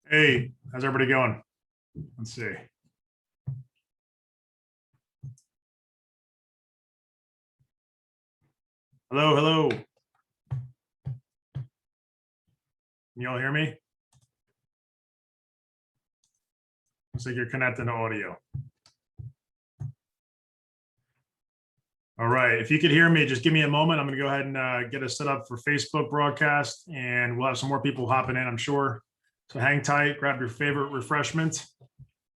Hey, how's everybody going? Let's see. Hello, hello. Can you all hear me? Looks like you're connecting to audio. All right, if you could hear me, just give me a moment. I'm going to go ahead and get us set up for Facebook broadcast, and we'll have some more people hopping in, I'm sure. So hang tight, grab your favorite refreshment.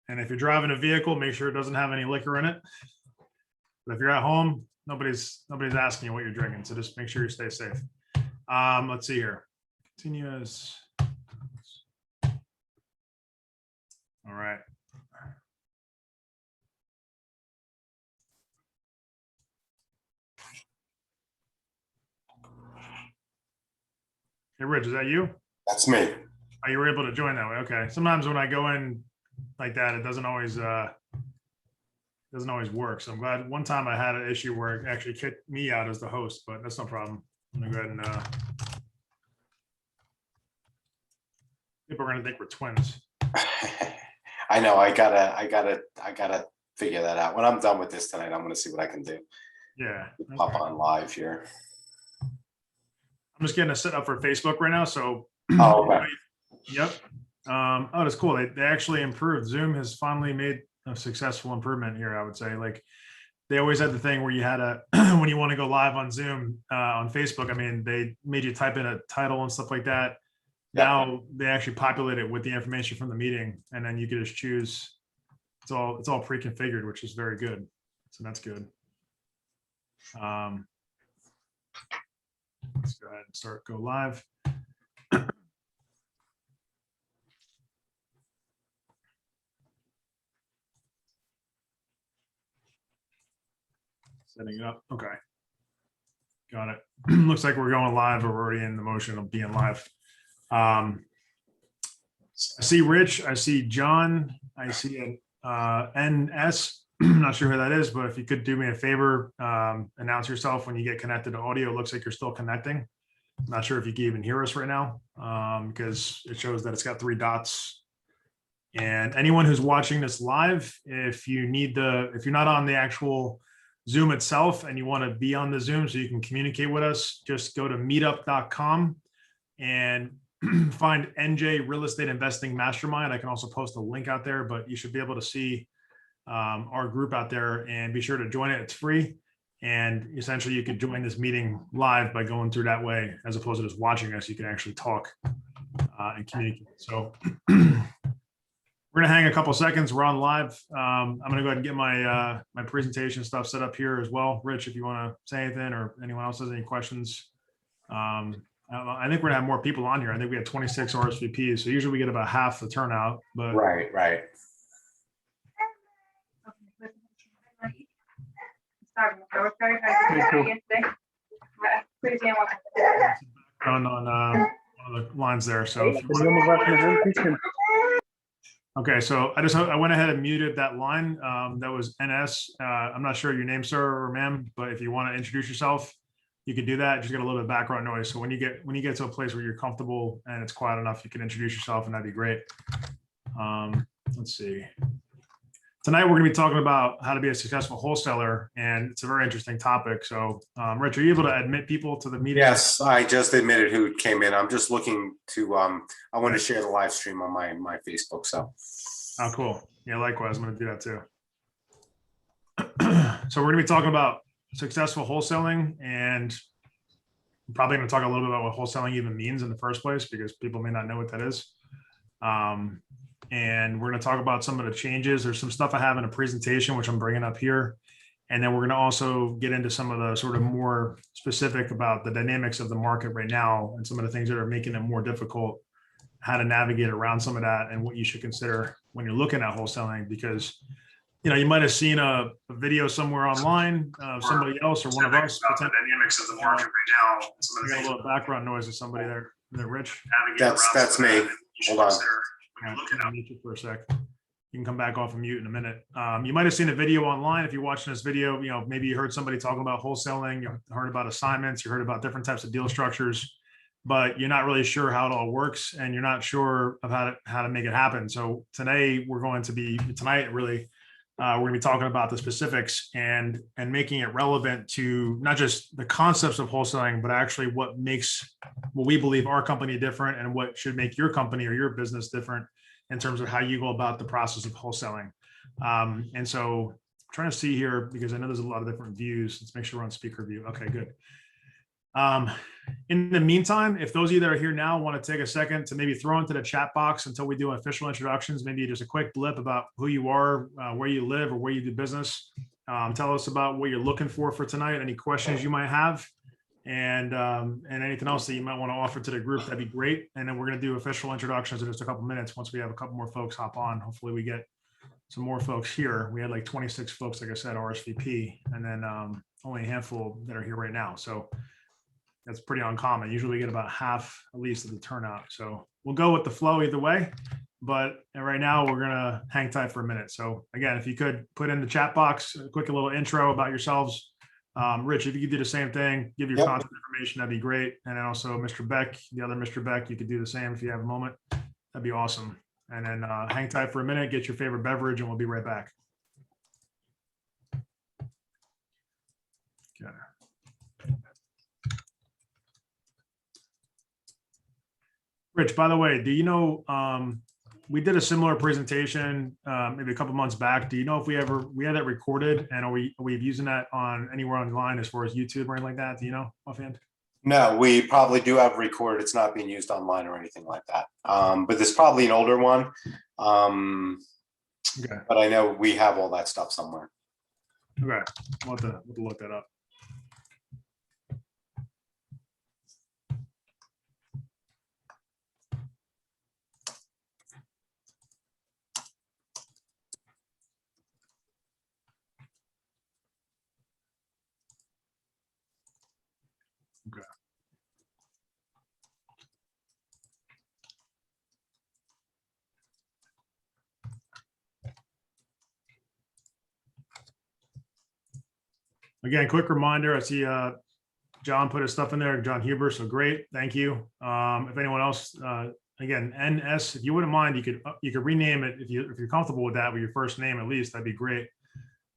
And if you're driving a vehicle, make sure it doesn't have any liquor in it. But if you're at home, nobody's asking you what you're drinking, so just make sure you stay safe. Let's see here. Continue as. All right. Hey, Rich, is that you? That's me. Oh, you were able to join that way. Okay. Sometimes when I go in like that, it doesn't always work. So I'm glad one time I had an issue where it actually kicked me out as the host, but that's no problem. I'm gonna go ahead and people are gonna think we're twins. I know. I gotta figure that out. When I'm done with this tonight, I'm gonna see what I can do. Yeah. Pop on live here. I'm just getting a set up for Facebook right now. So Oh, okay. Yep. Oh, that's cool. They actually improved. Zoom has finally made a successful improvement here, I would say. Like they always had the thing where you had a when you want to go live on Zoom on Facebook, I mean, they made you type in a title and stuff like that. Yep. Now they actually populate it with the information from the meeting, and then you can just choose. It's all pre-configured, which is very good. So that's good. Let's go ahead and go live. Setting it up. Okay. Got it. Looks like we're going live, or we're already in the motion of being live. I see Rich. I see John. I see an NS. I'm not sure who that is, but if you could do me a favor, announce yourself when you get connected to audio. It looks like you're still connecting. I'm not sure if you can even hear us right now because it shows that it's got 3 dots. And anyone who's watching this live, if you're not on the actual Zoom itself and you want to be on the Zoom so you can communicate with us, just go to meetup.com and find NJ Real Estate Investing Mastermind. I can also post a link out there, but you should be able to see our group out there, and be sure to join it. It's free. And essentially you could join this meeting live by going through that way, as opposed to just watching us. You can actually talk and communicate. So we're going to hang a couple seconds. We're on live. I'm going to go ahead and get my my presentation stuff set up here as well. Rich, if you want to say anything, or anyone else has any questions. I think we're going to have more people on here. I think we had 26 RSVPs. So usually we get about half the turnout. But Right. On one of the lines there. So okay, so I went ahead and muted that line. That was NS. I'm not sure your name, sir or ma'am, but if you want to introduce yourself, you can do that. Just get a little bit of background noise. So when you get to a place where you're comfortable and it's quiet enough, you can introduce yourself, and that'd be great. Let's see. Tonight, we're going to be talking about how to be a successful wholesaler, and it's a very interesting topic. So, Rich, are you able to admit people to the meeting? Yes, I just admitted who came in. I'm just looking to, I want to share the live stream on my Facebook. So. Oh, cool. Yeah, likewise. I'm going to do that too. So we're going to be talking about successful wholesaling, and I'm probably going to talk a little bit about what wholesaling even means in the first place, because people may not know what that is. And we're going to talk about some of the changes. There's some stuff I have in a presentation, which I'm bringing up here. And then we're going to also get into some of the sort of more specific about the dynamics of the market right now, and some of the things that are making it more difficult, how to navigate around some of that, and what you should consider when you're looking at wholesaling. Because, you might have seen a video somewhere online, somebody else or one of us. About the dynamics of the market right now. I got a little background noise of somebody there. Rich? That's me. Hold on. Mute you for a sec. You can come back off of mute in a minute. You might have seen a video online. If you're watching this video, maybe you heard somebody talking about wholesaling, you heard about assignments, you heard about different types of deal structures. but you're not really sure how it all works, and you're not sure of how to make it happen. So tonight we're going to be talking about the specifics and making it relevant to not just the concepts of wholesaling, but actually what we believe our company different, and what should make your company or your business different in terms of how you go about the process of wholesaling. And so I'm trying to see here, because I know there's a lot of different views. Let's make sure we're on speaker view. Okay, good. In the meantime, if those of you that are here now want to take a second to maybe throw into the chat box until we do official introductions, maybe just a quick blip about who you are, where you live, or where you do business. Tell us about what you're looking for tonight, any questions you might have, and anything else that you might want to offer to the group, that'd be great. And then we're going to do official introductions in just a couple minutes once we have a couple more folks hop on. Hopefully we get some more folks here. We had like 26 folks, like I said, RSVP, and then only a handful that are here right now. So that's pretty uncommon. Usually we get about half at least of the turnout. So we'll go with the flow either way. But right now we're gonna hang tight for a minute. So again, if you could put in the chat box a quick little intro about yourselves. Rich, if you could do the same thing, give your contact information, that'd be great. And then also Mr. Beck, the other Mr. Beck, you could do the same if you have a moment. That'd be awesome. And then hang tight for a minute, get your favorite beverage, and we'll be right back. Okay. Rich, by the way, do you know, we did a similar presentation maybe a couple months back. Do you know if we had that recorded, and are we using that on anywhere online as far as YouTube or anything like that? Do you know offhand? No, we probably do have recorded. It's not being used online or anything like that. But this is probably an older one. Okay. But I know we have all that stuff somewhere. Okay, we'll have to look that up. Okay. Again, quick reminder, I see John put his stuff in there, John Huber, so great, thank you. If anyone else, again, NS, if you wouldn't mind, you could rename it if you're comfortable with that, with your first name at least, that'd be great.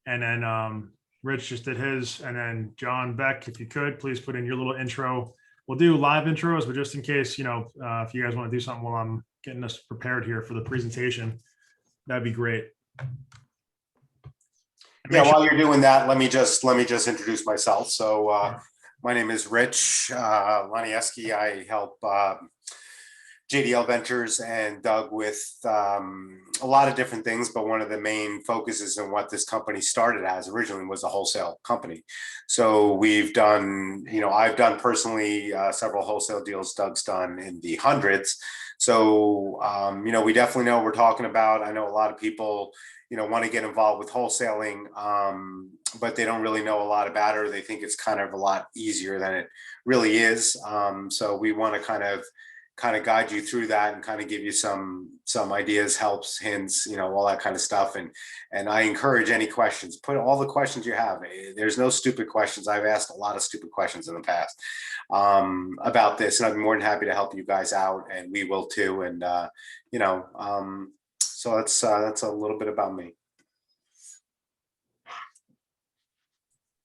And then Rich just did his, and then John Beck, if you could, please put in your little intro. We'll do live intros, but just in case, if you guys want to do something while I'm getting us prepared here for the presentation, that'd be great. Yeah, while you're doing that, let me just introduce myself. So my name is Rich Lanieski. I help JDL Ventures and Doug with a lot of different things, but one of the main focuses in what this company started as originally was a wholesale company. So we've done, I've done personally several wholesale deals. Doug's done in the hundreds. So, we definitely know what we're talking about. I know a lot of people, want to get involved with wholesaling, but they don't really know a lot about it, or they think it's kind of a lot easier than it really is. So we want to kind of guide you through that and kind of give you some ideas, helps, hints, all that kind of stuff. And I encourage any questions, put all the questions you have. There's no stupid questions. I've asked a lot of stupid questions in the past about this, and I'd be more than happy to help you guys out, and we will too. And, so that's a little bit about me.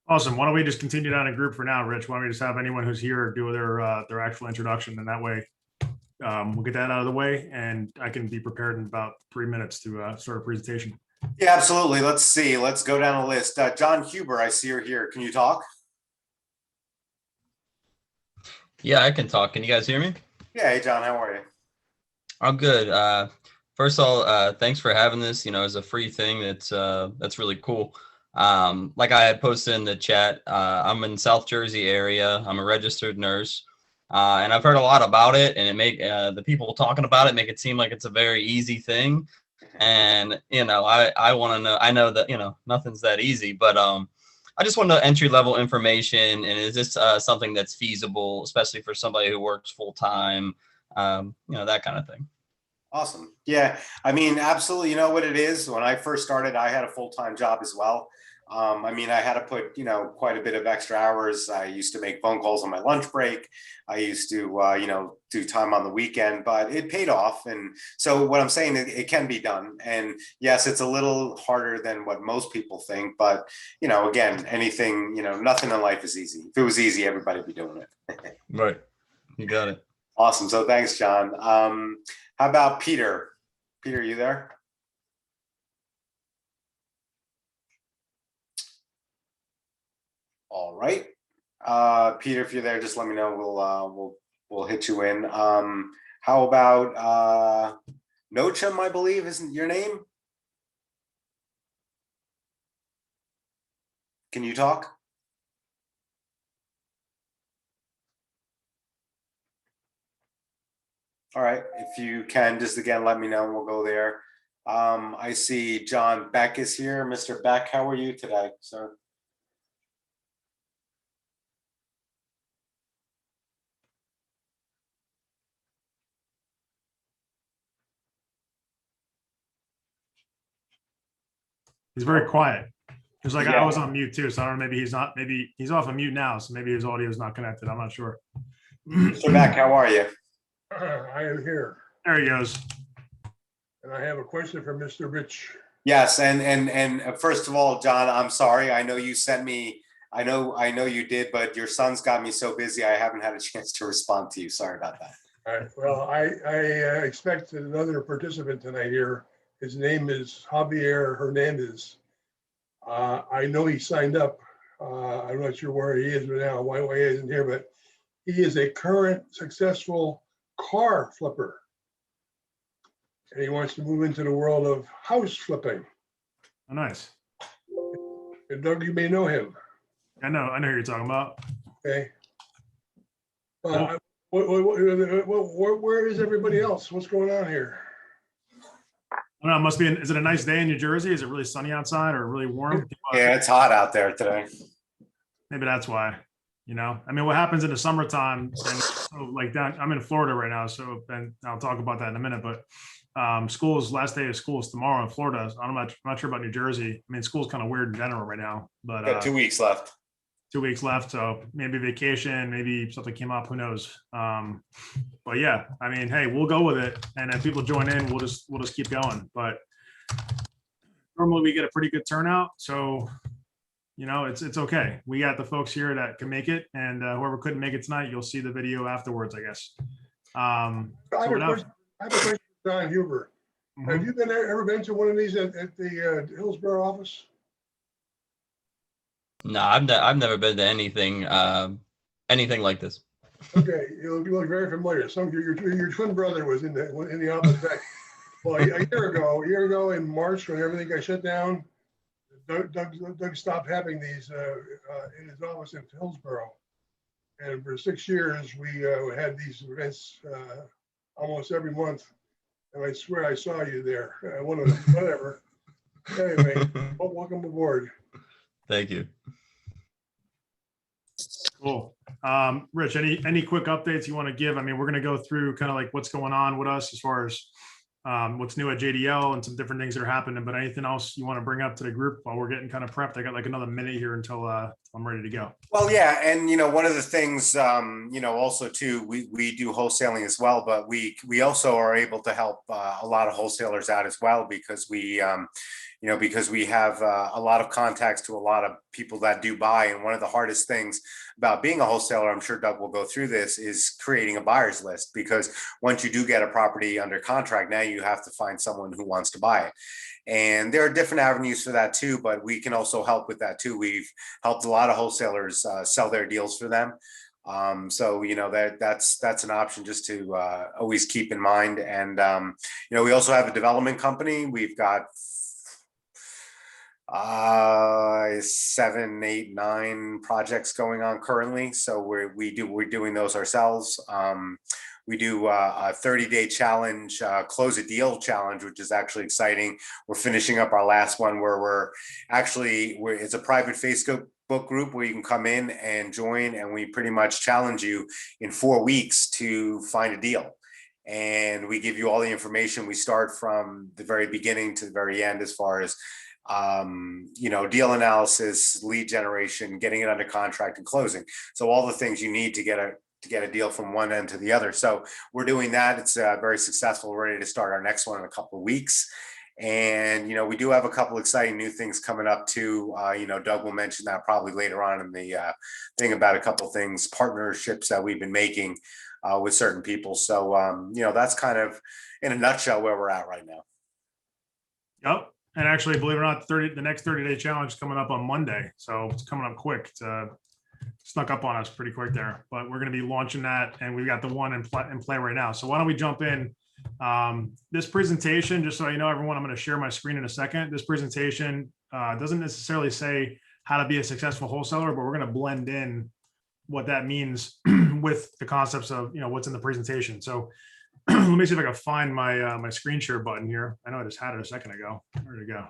Awesome. Why don't we just continue down a group for now, Rich? Why don't we just have anyone who's here do their actual introduction, and that way we'll get that out of the way, and I can be prepared in about 3 minutes to start a presentation. Yeah, absolutely. Let's see. Let's go down the list. John Huber, I see her here. Can you talk? Yeah, I can talk. Can you guys hear me? Yeah. Hey, John, how are you? I'm good. First of all, thanks for having this. As a free thing, that's really cool. Like I had posted in the chat, I'm in South Jersey area. I'm a registered nurse, and I've heard a lot about it. And the people talking about it make it seem like it's a very easy thing. And I want to know. I know that nothing's that easy, but I just want to know entry level information. And is this something that's feasible, especially for somebody who works full time? That kind of thing. Awesome. Yeah, I mean, absolutely. You know what it is? When I first started, I had a full-time job as well. I mean, I had to put, quite a bit of extra hours. I used to make phone calls on my lunch break. I used to, do time on the weekend, but it paid off. And so what I'm saying, it can be done. And yes, it's a little harder than what most people think, but, again, anything, nothing in life is easy. If it was easy, everybody would be doing it. Right. You got it. Awesome. So thanks, John. How about Peter? Peter, you there? All right. Peter, if you're there, just let me know. We'll hit you in. How about Nocham, I believe, isn't your name? Can you talk? All right, if you can, just again, let me know and we'll go there. I see John Beck is here. Mr. Beck, how are you today, sir? He's very quiet. It's like I Yeah. was on mute too, so I don't know. Maybe he's off of mute now, so maybe his audio is not connected. I'm not sure. Mr. Beck, how are you? I am here, There he goes. and I have a question for Mr. Rich. Yes, and first of all, John, I'm sorry. I know you sent me. I know you did, but your son's got me so busy. I haven't had a chance to respond to you. Sorry about that. All right, well, I expect another participant tonight here. His name is Javier Hernandez. I know he signed up. I'm not sure where he is right now, why he isn't here, but he is a current successful car flipper. And he wants to move into the world of house flipping. Oh, nice. And Doug, you may know him, I know who you're talking about. okay? Where is everybody else? What's going on here? I don't know. It must be. Is it a nice day in New Jersey? Is it really sunny outside or really warm? Yeah, it's hot out there today. Maybe that's why. I mean, what happens in the summertime? And so like down, I'm in Florida right now, so and I'll talk about that in a minute. But last day of school is tomorrow in Florida. So I'm not sure about New Jersey. I mean, school's kind of weird in general right now. But Got 2 weeks left. 2 weeks left, so maybe vacation, maybe something came up, who knows. But yeah, I mean, hey, we'll go with it, and if people join in, we'll just keep going. But normally we get a pretty good turnout, so it's okay. We got the folks here that can make it, and whoever couldn't make it tonight, you'll see the video afterwards, I guess. I have a question for John Huber. Have you ever been to one of these at the Hillsborough office? No, I've never been to anything like this. Okay, you look very familiar. Your twin brother was in the office back. Well, a year ago in March, when everything got shut down, Doug stopped having these in his office in Hillsborough, and for 6 years we had these events almost every month. And I swear I saw you there. One of them, whatever. Anyway, welcome aboard. Thank you. Cool. Rich, any quick updates you want to give? I mean, we're going to go through kind of like what's going on with us as far as what's new at JDL and some different things that are happening, but anything else you want to bring up to the group while we're getting kind of prepped? I got like another minute here until I'm ready to go. Well, yeah, and one of the things, also too, we do wholesaling as well, but we also are able to help a lot of wholesalers out as well because we have a lot of contacts to a lot of people that do buy. And one of the hardest things about being a wholesaler, I'm sure Doug will go through this, is creating a buyer's list, because once you do get a property under contract, now you have to find someone who wants to buy it. And there are different avenues for that too, but we can also help with that too. We've helped a lot of wholesalers sell their deals for them. So that's an option just to always keep in mind. And we also have a development company. We've got 7, 8, 9 projects going on currently. So we're doing those ourselves. We do a 30-day challenge, close a deal challenge, which is actually exciting. We're finishing up our last one where it's a private Facebook group where you can come in and join, and we pretty much challenge you in 4 weeks to find a deal. And we give you all the information. We start from the very beginning to the very end as far as deal analysis, lead generation, getting it under contract and closing. So all the things you need to get a deal from one end to the other. So we're doing that. It's very successful. We're ready to start our next one in a couple of weeks. And, we do have a couple exciting new things coming up too. Doug will mention that probably later on in the thing about a couple of things, partnerships that we've been making with certain people. So, that's kind of in a nutshell where we're at right now. Yep. And actually, believe it or not, the next 30-day challenge is coming up on Monday. So it's coming up quick. It's snuck up on us pretty quick there, but we're going to be launching that, and we've got the one in play right now. So why don't we jump in? This presentation, just so you know, everyone, I'm going to share my screen in a second. This presentation doesn't necessarily say how to be a successful wholesaler, but we're going to blend in what that means with the concepts of, what's in the presentation. So let me see if I can find my my screen share button here. I know I just had it a second ago. Where'd it go?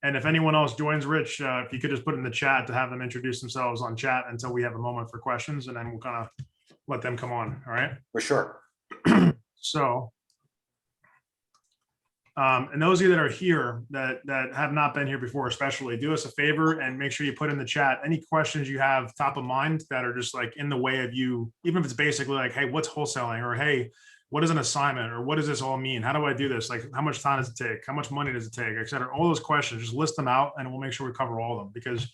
And if anyone else joins, Rich, if you could just put in the chat to have them introduce themselves on chat until we have a moment for questions, and then we'll kind of let them come on. All right. For sure. So, and those of you that are here that have not been here before, especially, do us a favor and make sure you put in the chat any questions you have top of mind that are just like in the way of you, even if it's basically like, hey, what's wholesaling? Or hey, what is an assignment? Or what does this all mean? How do I do this? Like, how much time does it take? How much money does it take? Et cetera. All those questions, just list them out and we'll make sure we cover all of them, because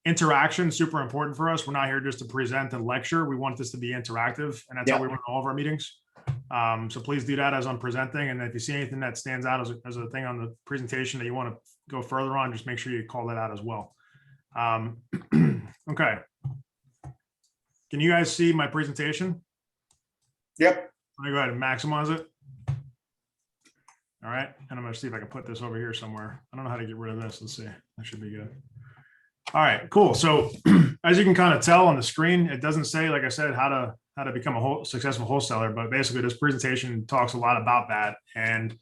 interaction is super important for us. We're not here just to present and lecture. We want this to be interactive, and that's how we run all of our meetings. So please do that as I'm presenting. And if you see anything that stands out as a thing on the presentation that you want to go further on, just make sure you call that out as well. Okay. Can you guys see my presentation? Yep. Let me go ahead and maximize it. All right. And I'm going to see if I can put this over here somewhere. I don't know how to get rid of this. Let's see. That should be good. All right, cool. So as you can kind of tell on the screen, it doesn't say, like I said, how to become a successful wholesaler, but basically this presentation talks a lot about that. And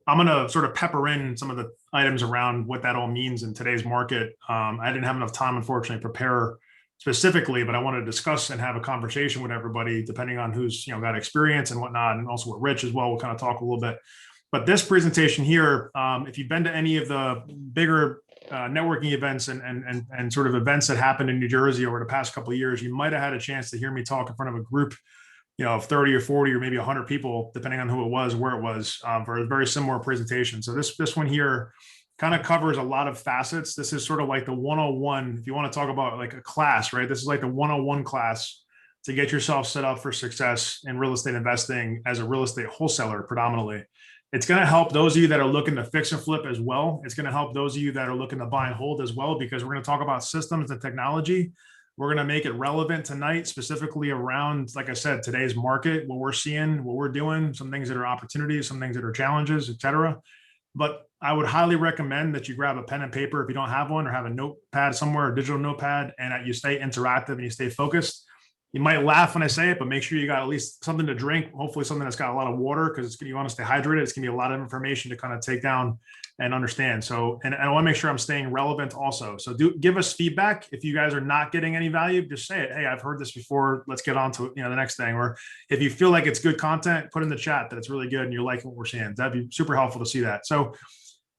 I'm going to sort of pepper in some of the items around what that all means in today's market. I didn't have enough time, unfortunately, to prepare specifically, but I want to discuss and have a conversation with everybody, depending on who's got experience and whatnot, and also with Rich as well. We'll kind of talk a little bit. But this presentation here, if you've been to any of the bigger networking events and sort of events that happened in New Jersey over the past couple of years, you might have had a chance to hear me talk in front of a group, of 30 or 40 or maybe 100 people, depending on who it was, where it was, for a very similar presentation. So this one here kind of covers a lot of facets. This is sort of like the 101, if you want to talk about like a class, right? This is like the 101 class to get yourself set up for success in real estate investing as a real estate wholesaler predominantly. It's going to help those of you that are looking to fix and flip as well. It's going to help those of you that are looking to buy and hold as well, because we're going to talk about systems and technology. We're going to make it relevant tonight, specifically around, like I said, today's market, what we're seeing, what we're doing, some things that are opportunities, some things that are challenges, et cetera. But I would highly recommend that you grab a pen and paper if you don't have one, or have a notepad somewhere, a digital notepad, and that you stay interactive and you stay focused. You might laugh when I say it, but make sure you got at least something to drink, hopefully something that's got a lot of water, because you want to stay hydrated. It's going to be a lot of information to kind of take down and understand. So, and I want to make sure I'm staying relevant also. So give us feedback. If you guys are not getting any value, just say it. Hey, I've heard this before. Let's get on to the next thing. Or if you feel like it's good content, put in the chat that it's really good and you're liking what we're seeing. That'd be super helpful to see that. So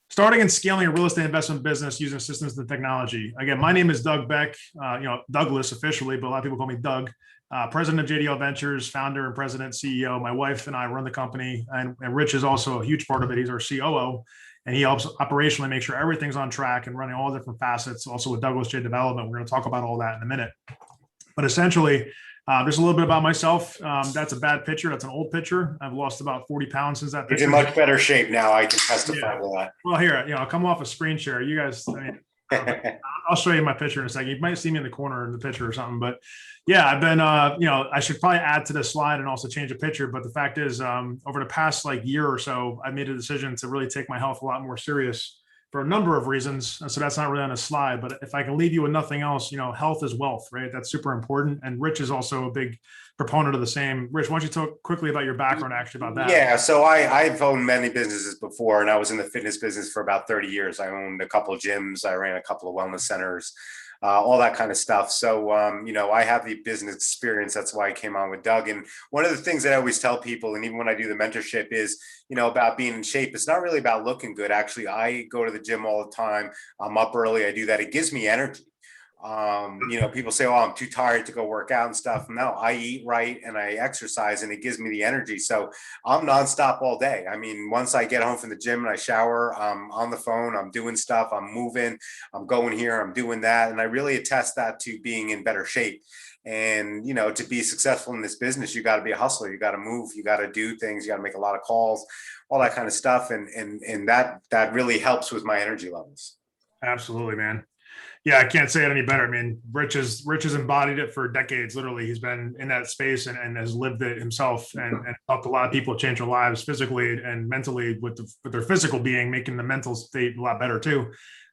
starting and scaling a real estate investment business using systems and technology. Again, my name is Doug Beck, Douglas officially, but a lot of people call me Doug. President of JDL Ventures, founder and president, CEO. My wife and I run the company, and Rich is also a huge part of it. He's our COO, and he helps operationally make sure everything's on track and running all different facets. Also with Douglas J Development, we're going to talk about all that in a minute. But essentially, just a little bit about myself. That's a bad picture. That's an old picture. I've lost about 40 pounds since that picture. It's in much better shape now. I can testify to that. Well, here, I'll come off a screen share. You guys, I'll show you my picture in a second. You might see me in the corner in the picture or something, but yeah, I've been, I should probably add to this slide and also change a picture. But the fact is, over the past year or so, I made a decision to really take my health a lot more serious for a number of reasons. So that's not really on a slide, but if I can leave you with nothing else, health is wealth, right? That's super important. And Rich is also a big proponent of the same. Rich, why don't you talk quickly about your background actually about that? Yeah, so I've owned many businesses before, and I was in the fitness business for about 30 years. I owned a couple of gyms. I ran a couple of wellness centers. all that kind of stuff. So, I have the business experience. That's why I came on with Doug. And one of the things that I always tell people, and even when I do the mentorship, is, about being in shape. It's not really about looking good. Actually, I go to the gym all the time. I'm up early. I do that. It gives me energy. People say, oh, I'm too tired to go work out and stuff. No, I eat right and I exercise and it gives me the energy. So I'm nonstop all day. I mean, once I get home from the gym and I shower, I'm on the phone, I'm doing stuff, I'm moving, I'm going here, I'm doing that. And I really attest that to being in better shape. And, to be successful in this business, you got to be a hustler. You got to move, you got to do things, you got to make a lot of calls, all that kind of stuff. And that really helps with my energy levels. Absolutely, man. Yeah, I can't say it any better. I mean, Rich has embodied it for decades. Literally, he's been in that space and has lived it himself, and helped a lot of people change their lives physically and mentally with their physical being, making the mental state a lot better too.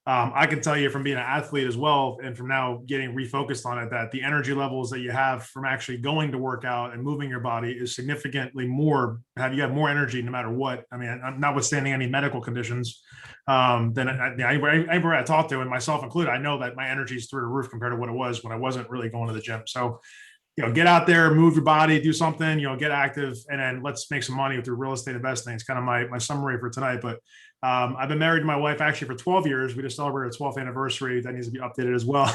I can tell you from being an athlete as well, and from now getting refocused on it, that the energy levels that you have from actually going to work out and moving your body is significantly more. You have more energy no matter what. I mean, notwithstanding any medical conditions, than anybody I talk to, and myself included, I know that my energy is through the roof compared to what it was when I wasn't really going to the gym. So, get out there, move your body, do something, get active, and then let's make some money through real estate investing. It's kind of my summary for tonight. But I've been married to my wife actually for 12 years. We just celebrated our 12th anniversary. That needs to be updated as well,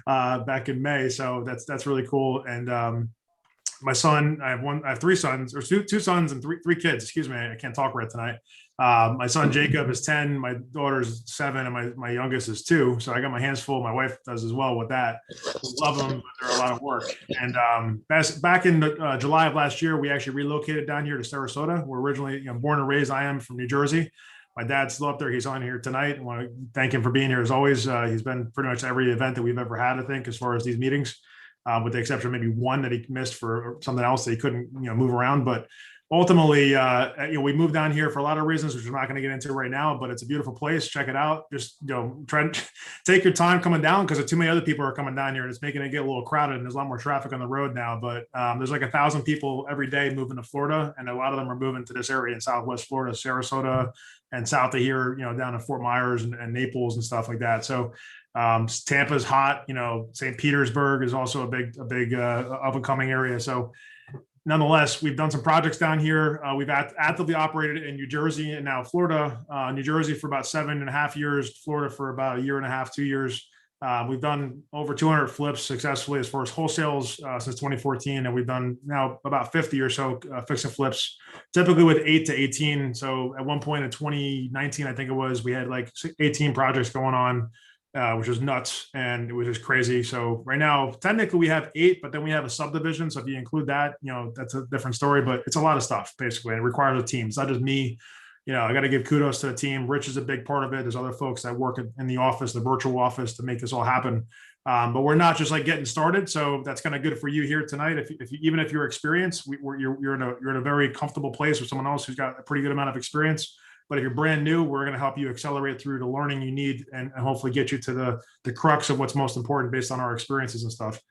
back in May. So that's really cool. And my son, I have three sons, or two sons and three kids. Excuse me, I can't talk right tonight. My son Jacob is 10, my daughter's 7, and my youngest is 2. So I got my hands full. My wife does as well with that. Love them, but they're a lot of work. And back in July of last year, we actually relocated down here to Sarasota. We're originally born and raised. I am from New Jersey. My dad's still up there. He's on here tonight. I want to thank him for being here as always. He's been pretty much every event that we've ever had, I think, as far as these meetings, with the exception of maybe one that he missed for something else that he couldn't move around. But ultimately, we moved down here for a lot of reasons, which we're not going to get into right now, but it's a beautiful place. Check it out. Just, try and take your time coming down, because too many other people are coming down here and it's making it get a little crowded, and there's a lot more traffic on the road now. But there's like 1,000 people every day moving to Florida, and a lot of them are moving to this area in Southwest Florida, Sarasota, and south of here, down to Fort Myers and Naples and stuff like that. So Tampa's hot, St. Petersburg is also a big up and coming area. So nonetheless, we've done some projects down here. We've actively operated in New Jersey and now Florida. New Jersey for about 7.5 years, Florida for about 1.5 to 2 years. We've done over 200 flips successfully as far as wholesales since 2014, and we've done now about 50 or so fix and flips, typically with 8 to 18. So at one point in 2019, I think it was, we had like 18 projects going on, which was nuts, and it was just crazy. So right now, technically we have 8, but then we have a subdivision. So if you include that, that's a different story, but it's a lot of stuff basically. And it requires a team. It's not just me. I got to give kudos to the team. Rich is a big part of it. There's other folks that work in the office, the virtual office, to make this all happen. But we're not just like getting started. So that's kind of good for you here tonight. Even if you're experienced, you're in a very comfortable place with someone else who's got a pretty good amount of experience. But if you're brand new, we're going to help you accelerate through the learning you need, and hopefully get you to the crux of what's most important based on our experiences and stuff.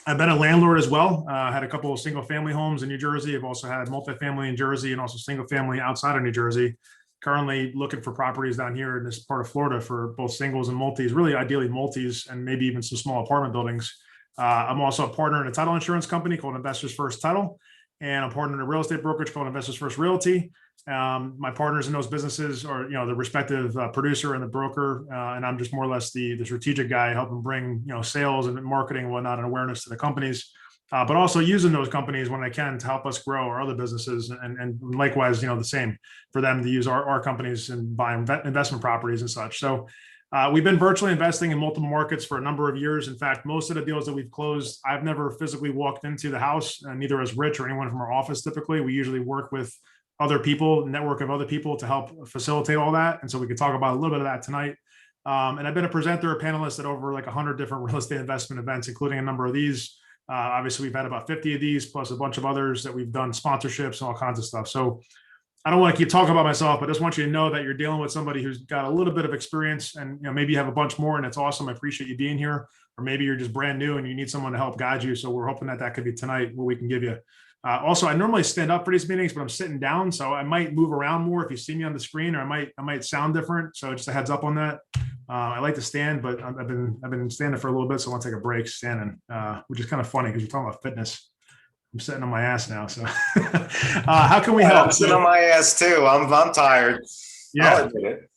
I've been a landlord as well. Had a couple of single family homes in New Jersey. I've also had multifamily in Jersey and also single family outside of New Jersey. Currently looking for properties down here in this part of Florida for both singles and multis, really ideally multis, and maybe even some small apartment buildings. I'm also a partner in a title insurance company called Investors First Title, and I'm partner in a real estate brokerage called Investors First Realty. My partners in those businesses are, the respective producer and the broker, and I'm just more or less the strategic guy, helping bring, sales and marketing and whatnot and awareness to the companies, but also using those companies when I can to help us grow our other businesses, and likewise, the same for them to use our companies and buy investment properties and such. So we've been virtually investing in multiple markets for a number of years. In fact, most of the deals that we've closed, I've never physically walked into the house, and neither has Rich or anyone from our office. Typically, we usually work with other people, network of other people to help facilitate all that. And so we could talk about a little bit of that tonight. And I've been a presenter, a panelist at over like 100 different real estate investment events, including a number of these. Obviously, we've had about 50 of these, plus a bunch of others that we've done sponsorships and all kinds of stuff. So I don't want to keep talking about myself, but I just want you to know that you're dealing with somebody who's got a little bit of experience, and maybe you have a bunch more, and it's awesome. I appreciate you being here. Or maybe you're just brand new and you need someone to help guide you. So we're hoping that could be tonight what we can give you. Also, I normally stand up for these meetings, but I'm sitting down, so I might move around more if you see me on the screen, or I might sound different. So just a heads up on that. I like to stand, but I've been standing for a little bit, so I want to take a break standing, which is kind of funny because you're talking about fitness. I'm sitting on my ass now. So how can we help? I'm sitting on my ass too. I'm tired. Yeah. I'll admit it.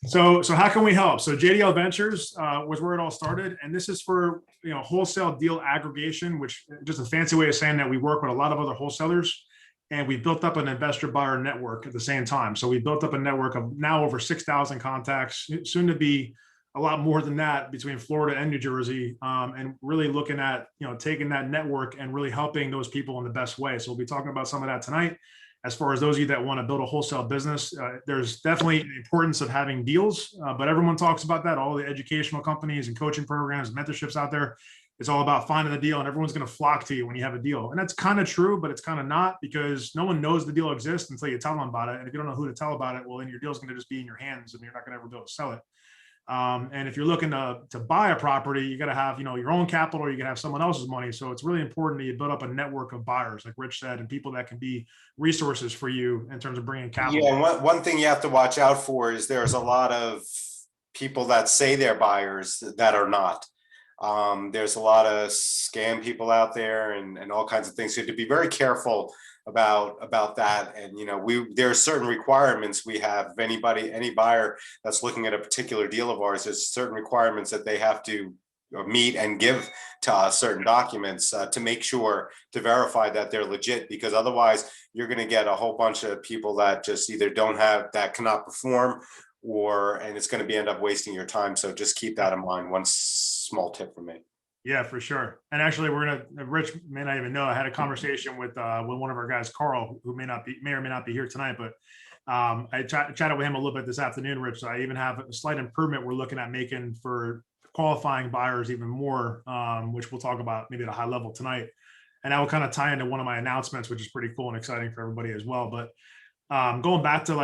So how can we help? So JDL Ventures was where it all started, and this is for wholesale deal aggregation, which is just a fancy way of saying that we work with a lot of other wholesalers, and we built up an investor buyer network at the same time. So we built up a network of now over 6,000 contacts, soon to be a lot more than that between Florida and New Jersey, and really looking at taking that network and really helping those people in the best way. So we'll be talking about some of that tonight. As far as those of you that want to build a wholesale business, there's definitely the importance of having deals, but everyone talks about that. All the educational companies and coaching programs, mentorships out there, it's all about finding the deal, and everyone's going to flock to you when you have a deal. And that's kind of true, but it's kind of not, because no one knows the deal exists until you tell them about it. And if you don't know who to tell about it, well, then your deal is going to just be in your hands and you're not going to ever be able to sell it. And if you're looking to buy a property, you got to have, your own capital, or you can have someone else's money. So it's really important that you build up a network of buyers, like Rich said, and people that can be resources for you in terms of bringing capital. Yeah, and one thing you have to watch out for is there's a lot of people that say they're buyers that are not. There's a lot of scam people out there and all kinds of things. So you have to be very careful about that. And there are certain requirements we have. If any buyer that's looking at a particular deal of ours, there's certain requirements that they have to meet and give to us, certain documents to make sure to verify that they're legit, because otherwise you're going to get a whole bunch of people that just either cannot perform, and it's going to end up wasting your time. So just keep that in mind. One small tip from me. Yeah, for sure. And actually, Rich may not even know, I had a conversation with one of our guys, Carl, who may or may not be here tonight, but I chatted with him a little bit this afternoon, Rich. So I even have a slight improvement we're looking at making for qualifying buyers even more, which we'll talk about maybe at a high level tonight. And that will kind of tie into one of my announcements, which is pretty cool and exciting for everybody as well. But going back to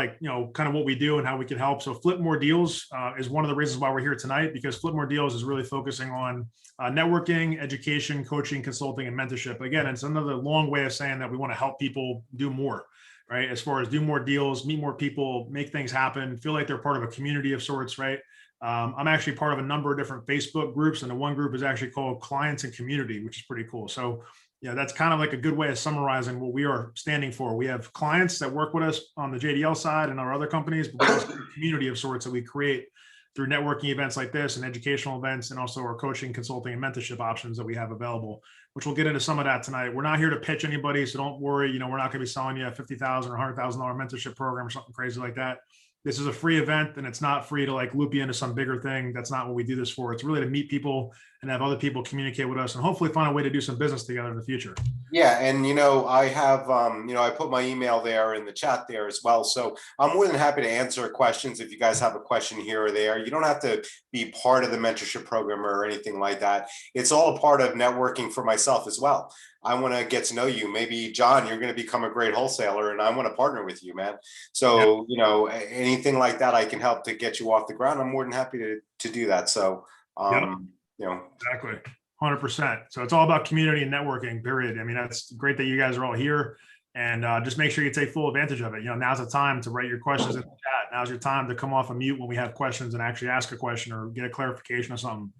kind of what we do and how we can help. So Flip More Deals is one of the reasons why we're here tonight, because Flip More Deals is really focusing on networking, education, coaching, consulting, and mentorship. Again, it's another long way of saying that we want to help people do more, right? As far as do more deals, meet more people, make things happen, feel like they're part of a community of sorts, right? I'm actually part of a number of different Facebook groups, and the one group is actually called Clients and Community, which is pretty cool. So that's kind of like a good way of summarizing what we are standing for. We have clients that work with us on the JDL side and our other companies, but we also have a community of sorts that we create through networking events like this and educational events, and also our coaching, consulting, and mentorship options that we have available, which we'll get into some of that tonight. We're not here to pitch anybody, so don't worry. We're not going to be selling you a $50,000 or $100,000 mentorship program or something crazy like that. This is a free event, and it's not free to loop you into some bigger thing. That's not what we do this for. It's really to meet people and have other people communicate with us and hopefully find a way to do some business together in the future. Yeah. And, I have, I put my email there in the chat there as well. So I'm more than happy to answer questions. If you guys have a question here or there, you don't have to be part of the mentorship program or anything like that. It's all a part of networking for myself as well. I want to get to know you. Maybe, John, you're going to become a great wholesaler and I want to partner with you, man. So, anything like that I can help to get you off the ground, I'm more than happy to do that. So, Exactly. 100%. So it's all about community and networking, period. I mean, that's great that you guys are all here, and just make sure you take full advantage of it. Now's the time to write your questions in the chat. Now's your time to come off of mute when we have questions and actually ask a question or get a clarification or something.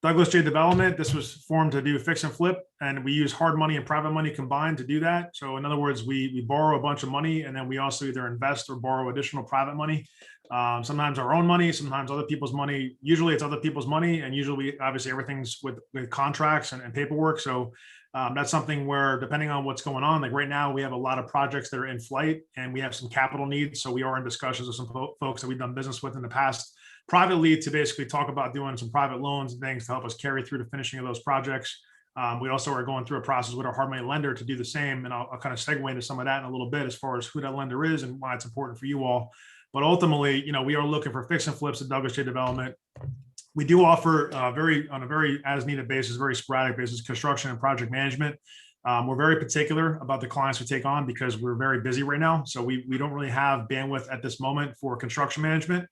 Douglas J Development, this was formed to do fix and flip, and we use hard money and private money combined to do that. So in other words, we borrow a bunch of money, and then we also either invest or borrow additional private money. Sometimes our own money, sometimes other people's money. Usually it's other people's money, and usually obviously everything's with contracts and paperwork. So that's something where, depending on what's going on, like right now we have a lot of projects that are in flight and we have some capital needs. So we are in discussions with some folks that we've done business with in the past privately to basically talk about doing some private loans and things to help us carry through the finishing of those projects. We also are going through a process with our hard money lender to do the same. And I'll kind of segue into some of that in a little bit as far as who that lender is and why it's important for you all. But ultimately, we are looking for fix and flips at Douglas J Development. We do offer on a very as needed basis, very sporadic basis, construction and project management. We're very particular about the clients we take on because we're very busy right now. So we don't really have bandwidth at this moment for construction management.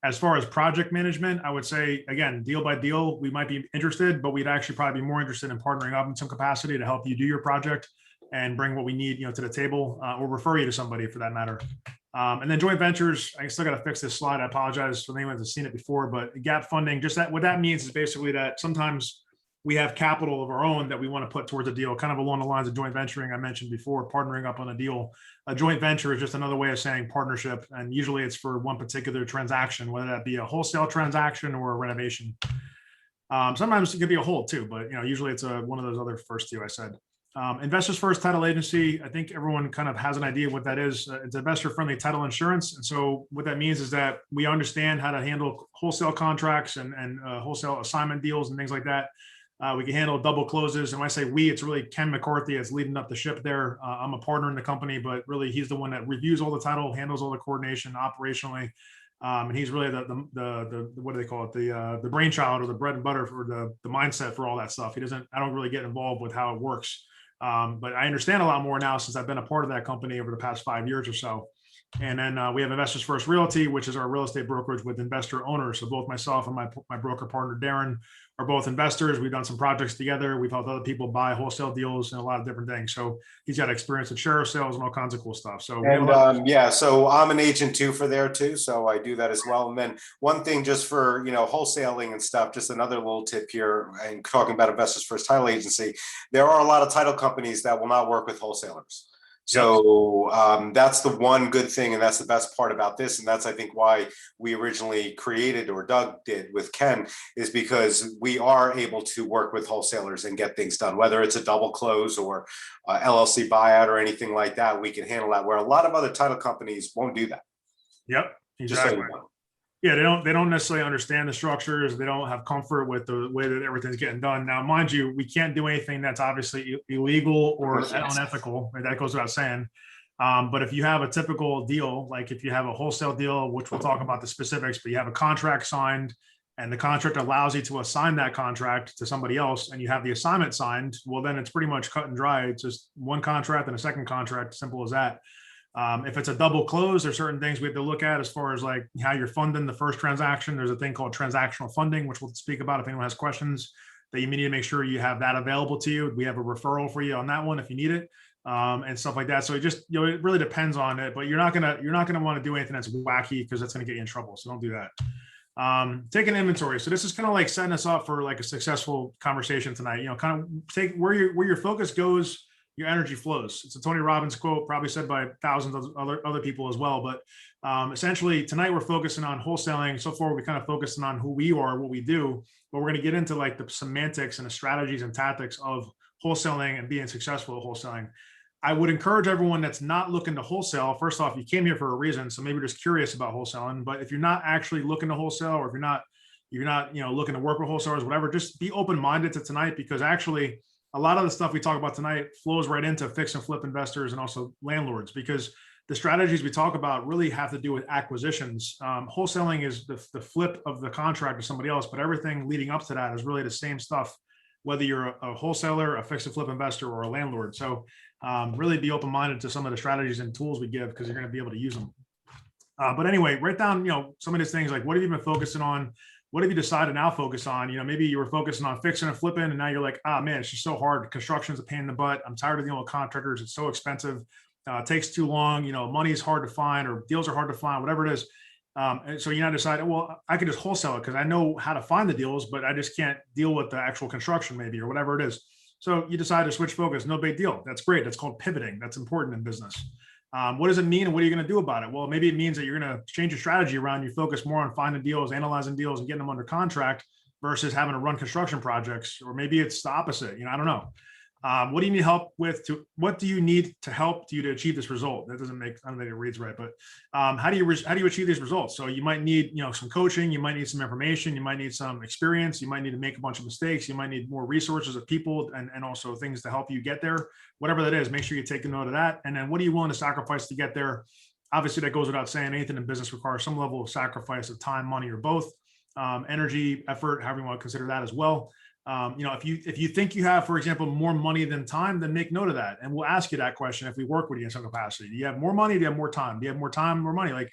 As far as project management, I would say, again, deal by deal, we might be interested, but we'd actually probably be more interested in partnering up in some capacity to help you do your project and bring what we need, to the table, or refer you to somebody for that matter. And then joint ventures, I still got to fix this slide. I apologize for anyone that's seen it before, but gap funding, just that, what that means is basically that sometimes we have capital of our own that we want to put towards a deal, kind of along the lines of joint venturing I mentioned before, partnering up on a deal. A joint venture is just another way of saying partnership. And usually it's for one particular transaction, whether that be a wholesale transaction or a renovation. Sometimes it could be a hold too, but usually it's one of those other first two I said. Investors First Title Agency. I think everyone kind of has an idea of what that is. It's investor-friendly title insurance. And so what that means is that we understand how to handle wholesale contracts and wholesale assignment deals and things like that. We can handle double closes. And when I say we, it's really Ken McCarthy that's leading up the ship there. I'm a partner in the company, but really he's the one that reviews all the title, handles all the coordination operationally. And he's really the what do they call it? The brainchild or the bread and butter for the mindset for all that stuff. I don't really get involved with how it works. But I understand a lot more now since I've been a part of that company over the past 5 years or so. And then we have Investors First Realty, which is our real estate brokerage with investor owners. So both myself and my broker partner, Darren, are both investors. We've done some projects together. We've helped other people buy wholesale deals and a lot of different things. So he's got experience in share sales and all kinds of cool stuff. So so I'm an agent too for there too. So I do that as well. And then one thing just for, wholesaling and stuff, just another little tip here and talking about Investors First Title Agency, there are a lot of title companies that will not work with wholesalers. So that's the one good thing, and that's the best part about this, and that's I think why we originally created, or Doug did with Ken, is because we are able to work with wholesalers and get things done, whether it's a double close or LLC buyout or anything like that. We can handle that, where a lot of other title companies won't do that. Yep, exactly. Yeah, they don't necessarily understand the structures. They don't have comfort with the way that everything's getting done. Now, mind you, we can't do anything that's obviously illegal or unethical. Right? That goes without saying. But if you have a typical deal, like if you have a wholesale deal, which we'll talk about the specifics, but you have a contract signed and the contract allows you to assign that contract to somebody else and you have the assignment signed, well, then it's pretty much cut and dry. It's just one contract and a second contract, simple as that. If it's a double close, there's certain things we have to look at as far as like how you're funding the first transaction. There's a thing called transactional funding, which we'll speak about if anyone has questions, that you need to make sure you have that available to you. We have a referral for you on that one if you need it, and stuff like that. So it just, it really depends on it, but you're not gonna want to do anything that's wacky because that's gonna get you in trouble. So don't do that. Take an inventory. So this is kind of like setting us up for like a successful conversation tonight. Kind of take where your focus goes, your energy flows. It's a Tony Robbins quote, probably said by thousands of other people as well. But essentially tonight we're focusing on wholesaling. So far, we kind of focusing on who we are, what we do, but we're going to get into like the semantics and the strategies and tactics of wholesaling and being successful at wholesaling. I would encourage everyone that's not looking to wholesale. First off, you came here for a reason. So maybe just curious about wholesaling, but if you're not actually looking to wholesale, or if you're not looking to work with wholesalers, whatever, just be open-minded to tonight, because actually a lot of the stuff we talk about tonight flows right into fix and flip investors and also landlords, because the strategies we talk about really have to do with acquisitions. Wholesaling is the flip of the contract to somebody else, but everything leading up to that is really the same stuff, whether you're a wholesaler, a fix and flip investor, or a landlord. So really be open-minded to some of the strategies and tools we give, because you're going to be able to use them. But anyway, write down, some of these things, like what have you been focusing on? What have you decided to now focus on? Maybe you were focusing on fixing and flipping, and now you're like, man, it's just so hard. Construction's a pain in the butt. I'm tired of dealing with contractors. It's so expensive. It takes too long. Money is hard to find, or deals are hard to find, whatever it is. And so you now decided, well, I could just wholesale it because I know how to find the deals, but I just can't deal with the actual construction maybe, or whatever it is. So you decide to switch focus. No big deal. That's great. That's called pivoting. That's important in business. What does it mean, and what are you going to do about it? Well, maybe it means that you're going to change your strategy around. You focus more on finding deals, analyzing deals, and getting them under contract versus having to run construction projects. Or maybe it's the opposite. I don't know. What do you need help with? What do you need to help you to achieve this result? That doesn't make, I don't think it reads right, but how do you achieve these results? So you might need, some coaching, you might need some information, you might need some experience, you might need to make a bunch of mistakes, you might need more resources of people and also things to help you get there. Whatever that is, make sure you take a note of that. And then what are you willing to sacrifice to get there? Obviously, that goes without saying. Anything in business requires some level of sacrifice of time, money, or both. Energy, effort, however you want to consider that as well. If you think you have, for example, more money than time, then make note of that. And we'll ask you that question if we work with you in some capacity. Do you have more money? Do you have more time? Do you have more time, more money? Like,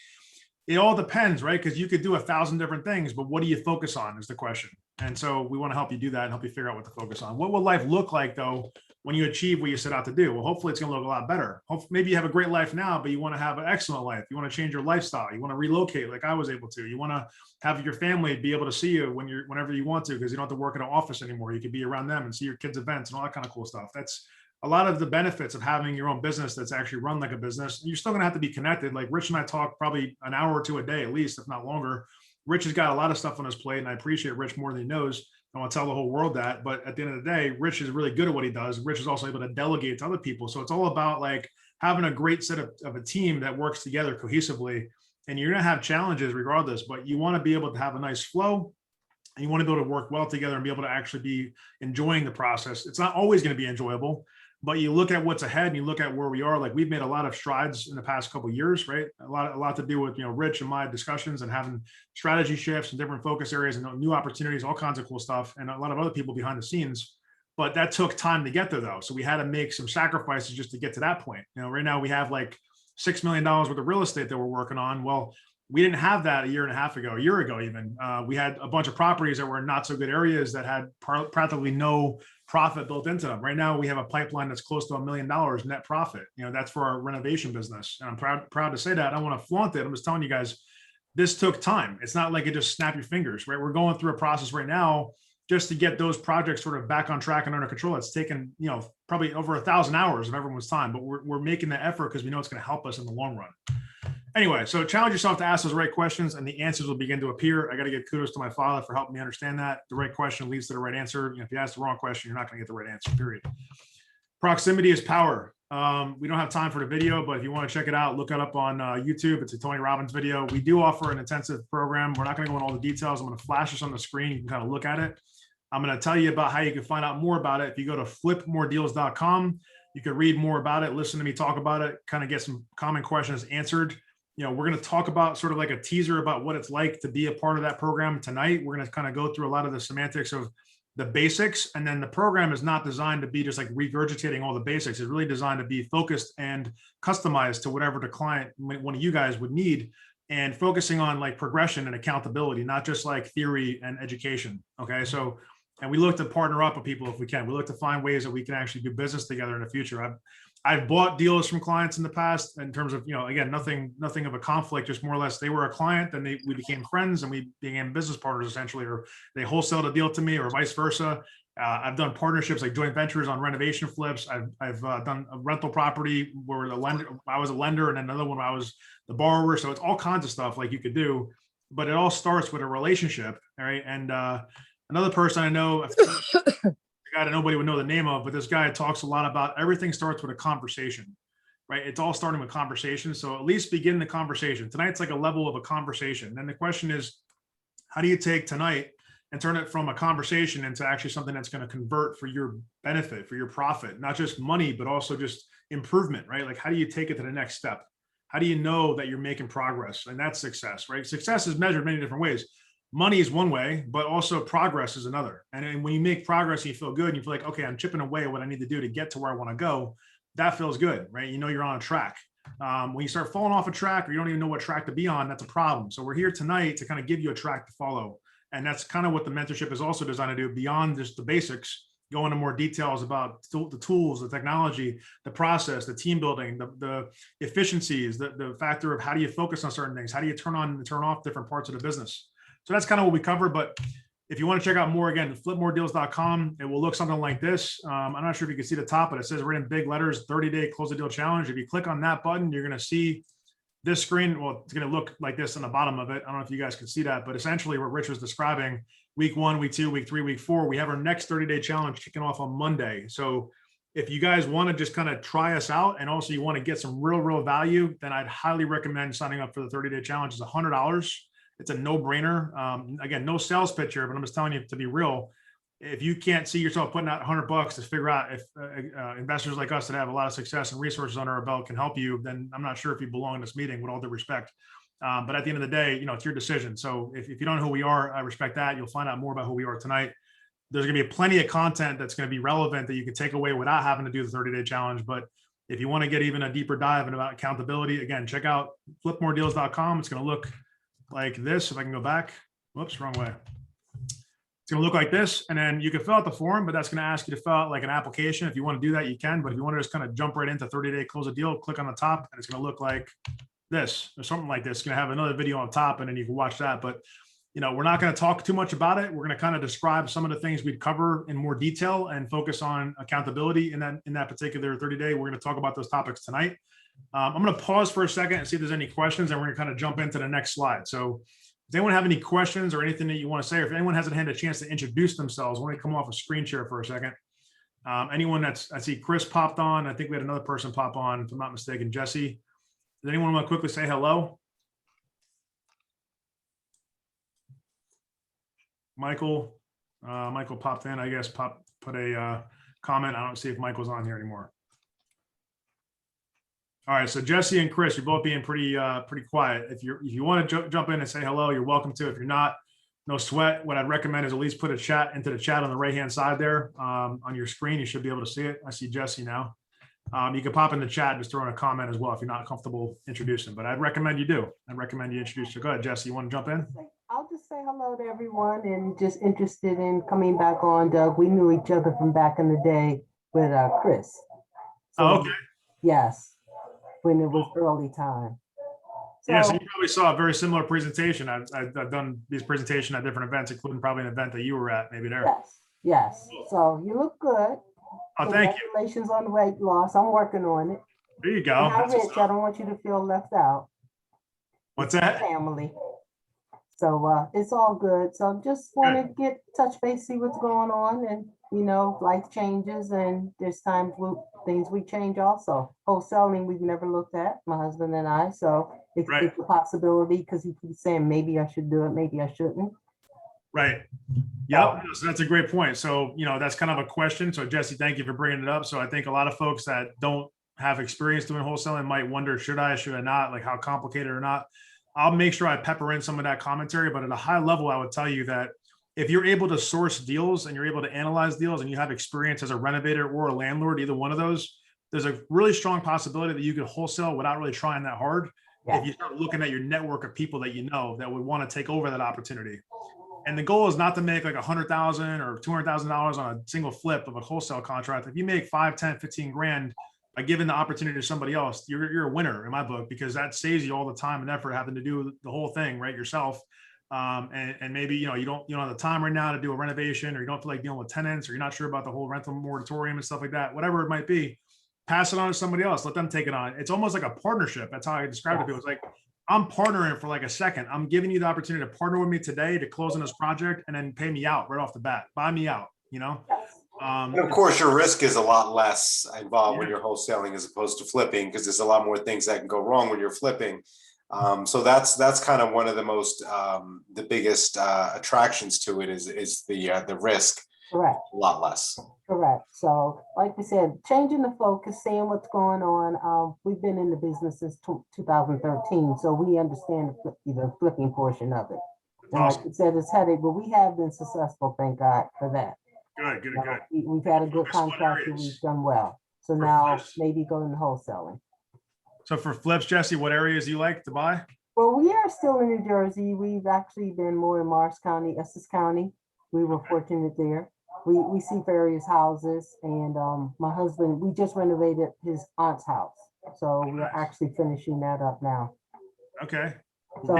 it all depends, right? Because you could do 1,000 different things, but what do you focus on is the question. And so we want to help you do that and help you figure out what to focus on. What will life look like though when you achieve what you set out to do? Well, hopefully it's going to look a lot better. Maybe you have a great life now, but you want to have an excellent life. You want to change your lifestyle. You want to relocate like I was able to. You want to have your family be able to see you whenever you want to, because you don't have to work in an office anymore. You could be around them and see your kids' events and all that kind of cool stuff. That's a lot of the benefits of having your own business that's actually run like a business. You're still going to have to be connected. Like Rich and I talk probably an hour or two a day, at least, if not longer. Rich has got a lot of stuff on his plate, and I appreciate Rich more than he knows. I want to tell the whole world that, but at the end of the day, Rich is really good at what he does. Rich is also able to delegate to other people. So it's all about like having a great set of a team that works together cohesively, and you're going to have challenges regardless, but you want to be able to have a nice flow, and you want to be able to work well together and be able to actually be enjoying the process. It's not always going to be enjoyable, but you look at what's ahead and you look at where we are. Like we've made a lot of strides in the past couple of years, right? A lot to do with, Rich and my discussions and having strategy shifts and different focus areas and new opportunities, all kinds of cool stuff. And a lot of other people behind the scenes, but that took time to get there though. So we had to make some sacrifices just to get to that point. Right now we have like $6 million worth of real estate that we're working on. Well, we didn't have that a year ago even. We had a bunch of properties that were in not so good areas that had practically no profit built into them. Right now we have a pipeline that's close to $1 million net profit. That's for our renovation business. And I'm proud to say that. I don't want to flaunt it. I'm just telling you guys, this took time. It's not like it just snap your fingers, right? We're going through a process right now just to get those projects sort of back on track and under control. It's taken, probably over 1,000 hours of everyone's time, but we're making the effort because we know it's going to help us in the long run. Anyway, so challenge yourself to ask those right questions and the answers will begin to appear. I got to give kudos to my father for helping me understand that. The right question leads to the right answer. If you ask the wrong question, you're not going to get the right answer, period. Proximity is power. We don't have time for the video, but if you want to check it out, look it up on YouTube. It's a Tony Robbins video. We do offer an intensive program. We're not going to go into all the details. I'm going to flash this on the screen. You can kind of look at it. I'm going to tell you about how you can find out more about it. If you go to flipmoredeals.com, you can read more about it, listen to me talk about it, kind of get some common questions answered. We're going to talk about sort of like a teaser about what it's like to be a part of that program tonight. We're going to kind of go through a lot of the semantics of the basics. And then the program is not designed to be just like regurgitating all the basics. It's really designed to be focused and customized to whatever the client, one of you guys would need, and focusing on like progression and accountability, not just like theory and education. Okay. So, and we look to partner up with people if we can. We look to find ways that we can actually do business together in the future. I've bought deals from clients in the past in terms of, again, nothing of a conflict, just more or less they were a client, then we became friends and we became business partners essentially, or they wholesaled a deal to me or vice versa. I've done partnerships like joint ventures on renovation flips. I've done a rental property where I was a lender and another one I was the borrower. So it's all kinds of stuff like you could do, but it all starts with a relationship. All right. And another person I know, a guy that nobody would know the name of, but this guy talks a lot about everything starts with a conversation, right? It's all starting with conversation. So at least begin the conversation. Tonight's like a level of a conversation. Then the question is, how do you take tonight and turn it from a conversation into actually something that's going to convert for your benefit, for your profit, not just money, but also just improvement, right? Like, how do you take it to the next step? How do you know that you're making progress? And that's success, right? Success is measured many different ways. Money is one way, but also progress is another. And when you make progress, you feel good and you feel like, okay, I'm chipping away at what I need to do to get to where I want to go. That feels good, right? You're on a track. When you start falling off a track or you don't even know what track to be on, that's a problem. So we're here tonight to kind of give you a track to follow. And that's kind of what the mentorship is also designed to do beyond just the basics, go into more details about the tools, the technology, the process, the team building, the efficiencies, the factor of how do you focus on certain things? How do you turn on and turn off different parts of the business? So that's kind of what we cover. But if you want to check out more, again, flipmoredeals.com, it will look something like this. I'm not sure if you can see the top, but it says right in big letters, 30-day close the deal challenge. If you click on that button, you're going to see this screen. Well, it's going to look like this on the bottom of it. I don't know if you guys can see that, but essentially what Rich was describing, week 1, week 2, week 3, week 4, we have our next 30-day challenge kicking off on Monday. So if you guys want to just kind of try us out and also you want to get some real value, then I'd highly recommend signing up for the 30-day challenge. It's $100. It's a no-brainer. Again, no sales pitch here, but I'm just telling you to be real. If you can't see yourself putting out $100 to figure out if investors like us that have a lot of success and resources under our belt can help you, then I'm not sure if you belong in this meeting, with all due respect. But at the end of the day, it's your decision. So if you don't know who we are, I respect that. You'll find out more about who we are tonight. There's going to be plenty of content that's going to be relevant that you can take away without having to do the 30-day challenge. But If you want to get even a deeper dive into about accountability, again, check out flipmoredeals.com. It's going to look like this. If I can go back, whoops, wrong way. It's going to look like this, and then you can fill out the form, but that's going to ask you to fill out like an application. If you want to do that, you can, but if you want to just kind of jump right into 30-day close a deal, click on the top, and it's going to look like this or something like this. It's going to have another video on top, and then you can watch that. But we're not going to talk too much about it. We're going to kind of describe some of the things we'd cover in more detail and focus on accountability in that particular 30-day. We're going to talk about those topics tonight. I'm going to pause for a second and see if there's any questions, and we're going to kind of jump into the next slide. So does anyone have any questions or anything that you want to say, or if anyone hasn't had a chance to introduce themselves, want to come off a screen share for a second? Anyone I see Chris popped on. I think we had another person pop on, if I'm not mistaken, Jesse. Does anyone want to quickly say hello? Michael popped in, I guess, put a comment. I don't see if Michael's on here anymore. All right, so Jesse and Chris, you're both being pretty quiet. If you want to jump in and say hello, you're welcome to. If you're not, no sweat. What I'd recommend is at least put a chat into the chat on the right-hand side there on your screen. You should be able to see it. I see Jesse now. You can pop in the chat and just throw in a comment as well if you're not comfortable introducing, but I'd recommend you do. I'd recommend you introduce. So go ahead, Jesse, you want to jump in? I'll just say hello to everyone and just interested in coming back on, Doug. We knew each other from back in the day with Chris. So, Oh, okay. yes, when it was early time. So, Yeah, so you probably saw a very similar presentation. I've done these presentations at different events, including probably an event that you were at, maybe there. yes. So you look good. Oh, thank you. Congratulations on the weight loss. I'm working on it. There you go. And how That's what's Rich, I up. don't want you to feel left out. What's that? Family. So it's all good. So just want to get touch base, see what's going on, and life changes, and there's times things we change also. Wholesaling we've never looked at, my husband and I. So it's a possibility because he keeps saying maybe I should do it, maybe I shouldn't. Right. Yep. So that's a great point. So, that's kind of a question. So Jesse, thank you for bringing it up. So I think a lot of folks that don't have experience doing wholesaling might wonder, should I not, like how complicated or not. I'll make sure I pepper in some of that commentary, but at a high level, I would tell you that if you're able to source deals and you're able to analyze deals and you have experience as a renovator or a landlord, either one of those, there's a really strong possibility that you could wholesale without really trying that hard. If you start looking at your network of people that that would want to take over that opportunity. And the goal is not to make like $100,000 or $200,000 on a single flip of a wholesale contract. If you make 5, 10, 15 grand by giving the opportunity to somebody else, you're a winner in my book, because that saves you all the time and effort having to do the whole thing right yourself. And maybe you don't have the time right now to do a renovation, or you don't feel like dealing with tenants, or you're not sure about the whole rental moratorium and stuff like that. Whatever it might be, pass it on to somebody else. Let them take it on. It's almost like a partnership. That's how I describe it to people. It's like, I'm partnering for like a second. I'm giving you the opportunity to partner with me today to close on this project and then pay me out right off the bat. Buy me out, And of course, your risk is a lot less involved when you're wholesaling as opposed to flipping, because there's a lot more things that can go wrong when you're flipping. So that's kind of one of the most the biggest attractions to it is the risk. Correct. A lot less. Correct. So like we said, changing the focus, seeing what's going on. We've been in the business since 2013, so we understand the flipping portion of it. And Awesome. like you said, it's headache, but we have been successful, thank God for that. Good. We've had a good Focus on contract and areas. we've done well. So For now flips. maybe go into wholesaling. So for flips, Jesse, what areas do you like to buy? Well, we are still in New Jersey. We've actually been more in Morris County, Essex County. We were fortunate there. We see various houses, and my husband, we just renovated his aunt's house. So we're actually finishing that up now. Okay. So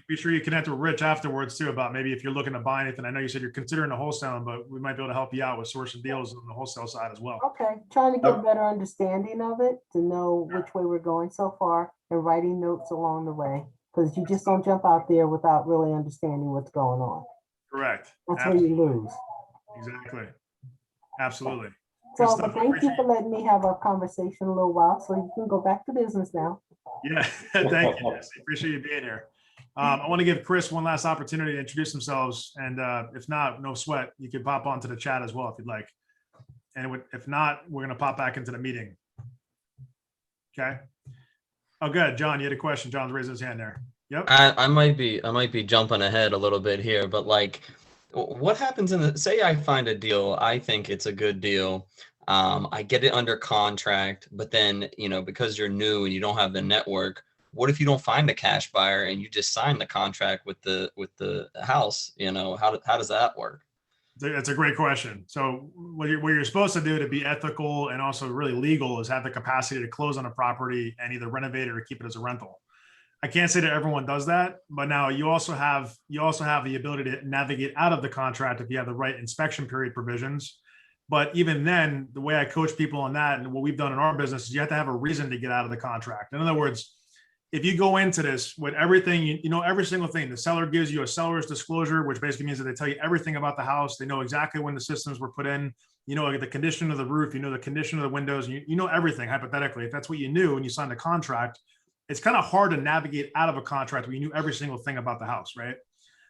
Be sure you connect with Rich afterwards too, about maybe if you're looking to buy anything. I know you said you're considering the wholesaling, but we might be able to help you out with sourcing deals on the wholesale side as well. okay, trying to get a better understanding of it, to know which way we're going so far, and writing notes along the way, because you just don't jump out there without really understanding what's going on. Correct. That's where you lose. Exactly. Absolutely. Good So, stuff. but thank you for letting me have a conversation a little while, so you can go back to business now. Yeah, thank you, Jesse. Appreciate you being here. I want to give Chris one last opportunity to introduce themselves, and if not, no sweat, you can pop onto the chat as well if you'd like. And if not, we're going to pop back into the meeting. Okay. Oh, good. John, you had a question. John's raising his hand there. Yep. I might be jumping ahead a little bit here, but like, what happens say I find a deal, I think it's a good deal. I get it under contract, but then, you know, because you're new and you don't have the network, what if you don't find a cash buyer and you just sign the contract with the house? You know, how does that work? That's a great question. So what you're supposed to do to be ethical and also really legal is have the capacity to close on a property and either renovate it or keep it as a rental. I can't say that everyone does that, but now you also have the ability to navigate out of the contract if you have the right inspection period provisions. But even then, the way I coach people on that and what we've done in our business is you have to have a reason to get out of the contract. In other words, if you go into this with everything, you know, every single thing, the seller gives you a seller's disclosure, which basically means that they tell you everything about the house. They know exactly when the systems were put in, you know, like the condition of the roof, you know, the condition of the windows, you know, everything hypothetically. If that's what you knew when you signed the contract, it's kind of hard to navigate out of a contract where you knew every single thing about the house, right?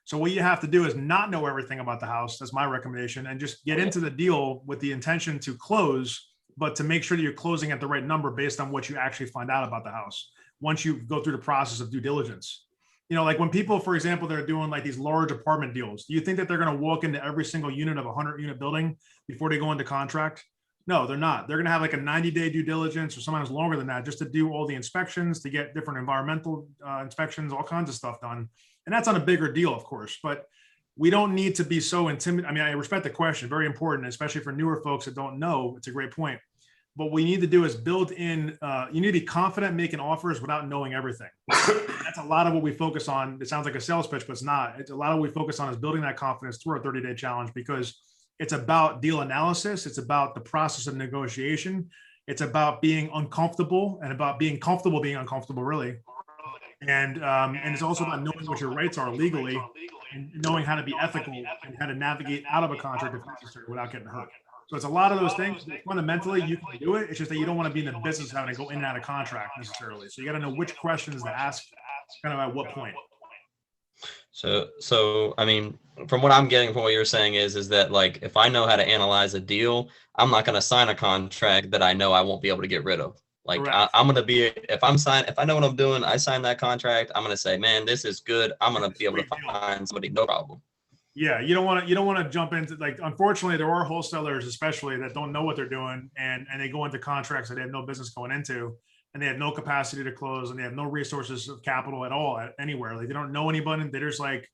So what you have to do is not know everything about the house. That's my recommendation, and just get into the deal with the intention to close, but to make sure that you're closing at the right number based on what you actually find out about the house once you go through the process of due diligence. You know, like when people, for example, they're doing like these large apartment deals, do you think that they're going to walk into every single unit of a 100-unit building before they go into contract? No, they're not. They're going to have like a 90-day due diligence or sometimes longer than that just to do all the inspections, to get different environmental inspections, all kinds of stuff done. And that's on a bigger deal, of course, but we don't need to be so intimidated. I mean, I respect the question, very important, especially for newer folks that don't know. It's a great point. What we need to do is build in, you need to be confident making offers without knowing everything. That's a lot of what we focus on. It sounds like a sales pitch, but it's not. It's a lot of what we focus on is building that confidence through our 30-day challenge, because it's about deal analysis. It's about the process of negotiation. It's about being uncomfortable and about being comfortable being uncomfortable, really. And it's also about knowing what your rights are legally and knowing how to be ethical and how to navigate out of a contract if necessary without getting hurt. So it's a lot of those things. Fundamentally, you can do it. It's just that you don't want to be in the business of having to go in and out of contract necessarily. So you got to know which questions to ask, kind of at what point. So I mean, from what I'm getting from what you're saying is that like if I know how to analyze a deal, I'm not going to sign a contract that I know I won't be able to get rid of. Like I'm going to be, if I know what I'm doing, I sign that contract, I'm going to say, man, this is good. I'm going to be able to find somebody, no problem. Yeah, you don't want to jump into, like, unfortunately, there are wholesalers, especially, that don't know what they're doing, and they go into contracts that they have no business going into, and they have no capacity to close, and they have no resources of capital at all anywhere. Like, they don't know anybody. They're just like,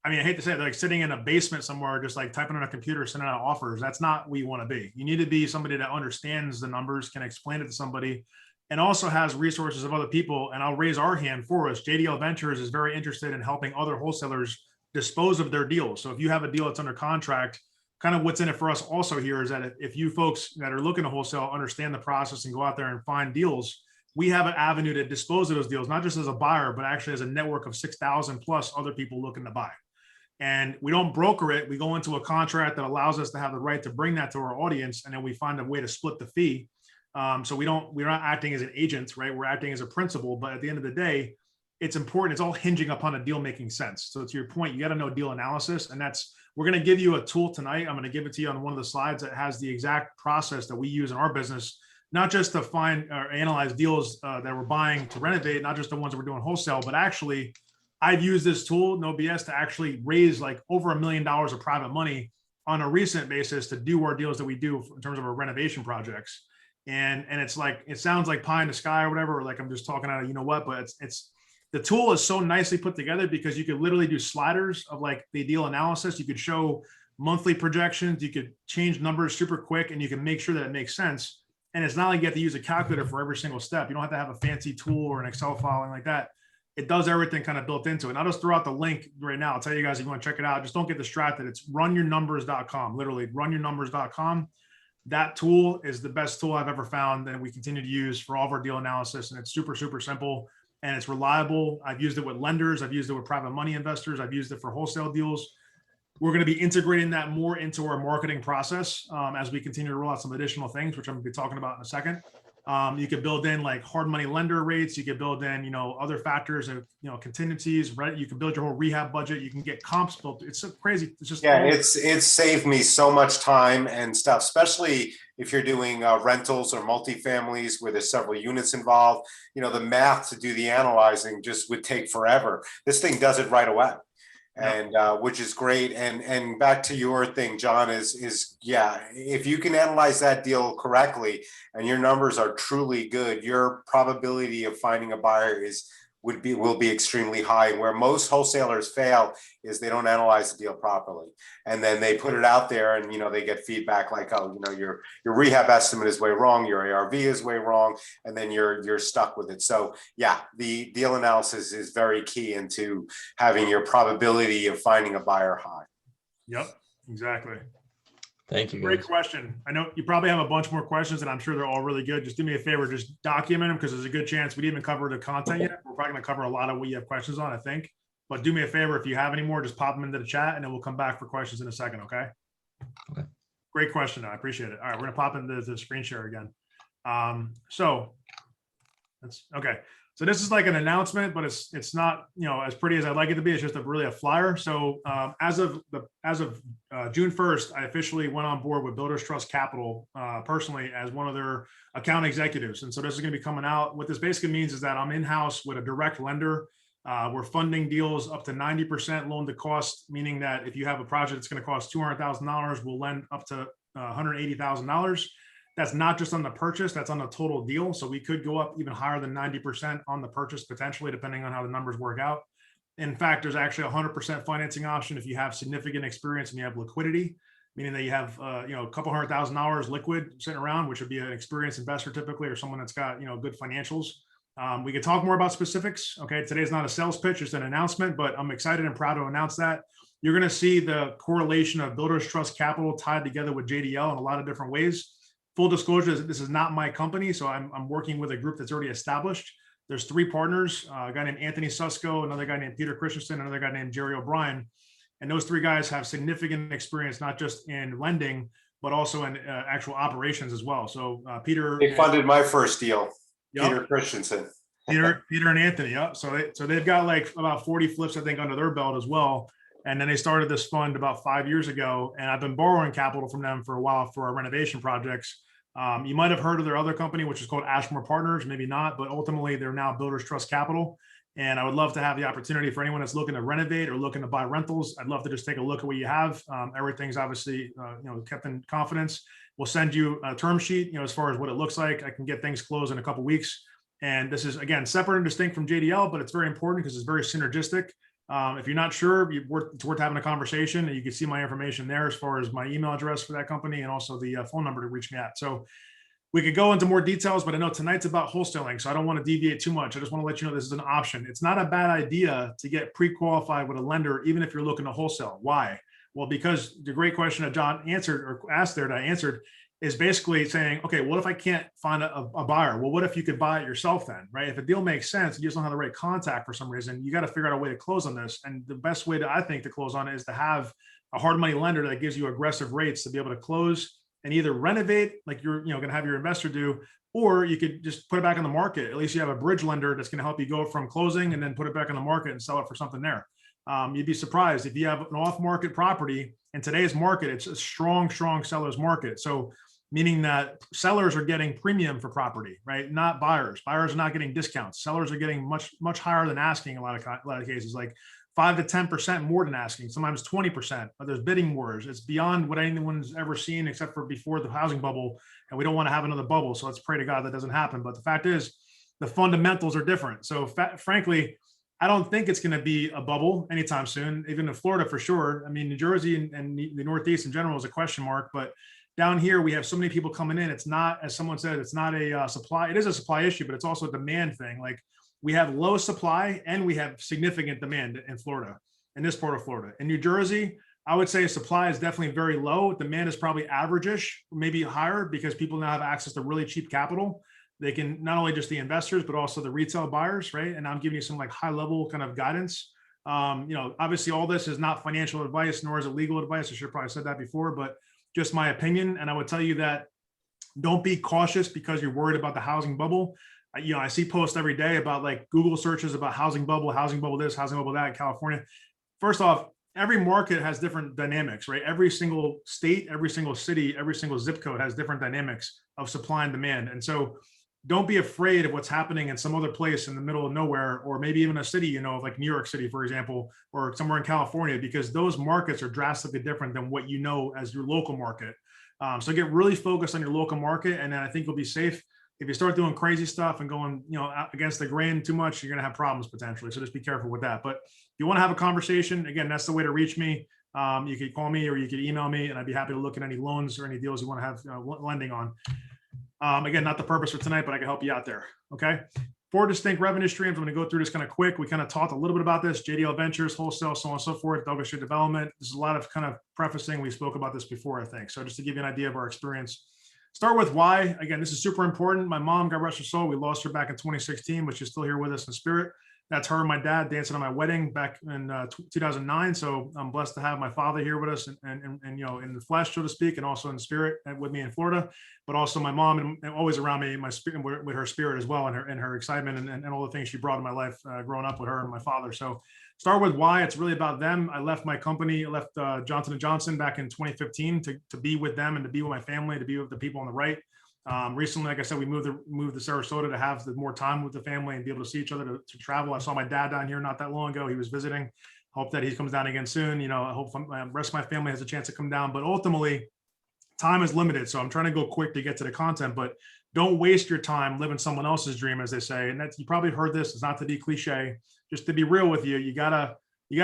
I mean, I hate to say it, they're like sitting in a basement somewhere, just like typing on a computer, sending out offers. That's not where you want to be. You need to be somebody that understands the numbers, can explain it to somebody, and also has resources of other people. And I'll raise our hand for us. JDL Ventures is very interested in helping other wholesalers dispose of their deals. So if you have a deal that's under contract, kind of what's in it for us also here is that if you folks that are looking to wholesale understand the process and go out there and find deals, we have an avenue to dispose of those deals, not just as a buyer, but actually as a network of 6,000 plus other people looking to buy. And we don't broker it. We go into a contract that allows us to have the right to bring that to our audience. And then we find a way to split the fee. So we're not acting as an agent, right? We're acting as a principal, but at the end of the day, it's important. It's all hinging upon a deal making sense. So to your point, you got to know deal analysis. And we're going to give you a tool tonight. I'm going to give it to you on one of the slides that has the exact process that we use in our business, not just to find or analyze deals that we're buying to renovate, not just the ones that we're doing wholesale, but actually I've used this tool, no BS, to actually raise like over $1 million of private money on a recent basis to do our deals that we do in terms of our renovation projects. And it's like, it sounds like pie in the sky or whatever, or like I'm just talking out of, you know what, but it's, the tool is so nicely put together because you could literally do sliders of like the deal analysis. You could show monthly projections. You could change numbers super quick, and you can make sure that it makes sense. And it's not like you have to use a calculator for every single step. You don't have to have a fancy tool or an Excel file like that. It does everything kind of built into it. And I'll just throw out the link right now. I'll tell you guys if you want to check it out. Just don't get distracted. It's runyournumbers.com. Literally runyournumbers.com. That tool is the best tool I've ever found that we continue to use for all of our deal analysis. And it's super, super simple. And it's reliable. I've used it with lenders. I've used it with private money investors. I've used it for wholesale deals. We're going to be integrating that more into our marketing process as we continue to roll out some additional things, which I'm going to be talking about in a second. You could build in like hard money lender rates. You could build in, other factors of, contingencies, right? You can build your whole rehab budget. You can get comps built. It's so crazy. It's just, it's saved me so much time and stuff, especially if you're doing rentals or multifamilies where there's several units involved. The math to do the analyzing just would take forever. This thing does it right away. and which is great. And back to your thing, John, is yeah, if you can analyze that deal correctly and your numbers are truly good, your probability of finding a buyer will be extremely high. Where most wholesalers fail is they don't analyze the deal properly, and then they put it out there, and they get feedback like, oh, your rehab estimate is way wrong, your ARV is way wrong, and then you're stuck with it. So yeah, the deal analysis is very key into having your probability of finding a buyer high. Yep, exactly. Thank you. Great Guys. question. I know you probably have a bunch more questions, and I'm sure they're all really good. Just do me a favor, just document them, because there's a good chance we didn't even cover the content yet. We're probably going to cover a lot of what you have questions on, I think. But do me a favor, if you have any more, just pop them into the chat, and then we'll come back for questions in a second, okay? Okay. Great question. I appreciate it. All right, we're going to pop into the screen share again. So that's okay. So this is like an announcement, but it's not as pretty as I'd like it to be. It's just really a flyer. So as of June 1st, I officially went on board with Builders Trust Capital personally as one of their account executives. And so this is going to be coming out. What this basically means is that I'm in-house with a direct lender. We're funding deals up to 90% loan to cost, meaning that if you have a project that's going to cost $200,000, we'll lend up to $180,000. That's not just on the purchase, that's on the total deal. So we could go up even higher than 90% on the purchase, potentially, depending on how the numbers work out. In fact, there's actually a 100% financing option if you have significant experience and you have liquidity, meaning that you have a couple $100,000 liquid sitting around, which would be an experienced investor typically, or someone that's got good financials. We could talk more about specifics. Okay, today's not a sales pitch, it's an announcement, but I'm excited and proud to announce that. You're going to see the correlation of Builders Trust Capital tied together with JDL in a lot of different ways. Full disclosure, this is not my company, so I'm working with a group that's already established. There's 3 partners, a guy named Anthony Susko, another guy named Peter Christensen, another guy named Jerry O'Brien. And those 3 guys have significant experience, not just in lending, but also in actual operations as well. So Peter— They funded my first deal, yep. Peter Christensen. Peter and Anthony, yep. So they've got like about 40 flips, I think, under their belt as well. And then they started this fund about 5 years ago, and I've been borrowing capital from them for a while for our renovation projects. You might have heard of their other company, which is called Ashmore Partners, maybe not, but ultimately they're now Builders Trust Capital. And I would love to have the opportunity for anyone that's looking to renovate or looking to buy rentals. I'd love to just take a look at what you have. Everything's obviously kept in confidence. We'll send you a term sheet, as far as what it looks like. I can get things closed in a couple of weeks. And this is, again, separate and distinct from JDL, but it's very important because it's very synergistic. If you're not sure, it's worth having a conversation, and you can see my information there as far as my email address for that company and also the phone number to reach me at. So we could go into more details, but I know tonight's about wholesaling, so I don't want to deviate too much. I just want to let you know this is an option. It's not a bad idea to get pre-qualified with a lender, even if you're looking to wholesale. Why? Well, because the great question that John answered or asked there that I answered is basically saying, okay, what if I can't find a buyer? Well, what if you could buy it yourself then, right? If a deal makes sense, you just don't have the right contact for some reason, you got to figure out a way to close on this. And the best way I think to close on it is to have a hard money lender that gives you aggressive rates to be able to close and either renovate, like you're going to have your investor do, or you could just put it back on the market. At least you have a bridge lender that's going to help you go from closing and then put it back on the market and sell it for something there. You'd be surprised if you have an off-market property in today's market. It's a strong seller's market. So meaning that sellers are getting premium for property, right? Not buyers. Buyers are not getting discounts. Sellers are getting much higher than asking. A lot of cases, like 5 to 10% more than asking. Sometimes 20%. But there's bidding wars. It's beyond what anyone's ever seen, except for before the housing bubble. And we don't want to have another bubble. So let's pray to God that doesn't happen. But the fact is, the fundamentals are different. So frankly, I don't think it's going to be a bubble anytime soon. Even in Florida, for sure. I mean, New Jersey and the Northeast in general is a question mark, but down here, we have so many people coming in. It's not, as someone said, it's not a supply. It is a supply issue, but it's also a demand thing. Like we have low supply and we have significant demand in Florida, in this part of Florida. In New Jersey, I would say supply is definitely very low. Demand is probably average-ish, maybe higher, because people now have access to really cheap capital. They can not only just the investors, but also the retail buyers, right? And I'm giving you some like high-level kind of guidance. Obviously all this is not financial advice, nor is it legal advice. I should have probably said that before, but just my opinion. And I would tell you that don't be cautious because you're worried about the housing bubble. I see posts every day about like Google searches about housing bubble this, housing bubble that in California. First off, every market has different dynamics, right? Every single state, every single city, every single zip code has different dynamics of supply and demand. And so don't be afraid of what's happening in some other place in the middle of nowhere, or maybe even a city, like New York City, for example, or somewhere in California, because those markets are drastically different than what you know as your local market. So get really focused on your local market, and then I think you'll be safe. If you start doing crazy stuff and going, against the grain too much, you're going to have problems potentially. So just be careful with that. But if you want to have a conversation, again, that's the way to reach me. You could call me or you could email me, and I'd be happy to look at any loans or any deals you want to have lending on. Again, not the purpose for tonight, but I can help you out there. Okay. 4 distinct revenue streams. I'm going to go through this kind of quick. We kind of talked a little bit about this: JDL Ventures, wholesale, so on and so forth, Douglas Street Development. This is a lot of kind of prefacing. We spoke about this before, I think. So just to give you an idea of our experience. Start with why. Again, this is super important. My mom, God rest her soul, we lost her back in 2016, but she's still here with us in spirit. That's her and my dad dancing on my wedding back in 2009. So I'm blessed to have my father here with us and in the flesh, so to speak, and also in spirit with me in Florida, but also my mom and always around me, my spirit, with her spirit as well, and her excitement and all the things she brought in my life growing up with her and my father. So start with why. It's really about them. I left my company, I left Johnson & Johnson back in 2015 to be with them and to be with my family, to be with the people on the right. Recently, like I said, we moved to Sarasota to have more time with the family and be able to see each other, to travel. I saw my dad down here not that long ago. He was visiting. Hope that he comes down again soon. I hope the rest of my family has a chance to come down, but ultimately time is limited. So I'm trying to go quick to get to the content, but don't waste your time living someone else's dream, as they say. And that's, you probably heard this. It's not to be cliche, just to be real with you. You gotta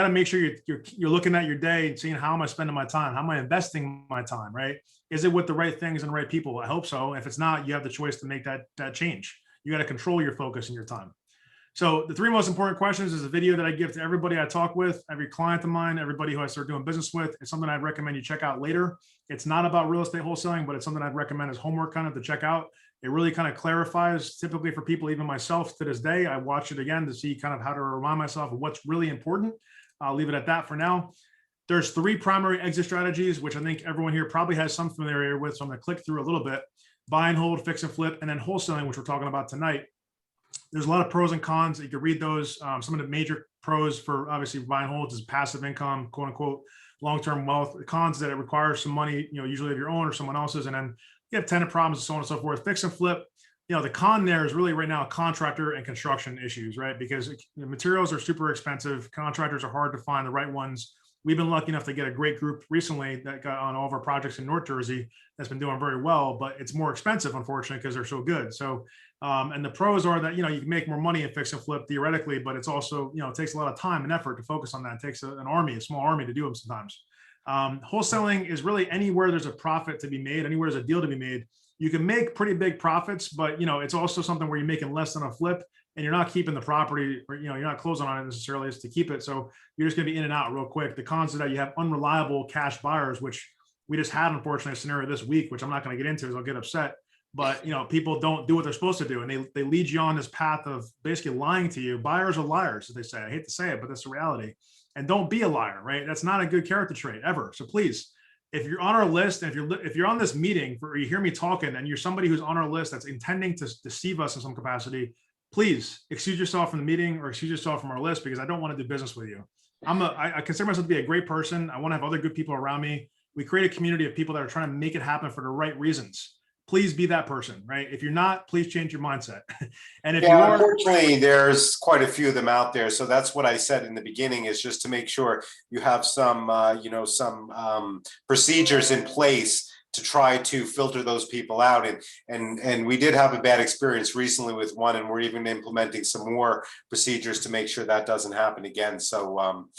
make sure you're looking at your day and seeing, how am I spending my time? How am I investing my time, right? Is it with the right things and the right people? I hope so. If it's not, you have the choice to make that change. You got to control your focus and your time. So the 3 most important questions is a video that I give to everybody I talk with, every client of mine, everybody who I start doing business with. It's something I'd recommend you check out later. It's not about real estate wholesaling, but it's something I'd recommend as homework kind of to check out. It really kind of clarifies, typically for people, even myself to this day, I watch it again to see kind of how to remind myself of what's really important. I'll leave it at that for now. There's 3 primary exit strategies, which I think everyone here probably has some familiarity with. So I'm going to click through a little bit: buy and hold, fix and flip, and then wholesaling, which we're talking about tonight. There's a lot of pros and cons. You can read those. Some of the major pros for obviously buy and hold is passive income, quote unquote, long-term wealth. The cons is that it requires some money, usually of your own or someone else's. And then you have tenant problems and so on and so forth. Fix and flip. The con there is really right now contractor and construction issues, right? Because materials are super expensive. Contractors are hard to find the right ones. We've been lucky enough to get a great group recently that got on all of our projects in North Jersey that's been doing very well, but it's more expensive, unfortunately, because they're so good. So, and the pros are that, you can make more money in fix and flip theoretically, but it's also, it takes a lot of time and effort to focus on that. It takes an army, a small army to do them sometimes. Wholesaling is really anywhere there's a profit to be made, anywhere there's a deal to be made. You can make pretty big profits, but it's also something where you're making less than a flip and you're not keeping the property, or you're not closing on it necessarily, is to keep it. So you're just gonna be in and out real quick. The cons of that, you have unreliable cash buyers, which we just had, unfortunately, a scenario this week, which I'm not gonna get into, because I'll get upset. But people don't do what they're supposed to do, and they lead you on this path of basically lying to you. Buyers are liars, as they say. I hate to say it, but that's the reality. And don't be a liar, right? That's not a good character trait ever. So please, if you're on our list, and if you're on this meeting, or you hear me talking, and you're somebody who's on our list that's intending to deceive us in some capacity, please excuse yourself from the meeting or excuse yourself from our list, because I don't want to do business with you. I consider myself to be a great person. I want to have other good people around me. We create a community of people that are trying to make it happen for the right reasons. Please be that person, right? If you're not, please change your mindset. And if you are, unfortunately, there's quite a few of them out there. So that's what I said in the beginning, is just to make sure you have some, procedures in place to try to filter those people out. And we did have a bad experience recently with one, and we're even implementing some more procedures to make sure that doesn't happen again. So,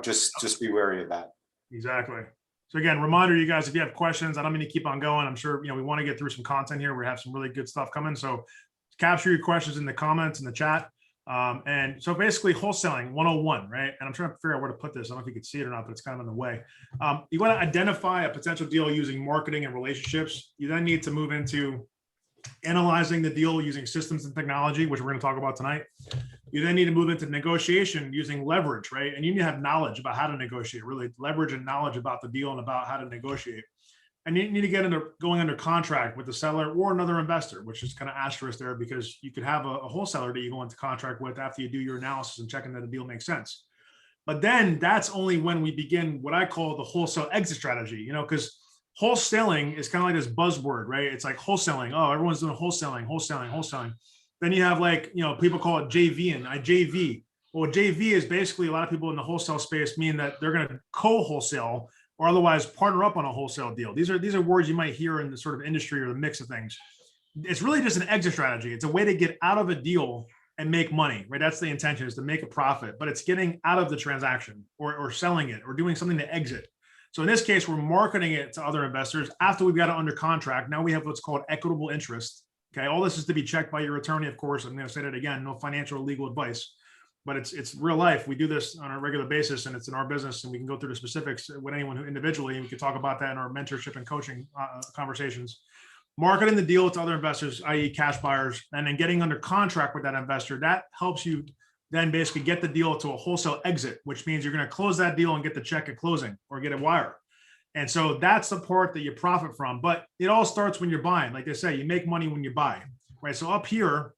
just be wary of that. exactly. So again, reminder, you guys, if you have questions, I don't mean to keep on going. I'm sure, we want to get through some content here. We have some really good stuff coming. So capture your questions in the comments in the chat. And so basically wholesaling 101, right? And I'm trying to figure out where to put this. I don't know if you can see it or not, but it's kind of in the way. You want to identify a potential deal using marketing and relationships. You then need to move into analyzing the deal using systems and technology, which we're going to talk about tonight. You then need to move into negotiation using leverage, right? And you need to have knowledge about how to negotiate, really leverage and knowledge about the deal and about how to negotiate. And you need to get into going under contract with the seller or another investor, which is kind of asterisk there, because you could have a wholesaler that you go into contract with after you do your analysis and checking that the deal makes sense. But then that's only when we begin what I call the wholesale exit strategy, because wholesaling is kind of like this buzzword, right? It's like wholesaling. Oh, everyone's doing wholesaling. Then you have like, people call it JV and JV. Well, JV is basically a lot of people in the wholesale space mean that they're going to co-wholesale or otherwise partner up on a wholesale deal. These are words you might hear in the sort of industry or the mix of things. It's really just an exit strategy. It's a way to get out of a deal and make money, right? That's the intention, is to make a profit, but it's getting out of the transaction or selling it or doing something to exit. So in this case, we're marketing it to other investors after we've got it under contract. Now we have what's called equitable interest. Okay. All this is to be checked by your attorney, of course. I'm going to say that again, no financial or legal advice, but it's real life. We do this on a regular basis and it's in our business, and we can go through the specifics with anyone who individually, and we can talk about that in our mentorship and coaching conversations. Marketing the deal to other investors, i.e. cash buyers, and then getting under contract with that investor, that helps you then basically get the deal to a wholesale exit, which means you're going to close that deal and get the check at closing or get a wire. And so that's the part that you profit from. But it all starts when you're buying. Like they say, you make money when you buy, right? So up here,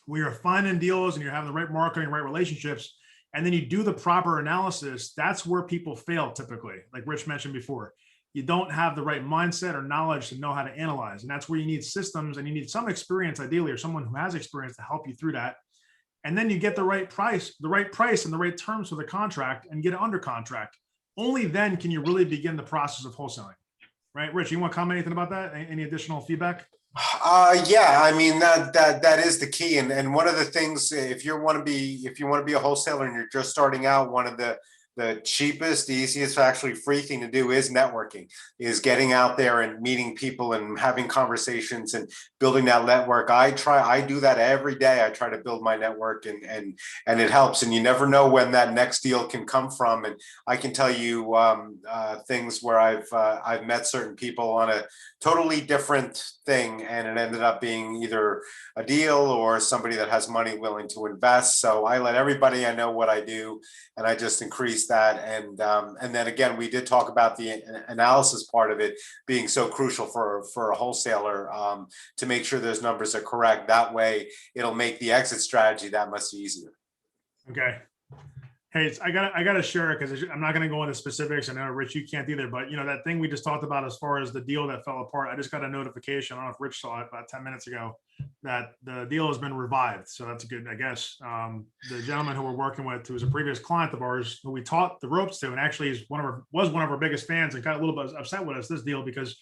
where you're finding deals and you're having the right marketing, right relationships, and then you do the proper analysis, that's where people fail typically, like Rich mentioned before. You don't have the right mindset or knowledge to know how to analyze. And that's where you need systems and you need some experience, ideally, or someone who has experience to help you through that. And then you get the right price and the right terms for the contract and get it under contract. Only then can you really begin the process of wholesaling, right? Rich, you want to comment anything about that? Any additional feedback? Yeah, I mean, that is the key. And one of the things, if you want to be a wholesaler and you're just starting out, one of the cheapest, easiest, actually free thing to do is networking, is getting out there and meeting people and having conversations and building that network. I do that every day. I try to build my network and it helps. And you never know when that next deal can come from. And I can tell you things where I've met certain people on a totally different thing, and it ended up being either a deal or somebody that has money willing to invest. So I let everybody I know what I do, and I just increase that. And then again, we did talk about the analysis part of it being so crucial for a wholesaler, to make sure those numbers are correct. That way, it'll make the exit strategy that much easier. Okay. Hey, I gotta share it because I'm not gonna go into specifics. I know Rich, you can't either, but that thing we just talked about as far as the deal that fell apart, I just got a notification. I don't know if Rich saw it about 10 minutes ago, that the deal has been revived. So that's good, I guess. The gentleman who we're working with, who was a previous client of ours, who we taught the ropes to, and actually was one of our biggest fans, and got a little bit upset with us this deal because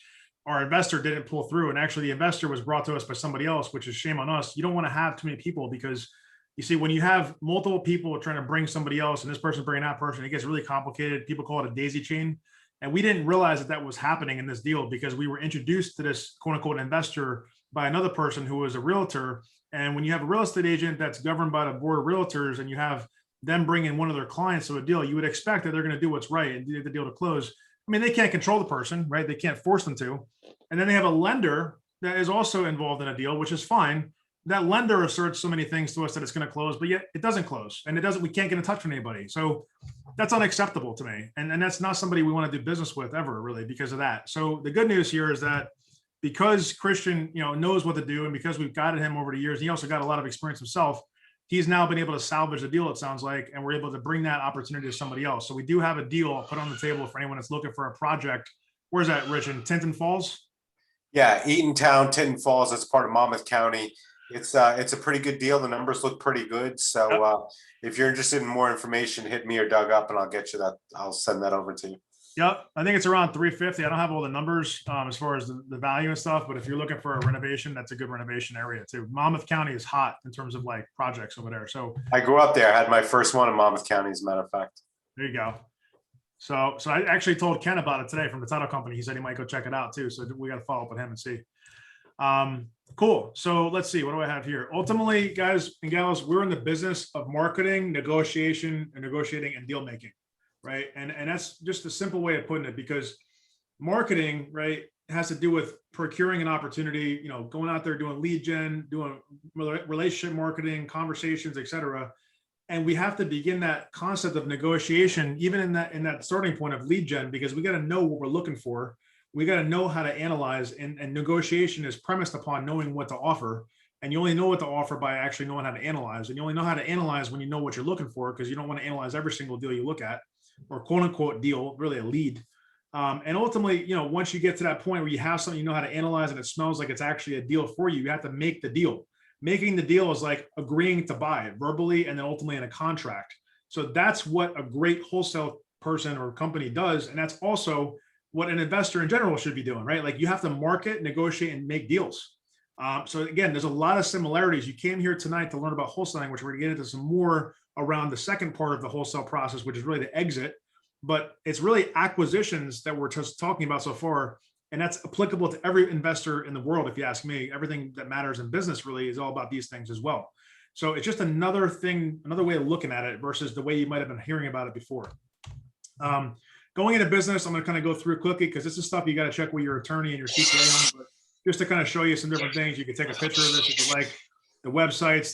our investor didn't pull through. And actually the investor was brought to us by somebody else, which is shame on us. You don't want to have too many people, because you see, when you have multiple people trying to bring somebody else and this person bringing that person, it gets really complicated. People call it a daisy chain. And we didn't realize that was happening in this deal because we were introduced to this quote unquote investor by another person who was a realtor. And when you have a real estate agent that's governed by the board of realtors and you have them bring in one of their clients to a deal, you would expect that they're going to do what's right and do the deal to close. I mean, they can't control the person, right? They can't force them to. And then they have a lender that is also involved in a deal, which is fine. That lender asserts so many things to us that it's going to close, but yet it doesn't close, and we can't get in touch with anybody. So that's unacceptable to me. And that's not somebody we want to do business with ever, really, because of that. So the good news here is that because Christian, knows what to do, and because we've guided him over the years, he also got a lot of experience himself. He's now been able to salvage the deal, it sounds like, and we're able to bring that opportunity to somebody else. So we do have a deal put on the table for anyone that's looking for a project. Where's that, Rich? In Tinton Falls? Yeah, Eatontown, Tinton Falls. That's part of Monmouth County. It's a pretty good deal. The numbers look pretty good. So if you're interested in more information, hit me or Doug up and I'll get you that. I'll send that over to you. Yep. I think it's around 350. I don't have all the numbers as far as the value and stuff, but if you're looking for a renovation, that's a good renovation area too. Monmouth County is hot in terms of like projects over there. So I grew up there. I had my first one in Monmouth County, as a matter of fact. There you go. So I actually told Ken about it today from the title company. He said he might go check it out too. So we got to follow up with him and see. Cool. So let's see, what do I have here? Ultimately, guys and gals, we're in the business of marketing, negotiating and deal making, right? And that's just a simple way of putting it, because marketing, right, has to do with procuring an opportunity, going out there, doing lead gen, doing relationship marketing, conversations, etc. And we have to begin that concept of negotiation, even in that starting point of lead gen, because we got to know what we're looking for. We got to know how to analyze, and negotiation is premised upon knowing what to offer. And you only know what to offer by actually knowing how to analyze. And you only know how to analyze when you know what you're looking for, because you don't want to analyze every single deal you look at, or quote unquote deal, really a lead. And ultimately, once you get to that point where you have something, you know how to analyze and it smells like it's actually a deal for you, you have to make the deal. Making the deal is like agreeing to buy it verbally and then ultimately in a contract. So that's what a great wholesale person or company does. And that's also what an investor in general should be doing, right? Like you have to market, negotiate, and make deals. So again, there's a lot of similarities. You came here tonight to learn about wholesaling, which we're going to get into some more around the second part of the wholesale process, which is really the exit. But it's really acquisitions that we're just talking about so far. And that's applicable to every investor in the world. If you ask me, everything that matters in business really is all about these things as well. So it's just another thing, another way of looking at it versus the way you might have been hearing about it before. Going into business, I'm going to kind of go through quickly because this is stuff you got to check with your attorney and your CPA on. But just to kind of show you some different things, you can take a picture of this if you like. The websites,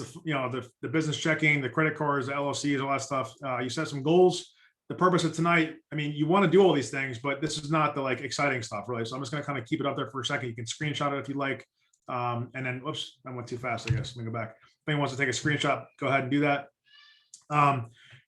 the business checking, the credit cards, the LLCs, all that stuff. You set some goals. The purpose of tonight, I mean, you want to do all these things, but this is not the like exciting stuff really. So I'm just going to kind of keep it up there for a second. You can screenshot it if you like. And then, whoops, I went too fast, I guess. Let me go back. If anyone wants to take a screenshot, go ahead and do that.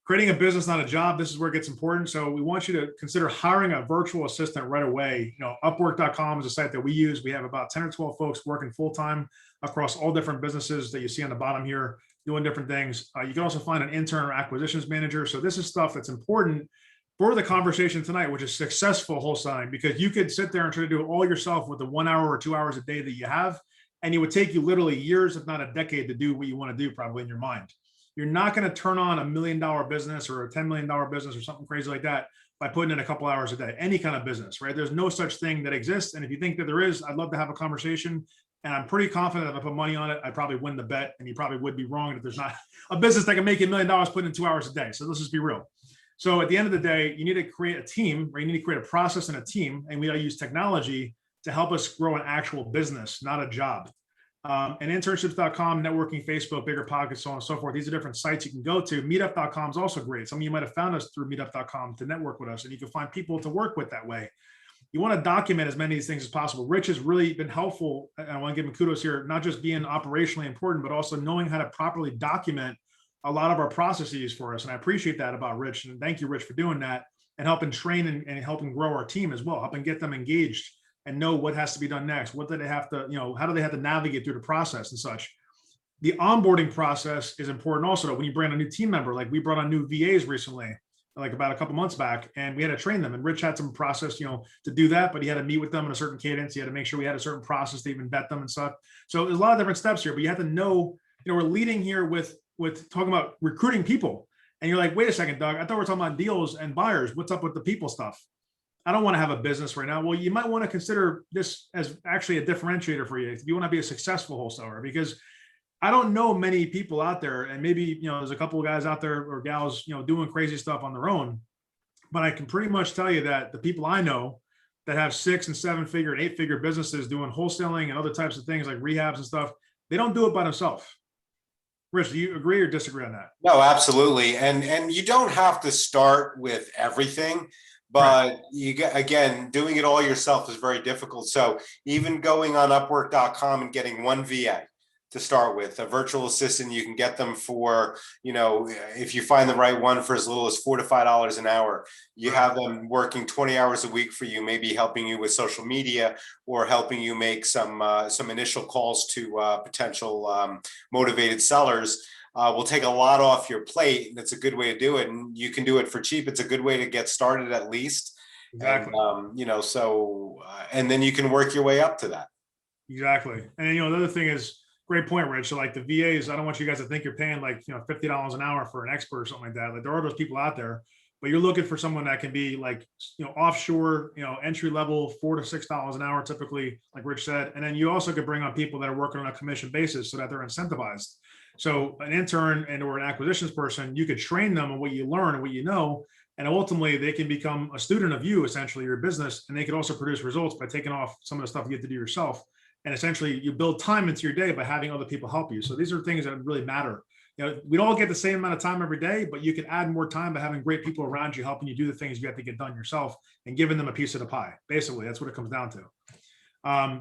Creating a business, not a job. This is where it gets important. So we want you to consider hiring a virtual assistant right away. Upwork.com is a site that we use. We have about 10 or 12 folks working full-time across all different businesses that you see on the bottom here, doing different things. You can also find an intern or acquisitions manager. So this is stuff that's important for the conversation tonight, which is successful wholesaling, because you could sit there and try to do it all yourself with the 1 hour or 2 hours a day that you have. And it would take you literally years, if not a decade, to do what you want to do probably in your mind. You're not going to turn on $1 million business or a $10 million business or something crazy like that by putting in a couple hours a day, any kind of business, right? There's no such thing that exists. And if you think that there is, I'd love to have a conversation. And I'm pretty confident if I put money on it, I'd probably win the bet. And you probably would be wrong if there's not a business that can make $1 million put in 2 hours a day. So let's just be real. So at the end of the day, you need to create a team, or you need to create a process and a team. And we got to use technology to help us grow an actual business, not a job. And internships.com, networking, Facebook, Bigger Pockets, so on and so forth. These are different sites you can go to. Meetup.com is also great. Some of you might have found us through meetup.com to network with us, and you can find people to work with that way. You want to document as many of these things as possible. Rich has really been helpful, and I want to give him kudos here, not just being operationally important, but also knowing how to properly document a lot of our processes for us. And I appreciate that about Rich. And thank you, Rich, for doing that and helping train and helping grow our team as well, helping get them engaged and know what has to be done next. What do they have to, how do they have to navigate through the process and such? The onboarding process is important also. When you bring on a new team member, like we brought on new VAs recently, like about a couple months back, and we had to train them. And Rich had some process, to do that, but he had to meet with them in a certain cadence. He had to make sure we had a certain process to even vet them and stuff. So there's a lot of different steps here, but you have to know, we're leading here with talking about recruiting people. And you're like, wait a second, Doug, I thought we were talking about deals and buyers. What's up with the people stuff? I don't want to have a business right now. Well, you might want to consider this as actually a differentiator for you if you want to be a successful wholesaler, because I don't know many people out there, and maybe, there's a couple of guys out there or gals, doing crazy stuff on their own. But I can pretty much tell you that the people I know that have 6 and 7 figure and 8 figure businesses doing wholesaling and other types of things like rehabs and stuff, they don't do it by themselves. Rich, do you agree or disagree on that? No, absolutely. And you don't have to start with everything. But again, doing it all yourself is very difficult. So even going on Upwork.com and getting one VA to start with, a virtual assistant, you can get them for, if you find the right one, for as little as $4 to $5 an hour. You have them working 20 hours a week for you, maybe helping you with social media or helping you make some initial calls to potential motivated sellers. Will take a lot off your plate. And it's a good way to do it. And you can do it for cheap. It's a good way to get started at least. Exactly. And, and then you can work your way up to that. Exactly. And, the other thing is, great point, Rich. So like the VAs, I don't want you guys to think you're paying like, $50 an hour for an expert or something like that. Like there are those people out there, but you're looking for someone that can be like, offshore, entry level, $4 to $6 an hour, typically, like Rich said. And then you also could bring on people that are working on a commission basis so that they're incentivized. So an intern and or an acquisitions person, you could train them on what you learn and what you know, and ultimately they can become a student of you, essentially your business, and they could also produce results by taking off some of the stuff you get to do yourself. And essentially you build time into your day by having other people help you. So these are things that really matter. We don't get the same amount of time every day, but you can add more time by having great people around you helping you do the things you have to get done yourself and giving them a piece of the pie. Basically, that's what it comes down to.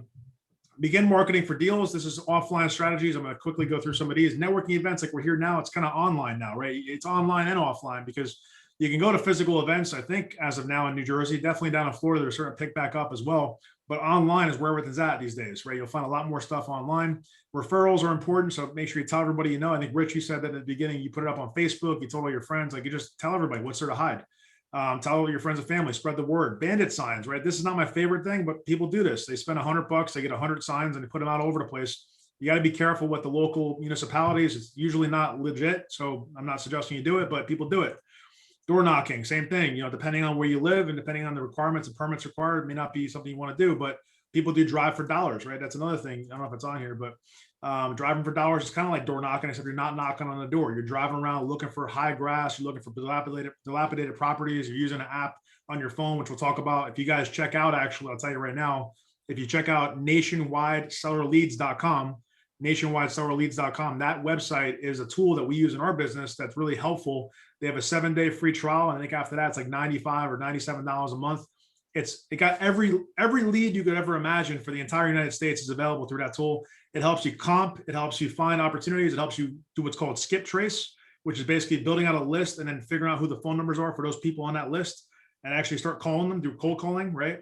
Begin marketing for deals. This is offline strategies. I'm going to quickly go through some of these. Networking events like we're here now, it's kind of online now, right? It's online and offline because You can go to physical events, I think, as of now in New Jersey, definitely down in Florida, they're starting to pick back up as well. But online is where everything's at these days, right? You'll find a lot more stuff online. Referrals are important, so make sure you tell everybody you know. I think Rich, you said that at the beginning, you put it up on Facebook, you told all your friends, like you just tell everybody what's there to hide. Tell all your friends and family, spread the word. Bandit signs, right? This is not my favorite thing, but people do this. They spend $100, they get 100 signs and they put them out all over the place. You got to be careful with the local municipalities. It's usually not legit, so I'm not suggesting you do it, but people do it. Door knocking, same thing, depending on where you live and depending on the requirements and permits required, it may not be something you want to do, but people do drive for dollars, right? That's another thing. I don't know if it's on here, but driving for dollars is kind of like door knocking, except you're not knocking on the door. You're driving around looking for high grass, you're looking for dilapidated properties, you're using an app on your phone, which we'll talk about. If you guys check out, actually, I'll tell you right now, if you check out nationwidesellerleads.com, that website is a tool that we use in our business that's really helpful. They have a 7-day free trial, and I think after that it's like $95 or $97 a month. It got every lead you could ever imagine for the entire United States is available through that tool. It helps you comp, it helps you find opportunities, it helps you do what's called skip trace, which is basically building out a list and then figuring out who the phone numbers are for those people on that list and actually start calling them, do cold calling, right?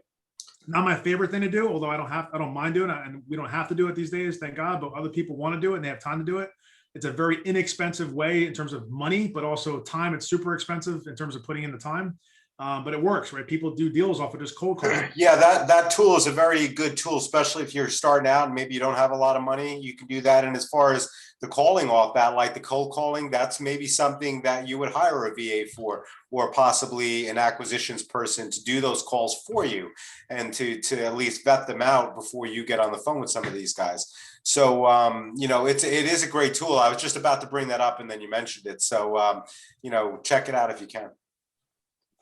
Not my favorite thing to do, although I don't mind doing it, and we don't have to do it these days, thank God, but other people want to do it and they have time to do it. It's a very inexpensive way in terms of money, but also time. It's super expensive in terms of putting in the time, but it works, right? People do deals off of just cold calling. Yeah, that tool is a very good tool, especially if you're starting out and maybe you don't have a lot of money. You can do that. And as far as the calling off that, like the cold calling, that's maybe something that you would hire a VA for, or possibly an acquisitions person to do those calls for you and to at least vet them out before you get on the phone with some of these guys. So, it is a great tool. I was just about to bring that up and then you mentioned it. So, check it out if you can.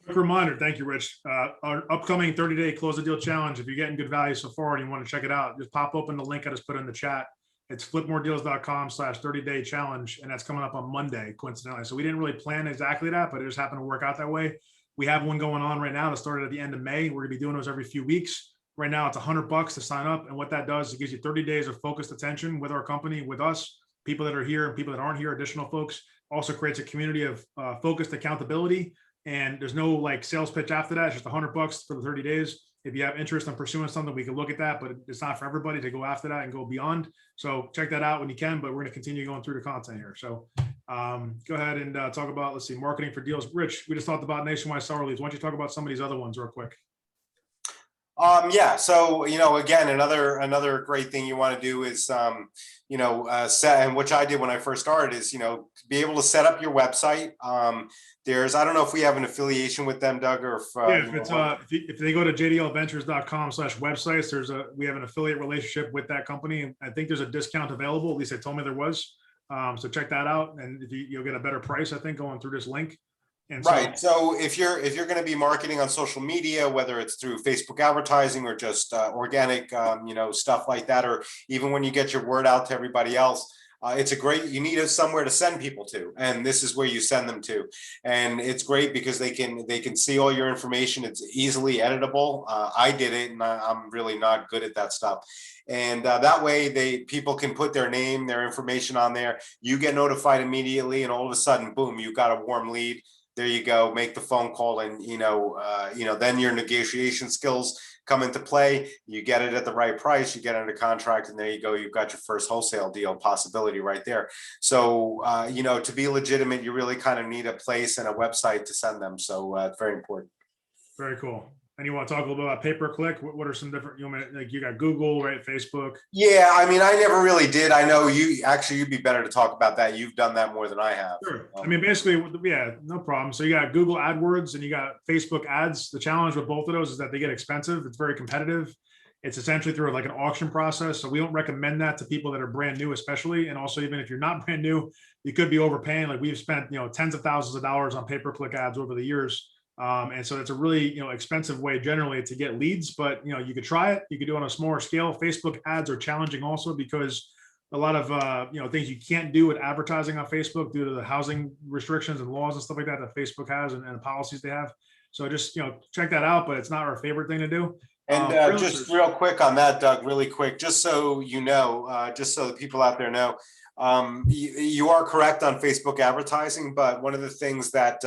Quick reminder, thank you, Rich. Our upcoming 30-day close the deal challenge. If you're getting good value so far and you want to check it out, just pop open the link I just put in the chat. It's flipmoredeals.com/30-day challenge, and that's coming up on Monday, coincidentally. So we didn't really plan exactly that, but it just happened to work out that way. We have one going on right now that started at the end of May. We're gonna be doing those every few weeks. Right now, it's $100 to sign up, and what that does is it gives you 30 days of focused attention with our company, with us, people that are here and people that aren't here, additional folks. Also creates a community of focused accountability. And there's no like sales pitch after that. It's just $100 for the 30 days. If you have interest in pursuing something, we can look at that, but it's not for everybody to go after that and go beyond. So check that out when you can, but we're going to continue going through the content here. So go ahead and talk about, let's see, marketing for deals. Rich, we just talked about nationwide seller leads. Why don't you talk about some of these other ones real quick? Yeah. So, again, another great thing you want to do is, set, and which I did when I first started is, be able to set up your website. I don't know if we have an affiliation with them, Doug, or if they go to jdlventures.com/websites, we have an affiliate relationship with that company. I think there's a discount available. At least they told me there was. So check that out. And you'll get a better price, I think, going through this link. And right. So if you're going to be marketing on social media, whether it's through Facebook advertising or just organic, stuff like that, or even when you get your word out to everybody else, you need somewhere to send people to, and this is where you send them to. And it's great because they can see all your information. It's easily editable. I did it, and I'm really not good at that stuff. And that way people can put their name, their information on there. You get notified immediately, and all of a sudden, boom, you got a warm lead. There you go. Make the phone call, and then your negotiation skills come into play. You get it at the right price. You get under contract, and there you go. You've got your first wholesale deal possibility right there. So to be legitimate, you really kind of need a place and a website to send them. So it's very important. Very cool. And you want to talk a little bit about pay-per-click? What are some different, you got Google, right? Facebook. Yeah. I mean, I never really did. I know you'd be better to talk about that. You've done that more than I have. Sure. Basically, yeah, no problem. So you got Google AdWords and you got Facebook ads. The challenge with both of those is that they get expensive. It's very competitive. It's essentially through like an auction process. So we don't recommend that to people that are brand new, especially. And also, even if you're not brand new, you could be overpaying. Like we've spent, tens of thousands of dollars on pay-per-click ads over the years. And so it's a really, expensive way generally to get leads, but, you could try it. You could do it on a smaller scale. Facebook ads are challenging also because a lot of, things you can't do with advertising on Facebook due to the housing restrictions and laws and stuff like that Facebook has and the policies they have. So just, check that out, but it's not our favorite thing to do. And just real quick on that, Doug, really quick, just so just so the people out there know, you are correct on Facebook advertising, but one of the things that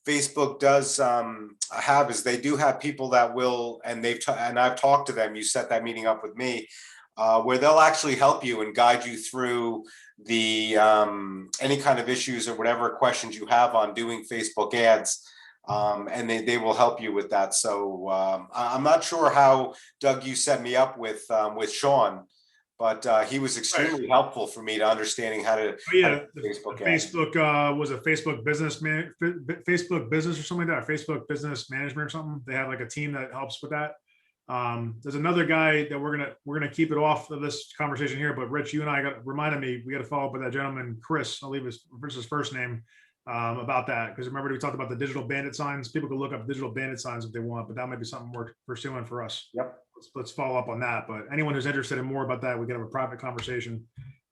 Facebook does have is they do have people that will, and and I've talked to them. You set that meeting up with me, where they'll actually help you and guide you through the any kind of issues or whatever questions you have on doing Facebook ads. And they will help you with that. So I'm not sure how, Doug, you set me up with Sean, but he was extremely helpful for me to understanding how to Oh, yeah, how to do Facebook ads. Facebook was a Facebook business Facebook business or something like that, or Facebook business management or something. They have like a team that helps with that. There's another guy that we're gonna keep it off of this conversation here, but Rich, you and I reminded me we got to follow up with that gentleman, Chris. I'll leave his first name about that, because remember we talked about the digital bandit signs. People can look up digital bandit signs if they want, but that might be something we're pursuing for us. Yep. Let's follow up on that. But anyone who's interested in more about that, we can have a private conversation.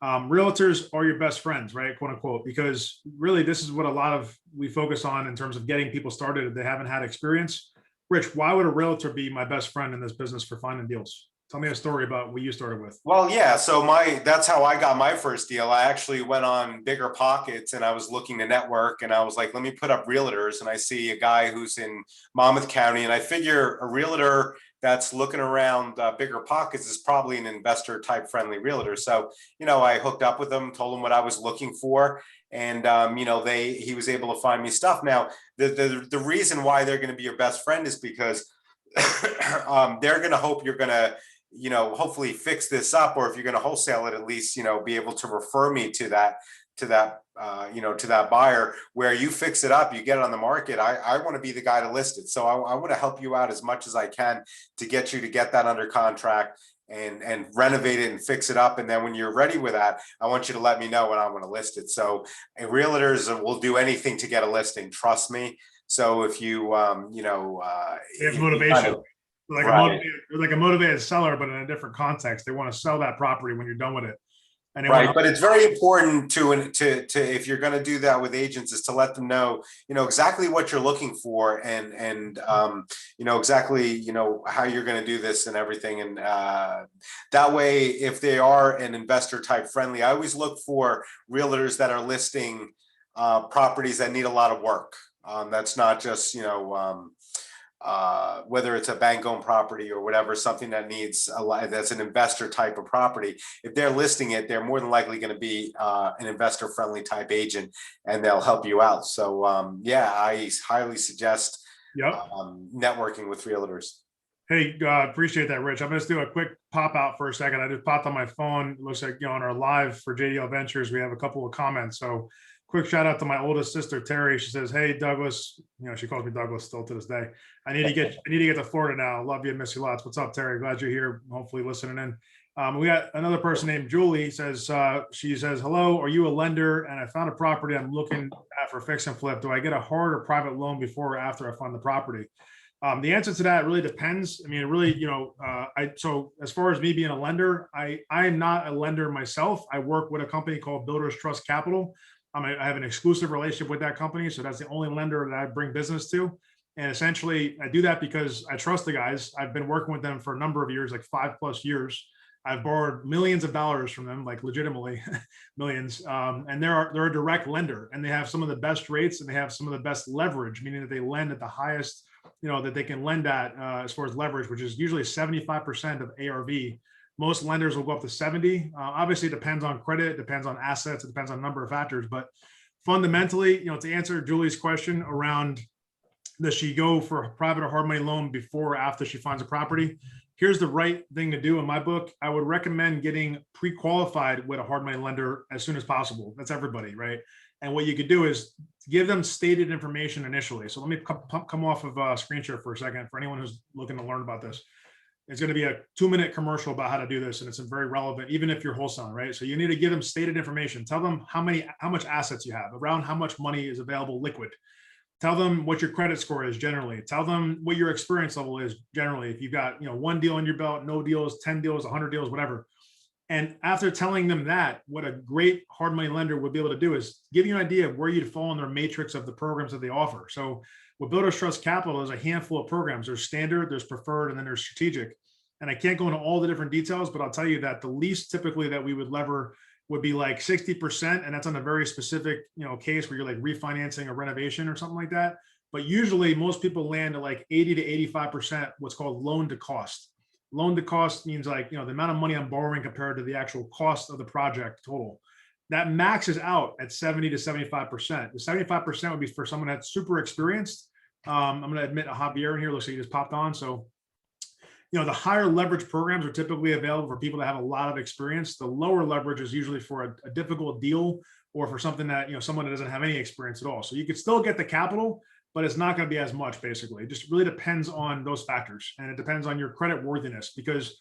Realtors are your best friends, right? Quote unquote, because really this is what a lot of we focus on in terms of getting people started if they haven't had experience. Rich, why would a realtor be my best friend in this business for finding deals? Tell me a story about what you started with. Well, yeah. So that's how I got my first deal. I actually went on Bigger Pockets and I was looking to network, and I was like, let me put up realtors. And I see a guy who's in Monmouth County, and I figure a realtor that's looking around Bigger Pockets is probably an investor type friendly realtor. So, I hooked up with him, told him what I was looking for. And, he was able to find me stuff. Now, the reason why they're going to be your best friend is because they're going to hope you're going to, hopefully fix this up, or if you're going to wholesale it, at least, be able to refer me to that buyer where you fix it up, you get it on the market. I want to be the guy to list it. So I want to help you out as much as I can to get that under contract and renovate it and fix it up. And then when you're ready with that, I want you to let me know when I want to list it. So realtors will do anything to get a listing. Trust me. So if you, They have motivation. Right. Like a motivated seller, but in a different context. They want to sell that property when you're done with it. And right, but it's very important to if you're going to do that with agents, is to let them know, exactly what you're looking for, and exactly, how you're going to do this and everything. And that way, if they are an investor type friendly, I always look for realtors that are listing properties that need a lot of work. That's not just, whether it's a bank-owned property or whatever, something that needs that's an investor type of property. If they're listing it, they're more than likely going to be an investor-friendly type agent, and they'll help you out. So I highly suggest networking with realtors. Hey, appreciate that, Rich. I'm going to do a quick pop out for a second. I just popped on my phone. It looks like, on our live for JDL Ventures, we have a couple of comments. So quick shout out to my oldest sister, Terry. She says, hey, Douglas, she calls me Douglas still to this day. I need to get to Florida now. Love you and miss you lots. What's up, Terry? Glad you're here. Hopefully listening in. We got another person named Julie. She says, hello, are you a lender? And I found a property I'm looking at for fix and flip. Do I get a hard or private loan before or after I find the property? The answer to that really depends. I mean, it really, so as far as me being a lender, I am not a lender myself. I work with a company called Builders Trust Capital. I have an exclusive relationship with that company. So that's the only lender that I bring business to. And essentially I do that because I trust the guys. I've been working with them for a number of years, like 5+ years. I've borrowed millions of dollars from them, like legitimately millions. And they're a direct lender, and they have some of the best rates, and they have some of the best leverage, meaning that they lend at the highest, that they can lend at as far as leverage, which is usually 75% of ARV. Most lenders will go up to 70. Obviously, it depends on credit, it depends on assets, it depends on a number of factors. But fundamentally, to answer Julie's question around, does she go for a private or hard money loan before or after she finds a property? Here's the right thing to do in my book. I would recommend getting pre-qualified with a hard money lender as soon as possible. That's everybody, right? And what you could do is give them stated information initially. So let me come off of screen share for a second for anyone who's looking to learn about this. It's going to be a 2-minute commercial about how to do this, and it's very relevant, even if you're wholesaling, right? So you need to give them stated information. Tell them how much assets you have, around how much money is available liquid. Tell them what your credit score is generally. Tell them what your experience level is generally. If you've got, 1 deal in your belt, no deals, 10 deals, 100 deals, whatever. And after telling them that, what a great hard money lender would be able to do is give you an idea of where you'd fall in their matrix of the programs that they offer. So with Builders Trust Capital, there's a handful of programs. There's standard, there's preferred, and then there's strategic. And I can't go into all the different details, but I'll tell you that the least typically that we would lever would be like 60%. And that's on a very specific, case where you're like refinancing a renovation or something like that. but usually most people land at like 80 to 85% what's called loan to cost. Loan to cost means like, the amount of money I'm borrowing compared to the actual cost of the project total. That maxes out at 70 to 75%. The 75% would be for someone that's super experienced. I'm going to admit a Javier in here. Looks like he just popped on. So, the higher leverage programs are typically available for people that have a lot of experience. The lower leverage is usually for a difficult deal or for something that, someone that doesn't have any experience at all. So you could still get the capital, but it's not going to be as much, basically. It just really depends on those factors. And it depends on your credit worthiness, because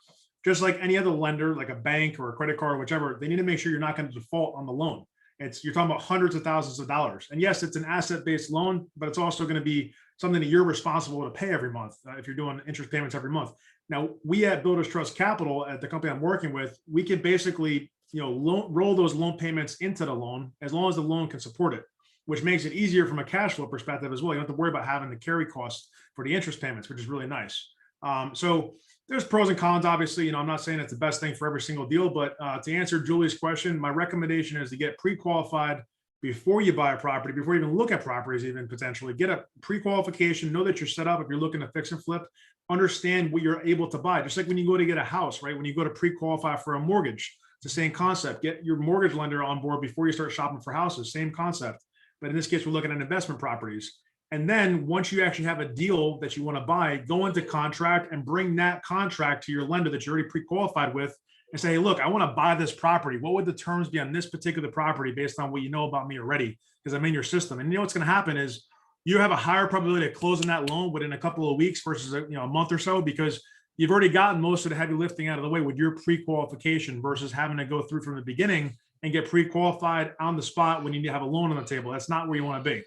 just like any other lender, like a bank or a credit card or whichever, they need to make sure you're not going to default on the loan. You're talking about hundreds of thousands of dollars. And yes, it's an asset-based loan, but it's also going to be something that you're responsible to pay every month if you're doing interest payments every month. Now, we at Builders Trust Capital, at the company I'm working with, we can basically, roll those loan payments into the loan as long as the loan can support it, which makes it easier from a cash flow perspective as well. You don't have to worry about having the carry costs for the interest payments, which is really nice. So there's pros and cons, obviously. I'm not saying it's the best thing for every single deal, but to answer Julie's question, my recommendation is to get pre-qualified before you buy a property, before you even look at properties, even potentially get a pre-qualification, know that you're set up. If you're looking to fix and flip, understand what you're able to buy. Just like when you go to get a house, right? When you go to pre-qualify for a mortgage, it's the same concept. Get your mortgage lender on board before you start shopping for houses, same concept. But in this case, we're looking at investment properties. And then once you actually have a deal that you want to buy, go into contract and bring that contract to your lender that you're already pre-qualified with and say, hey, look, I want to buy this property. What would the terms be on this particular property based on what you know about me already? Because I'm in your system. And what's going to happen is you have a higher probability of closing that loan within a couple of weeks versus a month or so, because you've already gotten most of the heavy lifting out of the way with your pre-qualification versus having to go through from the beginning and get pre-qualified on the spot when you need to have a loan on the table. That's not where you want to be.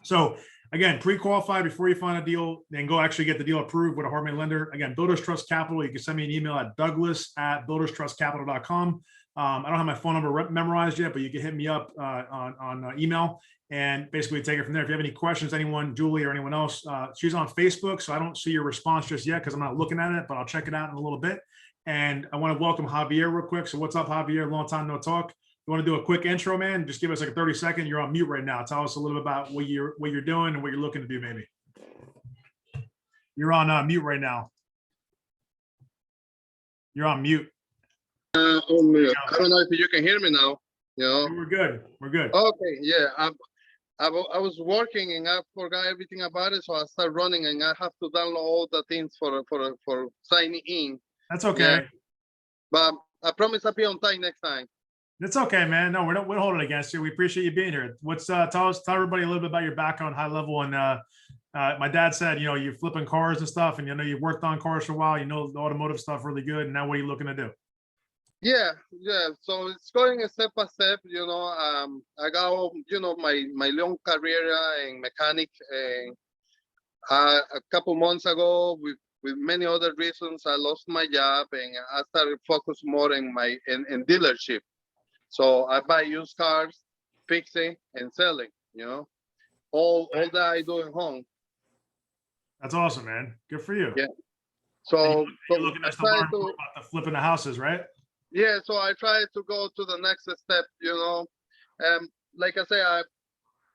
So again, pre-qualify before you find a deal, then go actually get the deal approved with a hard money lender. Again, Builders Trust Capital. You can send me an email at douglas@builderstrustcapital.com. I don't have my phone number memorized yet, but you can hit me up on email and basically take it from there. If you have any questions, anyone, Julie or anyone else, she's on Facebook, so I don't see your response just yet because I'm not looking at it, but I'll check it out in a little bit. And I want to welcome Javier real quick. So what's up, Javier? Long time no talk. You want to do a quick intro, man? Just give us like a 30-second. You're on mute right now. Tell us a little bit about what you're doing and what you're looking to do, maybe. You're on mute right now. You're on mute. I don't know if you can hear me now. We're good. We're good. Okay, yeah. I was working and I forgot everything about it, so I started running and I have to download all the things for signing in. That's okay. Yeah. But I promise I'll be on time next time. It's okay, man. No, we're not holding it against you. We appreciate you being here. Tell everybody a little bit about your background, high level. And my dad said, you're flipping cars and stuff, and you've worked on cars for a while. You know the automotive stuff really good. And now what are you looking to do? Yeah. So it's going step by step. I got my long career in mechanic. And a couple months ago, with many other reasons, I lost my job and I started focus more in dealership. So I buy used cars, fixing and selling, all that I do at home. That's awesome, man. Good for you. Yeah. So you're looking to learn more about the flipping the houses, right? Yeah. So I try to go to the next step, like I say, I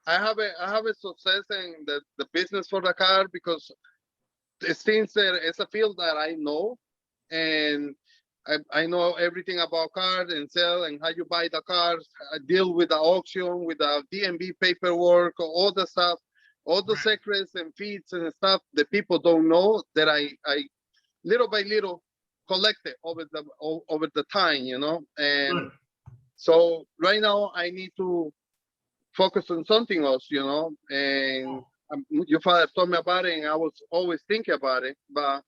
have a success in the business for the car because it seems that it's a field that I know, and I know everything about cars and sell and how you buy the cars. I deal with the auction, with the DMV paperwork, all the stuff, all the secrets and feeds and stuff that people don't know that I little by little collect it over the time, And Good. so right now I need to focus on something else, And your father told me about it, and I was always thinking about it, but.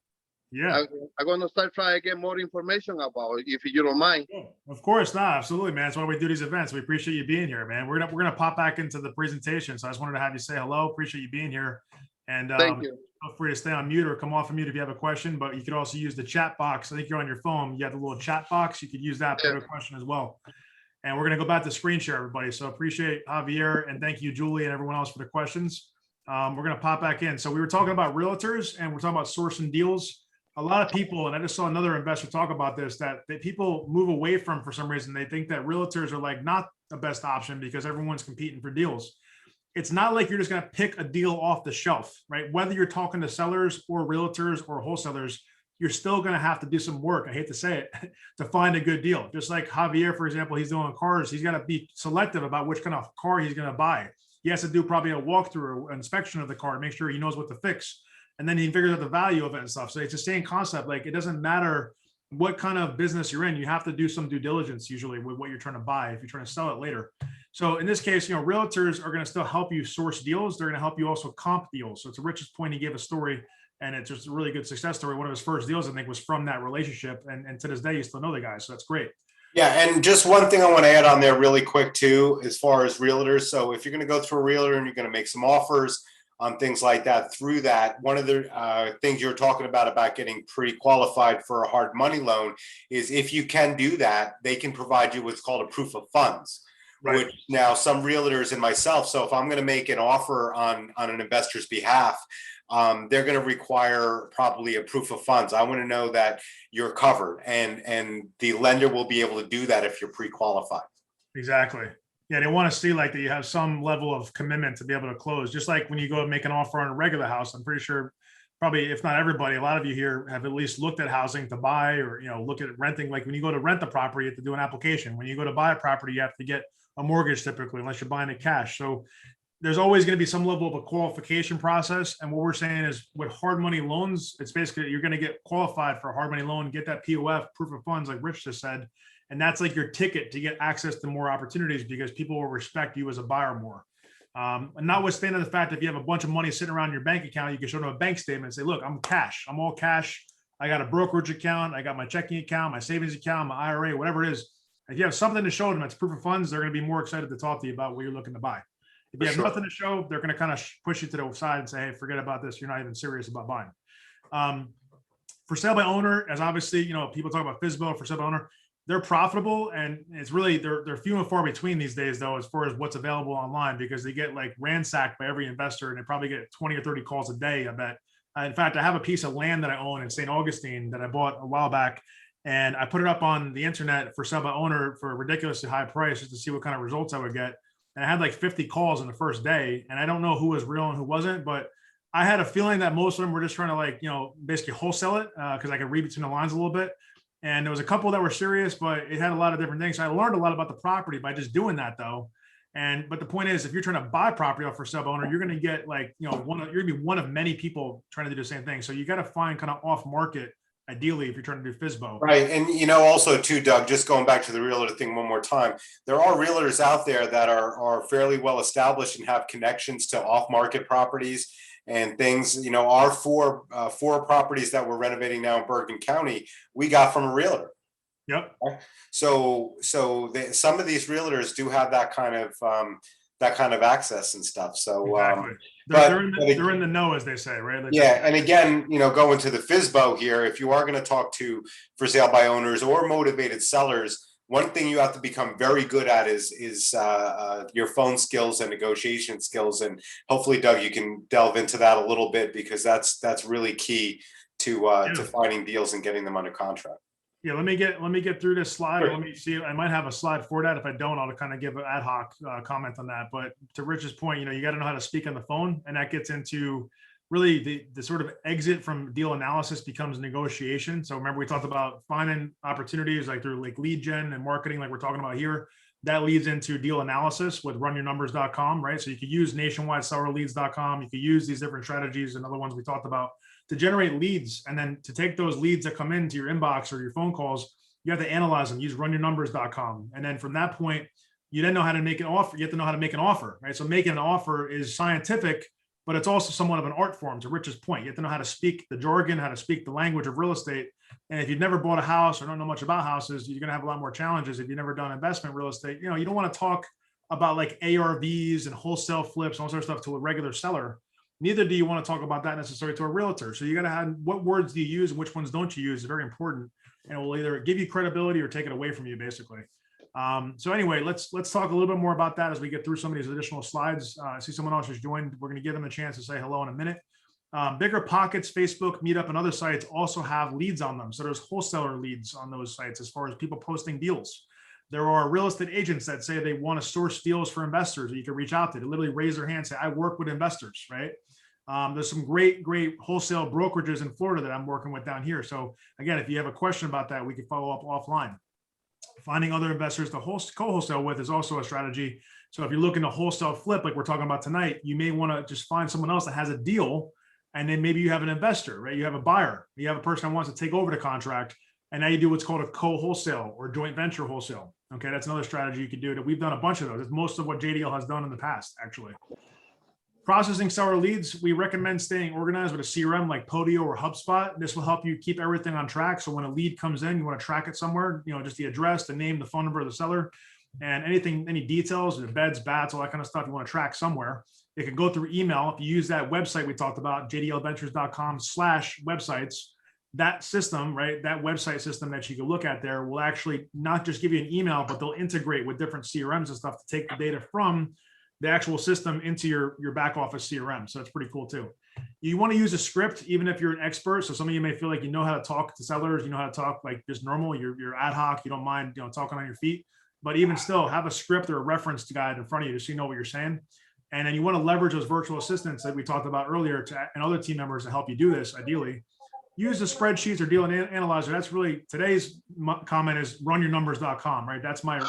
Yeah, I'm going to start trying to get more information about it, if you don't mind. yeah, of course, not absolutely, man. That's why we do these events. We appreciate you being here, man. We're gonna pop back into the presentation. So I just wanted to have you say hello. Appreciate you being here, and Thank you. feel free to stay on mute or come off of mute if you have a question. But you could also use the chat box. I think you're on your phone. You have the little chat box. You could use that for a question as well. And we're gonna go back to screen share, everybody. So appreciate Javier and thank you, Julie, and everyone else for the questions. We're gonna pop back in. So we were talking about realtors and we're talking about sourcing deals. A lot of people, and I just saw another investor talk about this, that people move away from for some reason. They think that realtors are like not the best option because everyone's competing for deals. it's not like you're just going to pick a deal off the shelf, right? Whether you're talking to sellers or realtors or wholesalers, you're still going to have to do some work. I hate to say it, to find a good deal. Just like Javier, for example, he's doing cars. He's got to be selective about which kind of car he's going to buy. He has to do probably a walkthrough, inspection of the car to make sure he knows what to fix. And then he figures out the value of it and stuff. So it's the same concept. Like, it doesn't matter what kind of business you're in. You have to do some due diligence usually with what you're trying to buy if you're trying to sell it later. So in this case, realtors are going to still help you source deals. They're going to help you also comp deals. So to Rich's point, he gave a story, and it's just a really good success story. One of his first deals, I think, was from that relationship. And to this day, you still know the guy. So that's great. Yeah, and just one thing I want to add on there really quick too, as far as realtors. So if you're going to go through a realtor and you're going to make some offers on things like that, through that, one of the things you're talking about getting pre-qualified for a hard money loan is, if you can do that, they can provide you what's called a proof of funds. Right. Which now some realtors and myself, so if I'm going to make an offer on an investor's behalf, they're going to require probably a proof of funds. I want to know that you're covered, and the lender will be able to do that if you're pre-qualified. Exactly. Yeah, they want to see like that you have some level of commitment to be able to close. Just like when you go and make an offer on a regular house, I'm pretty sure probably, if not everybody, a lot of you here have at least looked at housing to buy, or look at renting. Like when you go to rent the property, you have to do an application. When you go to buy a property, you have to get a mortgage typically, unless you're buying it cash. So there's always going to be some level of a qualification process. And what we're saying is, with hard money loans, it's basically you're going to get qualified for a hard money loan, get that POF, proof of funds, like Rich just said. And that's like your ticket to get access to more opportunities, because people will respect you as a buyer more. And notwithstanding the fact that if you have a bunch of money sitting around your bank account, you can show them a bank statement and say, look, I'm cash. I'm all cash. I got a brokerage account. I got my checking account, my savings account, my IRA, whatever it is. If you have something to show them that's proof of funds, they're going to be more excited to talk to you about what you're looking to buy. If you have nothing to show, they're going to kind of push you to the side and say, hey, forget about this. You're not even serious about buying. For sale by owner, as obviously, people talk about FSBO, for sale by owner, they're profitable, and it's really, they're few and far between these days, though, as far as what's available online, because they get like ransacked by every investor, and they probably get 20 or 30 calls a day, I bet. In fact, I have a piece of land that I own in St. Augustine that I bought a while back, and I put it up on the internet for sale by owner for a ridiculously high price, just to see what kind of results I would get. And I had like 50 calls in the first day, and I don't know who was real and who wasn't, but I had a feeling that most of them were just trying to basically wholesale it, because I could read between the lines a little bit. And there was a couple that were serious, but it had a lot of different things. So I learned a lot about the property by just doing that, though. But the point is, if you're trying to buy property off for sub owner, you're going to get you're going to be one of many people trying to do the same thing. So you got to find kind of off market, ideally, if you're trying to do FSBO. Right. And, also too, Doug, just going back to the realtor thing one more time, there are realtors out there that are fairly well established and have connections to off market properties and things. Our four properties that we're renovating now in Bergen County, we got from a realtor. Yep. So some of these realtors do have that kind of access and stuff. So exactly. They're in the know, as they say, right? Yeah. And again, going to the FSBO here, if you are going to talk to for sale by owners or motivated sellers, one thing you have to become very good at is your phone skills and negotiation skills. And hopefully, Doug, you can delve into that a little bit, because that's really key to finding deals and getting them under contract. Yeah, let me get through this slide. Sure. Let me see. I might have a slide for that. If I don't, I'll kind of give an ad hoc comment on that. But to Rich's point, you got to know how to speak on the phone, and that gets into really the sort of exit from deal analysis becomes negotiation. So remember, we talked about finding opportunities like through like lead gen and marketing, like we're talking about here. That leads into deal analysis with runyournumbers.com, right? So you could use nationwidesellerleads.com. You could use these different strategies and other ones we talked about to generate leads. And then to take those leads that come into your inbox or your phone calls, you have to analyze them, use runyournumbers.com. And then from that point, you then know how to make an offer. You have to know how to make an offer, right? So making an offer is scientific, but it's also somewhat of an art form, to Rich's point. You have to know how to speak the jargon, how to speak the language of real estate. And if you've never bought a house or don't know much about houses, you're going to have a lot more challenges. If you've never done investment real estate, you don't want to talk about like ARVs and wholesale flips and all sorts of stuff to a regular seller. Neither do you want to talk about that necessarily to a realtor. So you got to have, what words do you use and which ones don't you use is very important. And it will either give you credibility or take it away from you, basically. So anyway, let's talk a little bit more about that as we get through some of these additional slides. I see someone else has joined. We're going to give them a chance to say hello in a minute. Bigger Pockets, Facebook, Meetup, and other sites also have leads on them. So there's wholesaler leads on those sites as far as people posting deals. There are real estate agents that say they want to source deals for investors that you can reach out to literally raise their hand and say, I work with investors, right? There's some great wholesale brokerages in Florida that I'm working with down here. So again, if you have a question about that, we can follow up offline. Finding other investors to co-wholesale with is also a strategy. So if you're looking to wholesale flip, like we're talking about tonight, you may want to just find someone else that has a deal. And then maybe you have an investor, right? You have a buyer, you have a person that wants to take over the contract. And now you do what's called a co-wholesale or joint venture wholesale. Okay, that's another strategy you could do. That we've done a bunch of those. It's most of what JDL has done in the past, actually. Processing seller leads, we recommend staying organized with a CRM like Podio or HubSpot. This will help you keep everything on track. So when a lead comes in, you want to track it somewhere, just the address, the name, the phone number of the seller, and anything, any details, the beds, bats, all that kind of stuff you want to track somewhere. It can go through email. If you use that website we talked about, jdlventures.com/websites, that system, right? That website system that you can look at there will actually not just give you an email, but they'll integrate with different CRMs and stuff to take the data from the actual system into your back office CRM. So it's pretty cool too. You want to use a script, even if you're an expert. So some of you may feel like you know how to talk to sellers, you know how to talk like just normal, you're ad hoc, you don't mind, talking on your feet, but even still have a script or a reference guide in front of you so you know what you're saying. And then you want to leverage those virtual assistants that we talked about earlier and other team members to help you do this. Ideally, use the spreadsheets or deal analyzer. That's really today's comment is runyournumbers.com, right? That's my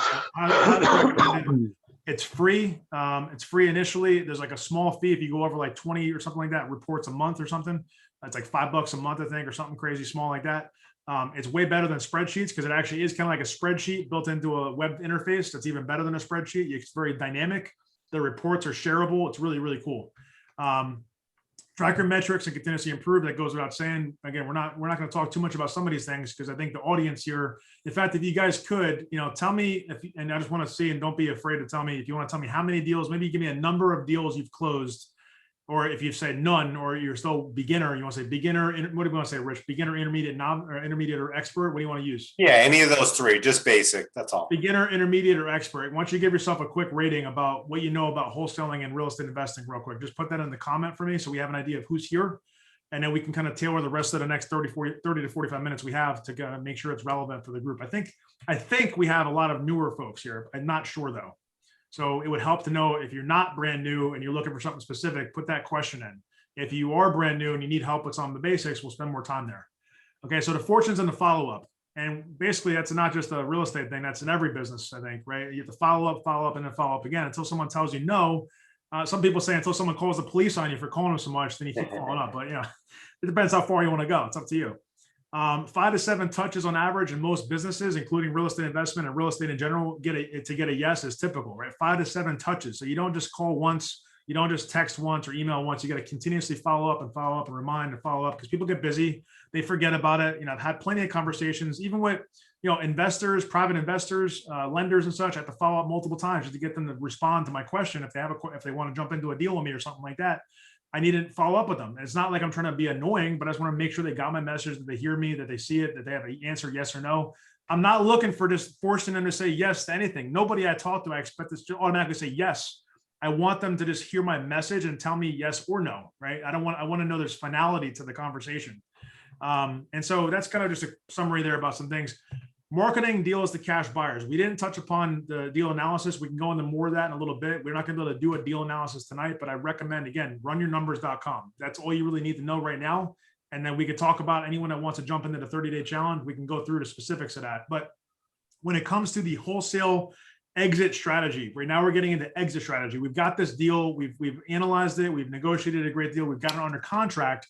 It's free. It's free initially. There's like a small fee if you go over like 20 or something like that, reports a month or something. It's like $5 a month, I think, or something crazy small like that. It's way better than spreadsheets because it actually is kind of like a spreadsheet built into a web interface. That's even better than a spreadsheet. It's very dynamic. The reports are shareable. It's really, really cool. Track your metrics and continuously improve. That goes without saying. Again, we're not going to talk too much about some of these things because I think the audience here, in fact, if you guys could, tell me and I just want to see, and don't be afraid to tell me if you want to tell me how many deals, maybe give me a number of deals you've closed, or if you've said none, or you're still beginner, you want to say beginner, what do you want to say, Rich? Beginner, intermediate, intermediate, or expert? What do you want to use? Yeah, any of those three, just basic, that's all. Beginner, intermediate, or expert. Why don't you give yourself a quick rating about what you know about wholesaling and real estate investing real quick. Just put that in the comment for me so we have an idea of who's here. And then we can kind of tailor the rest of the next 30 to 45 minutes we have to make sure it's relevant for the group. I think we have a lot of newer folks here. I'm not sure though. So it would help to know if you're not brand new and you're looking for something specific, put that question in. If you are brand new and you need help with some of the basics, we'll spend more time there. Okay, so the fortunes and the follow-up. And basically that's not just a real estate thing, that's in every business, I think, right? You have to follow up, and then follow up again until someone tells you no. Some people say until someone calls the police on you for calling them so much, then you keep following up. But it depends how far you want to go. It's up to you. 5 to 7 touches on average in most businesses, including real estate investment and real estate in general, to get a yes is typical, right? 5 to 7 touches. So you don't just call once, you don't just text once or email once. You got to continuously follow up and remind and follow up because people get busy. They forget about it. I've had plenty of conversations, even with, investors, private investors, lenders and such. I have to follow up multiple times just to get them to respond to my question. If they want to jump into a deal with me or something like that, I need to follow up with them. And it's not like I'm trying to be annoying, but I just want to make sure they got my message, that they hear me, that they see it, that they have an answer, yes or no. I'm not looking for just forcing them to say yes to anything. Nobody I talk to, I expect this to automatically say yes. I want them to just hear my message and tell me yes or no, right? I want to know there's finality to the conversation. And so that's kind of just a summary there about some things. Marketing deals to cash buyers. We didn't touch upon the deal analysis. We can go into more of that in a little bit. We're not going to be able to do a deal analysis tonight, but I recommend, again, runyournumbers.com. That's all you really need to know right now. And then we could talk about anyone that wants to jump into the 30-day challenge. We can go through the specifics of that. But when it comes to the wholesale exit strategy, right now we're getting into exit strategy. We've got this deal. We've analyzed it. We've negotiated a great deal. We've got it under contract.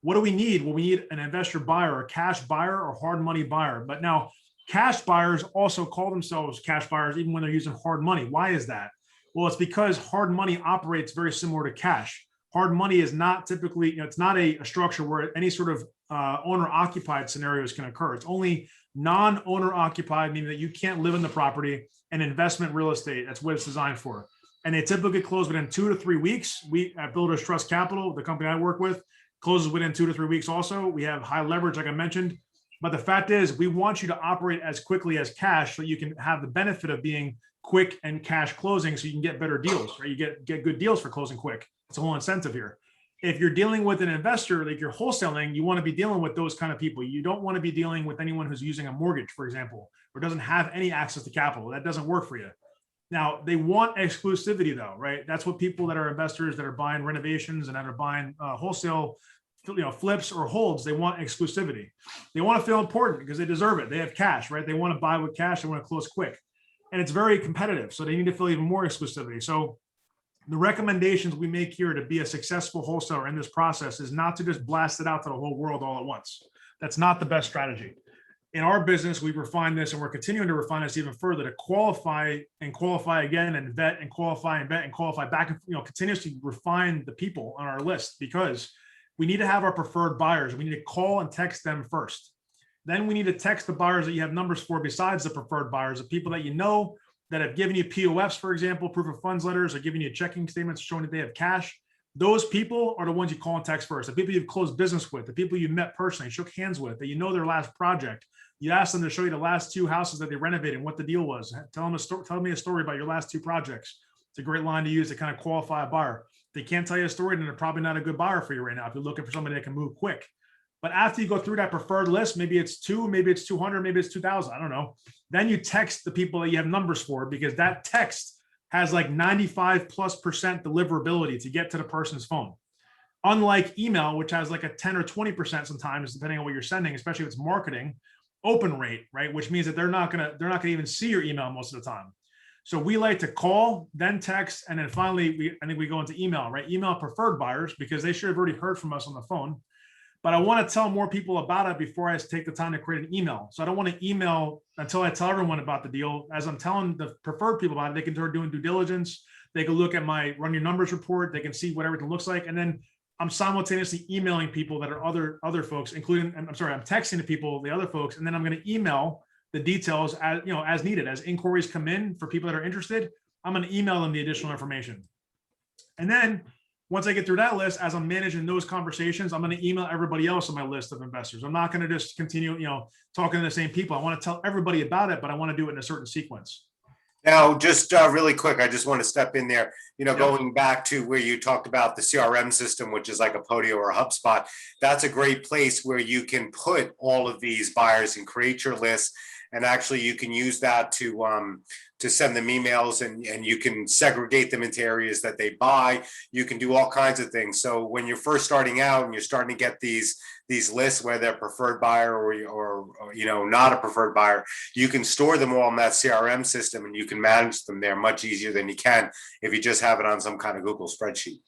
What do we need? Well, we need an investor buyer, a cash buyer, or hard money buyer. But now, cash buyers also call themselves cash buyers even when they're using hard money. Why is that? Well, it's because hard money operates very similar to cash. Hard money is not typically, it's not a structure where any sort of owner-occupied scenarios can occur. It's only non-owner occupied, meaning that you can't live in the property, and investment real estate. That's what it's designed for. And they typically close within 2 to 3 weeks. We at Builders Trust Capital, the company I work with, closes within 2 to 3 weeks also. We have high leverage, like I mentioned. But the fact is, we want you to operate as quickly as cash so you can have the benefit of being quick and cash closing so you can get better deals, right? You get good deals for closing quick. It's a whole incentive here. If you're dealing with an investor, like you're wholesaling, you want to be dealing with those kind of people. You don't want to be dealing with anyone who's using a mortgage, for example, or doesn't have any access to capital. That doesn't work for you. Now, they want exclusivity though, right? That's what people that are investors that are buying renovations and that are buying wholesale, flips or holds, they want exclusivity. They want to feel important because they deserve it. They have cash, right? They want to buy with cash. They want to close quick. And it's very competitive. So they need to feel even more exclusivity. So the recommendations we make here to be a successful wholesaler in this process is not to just blast it out to the whole world all at once. That's not the best strategy. In our business, we've refined this and we're continuing to refine this even further to qualify and qualify again and vet and qualify and vet and qualify back and continuously refine the people on our list, because we need to have our preferred buyers. We need to call and text them first. Then we need to text the buyers that you have numbers for besides the preferred buyers, the people that you know that have given you POFs, for example, proof of funds letters, or giving you checking statements showing that they have cash. Those people are the ones you call and text first. The people you've closed business with, the people you met personally, shook hands with, that you know their last project. You ask them to show you the last 2 houses that they renovated and what the deal was. Tell me a story about your last 2 projects. It's a great line to use to kind of qualify a buyer. If they can't tell you a story, then they're probably not a good buyer for you right now if you're looking for somebody that can move quick. But after you go through that preferred list, maybe it's 2, maybe it's 200, maybe it's 2,000, I don't know. Then you text the people that you have numbers for, because that text has like 95+% deliverability to get to the person's phone. Unlike email, which has like a 10 or 20% sometimes, depending on what you're sending, especially if it's marketing, open rate, right? Which means that they're not gonna even see your email most of the time. So we like to call, then text, and then finally, I think we go into email, right? Email preferred buyers, because they should have already heard from us on the phone. But I want to tell more people about it before I take the time to create an email. So I don't want to email until I tell everyone about the deal. As I'm telling the preferred people about it, they can start doing due diligence. They can look at my run your numbers report. They can see what everything looks like. And then I'm simultaneously emailing people that are other folks, including, I'm texting the people, the other folks, and then I'm going to email the details as needed. As inquiries come in for people that are interested, I'm going to email them the additional information. And then once I get through that list, as I'm managing those conversations, I'm going to email everybody else on my list of investors. I'm not going to just continue, talking to the same people. I want to tell everybody about it, but I want to do it in a certain sequence. Now, just really quick, I just want to step in there, going back to where you talked about the CRM system, which is like a Podio or a HubSpot. That's a great place where you can put all of these buyers and create your list. And actually you can use that to send them emails, and you can segregate them into areas that they buy. You can do all kinds of things. So when you're first starting out and you're starting to get these lists, whether they're preferred buyer or not a preferred buyer, you can store them all in that CRM system, and you can manage them there much easier than you can if you just have it on some kind of Google spreadsheet.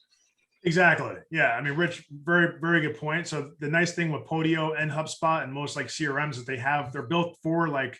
Exactly. Yeah. I mean, Rich, very, very good point. So the nice thing with Podio and HubSpot and most like CRMs is they're built for like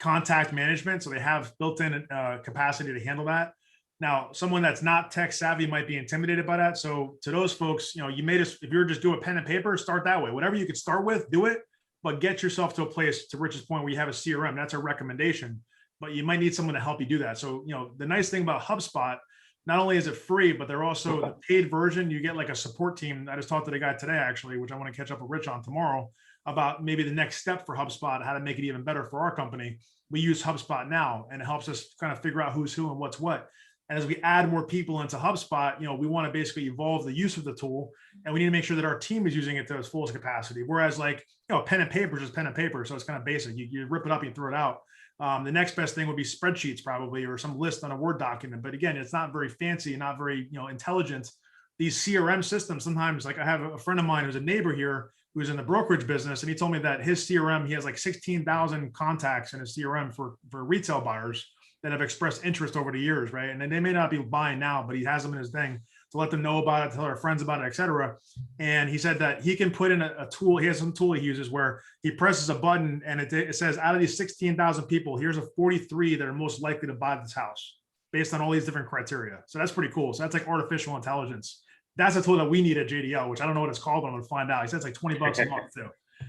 contact management. So they have built-in capacity to handle that. Now, someone that's not tech savvy might be intimidated by that. So to those folks, if you're just doing pen and paper, start that way. Whatever you could start with, do it, but get yourself to a place, to Rich's point, where you have a CRM. That's a recommendation, but you might need someone to help you do that. So, the nice thing about HubSpot, not only is it free, but they're also the paid version. You get like a support team. I just talked to the guy today, actually, which I want to catch up with Rich on tomorrow, about maybe the next step for HubSpot, how to make it even better for our company. We use HubSpot now, and it helps us kind of figure out who's who and what's what. And as we add more people into HubSpot, we want to basically evolve the use of the tool, and we need to make sure that our team is using it to its fullest capacity. Whereas like, pen and paper is just pen and paper. So it's kind of basic. You rip it up, you throw it out. The next best thing would be spreadsheets probably, or some list on a Word document. But again, it's not very fancy, not very, intelligent. These CRM systems, sometimes, like I have a friend of mine who's a neighbor here who's in the brokerage business. And he told me that his CRM, he has like 16,000 contacts in his CRM for retail buyers that have expressed interest over the years. Right. And then they may not be buying now, but he has them in his thing to let them know about it, tell their friends about it, et cetera. And he said that he can put in a tool. He has some tool he uses where he presses a button and it says, out of these 16,000 people, here's a 43 that are most likely to buy this house based on all these different criteria. So that's pretty cool. So that's like artificial intelligence. That's a tool that we need at JDL, which I don't know what it's called, but I'm going to find out. He said it's like $20 a month too.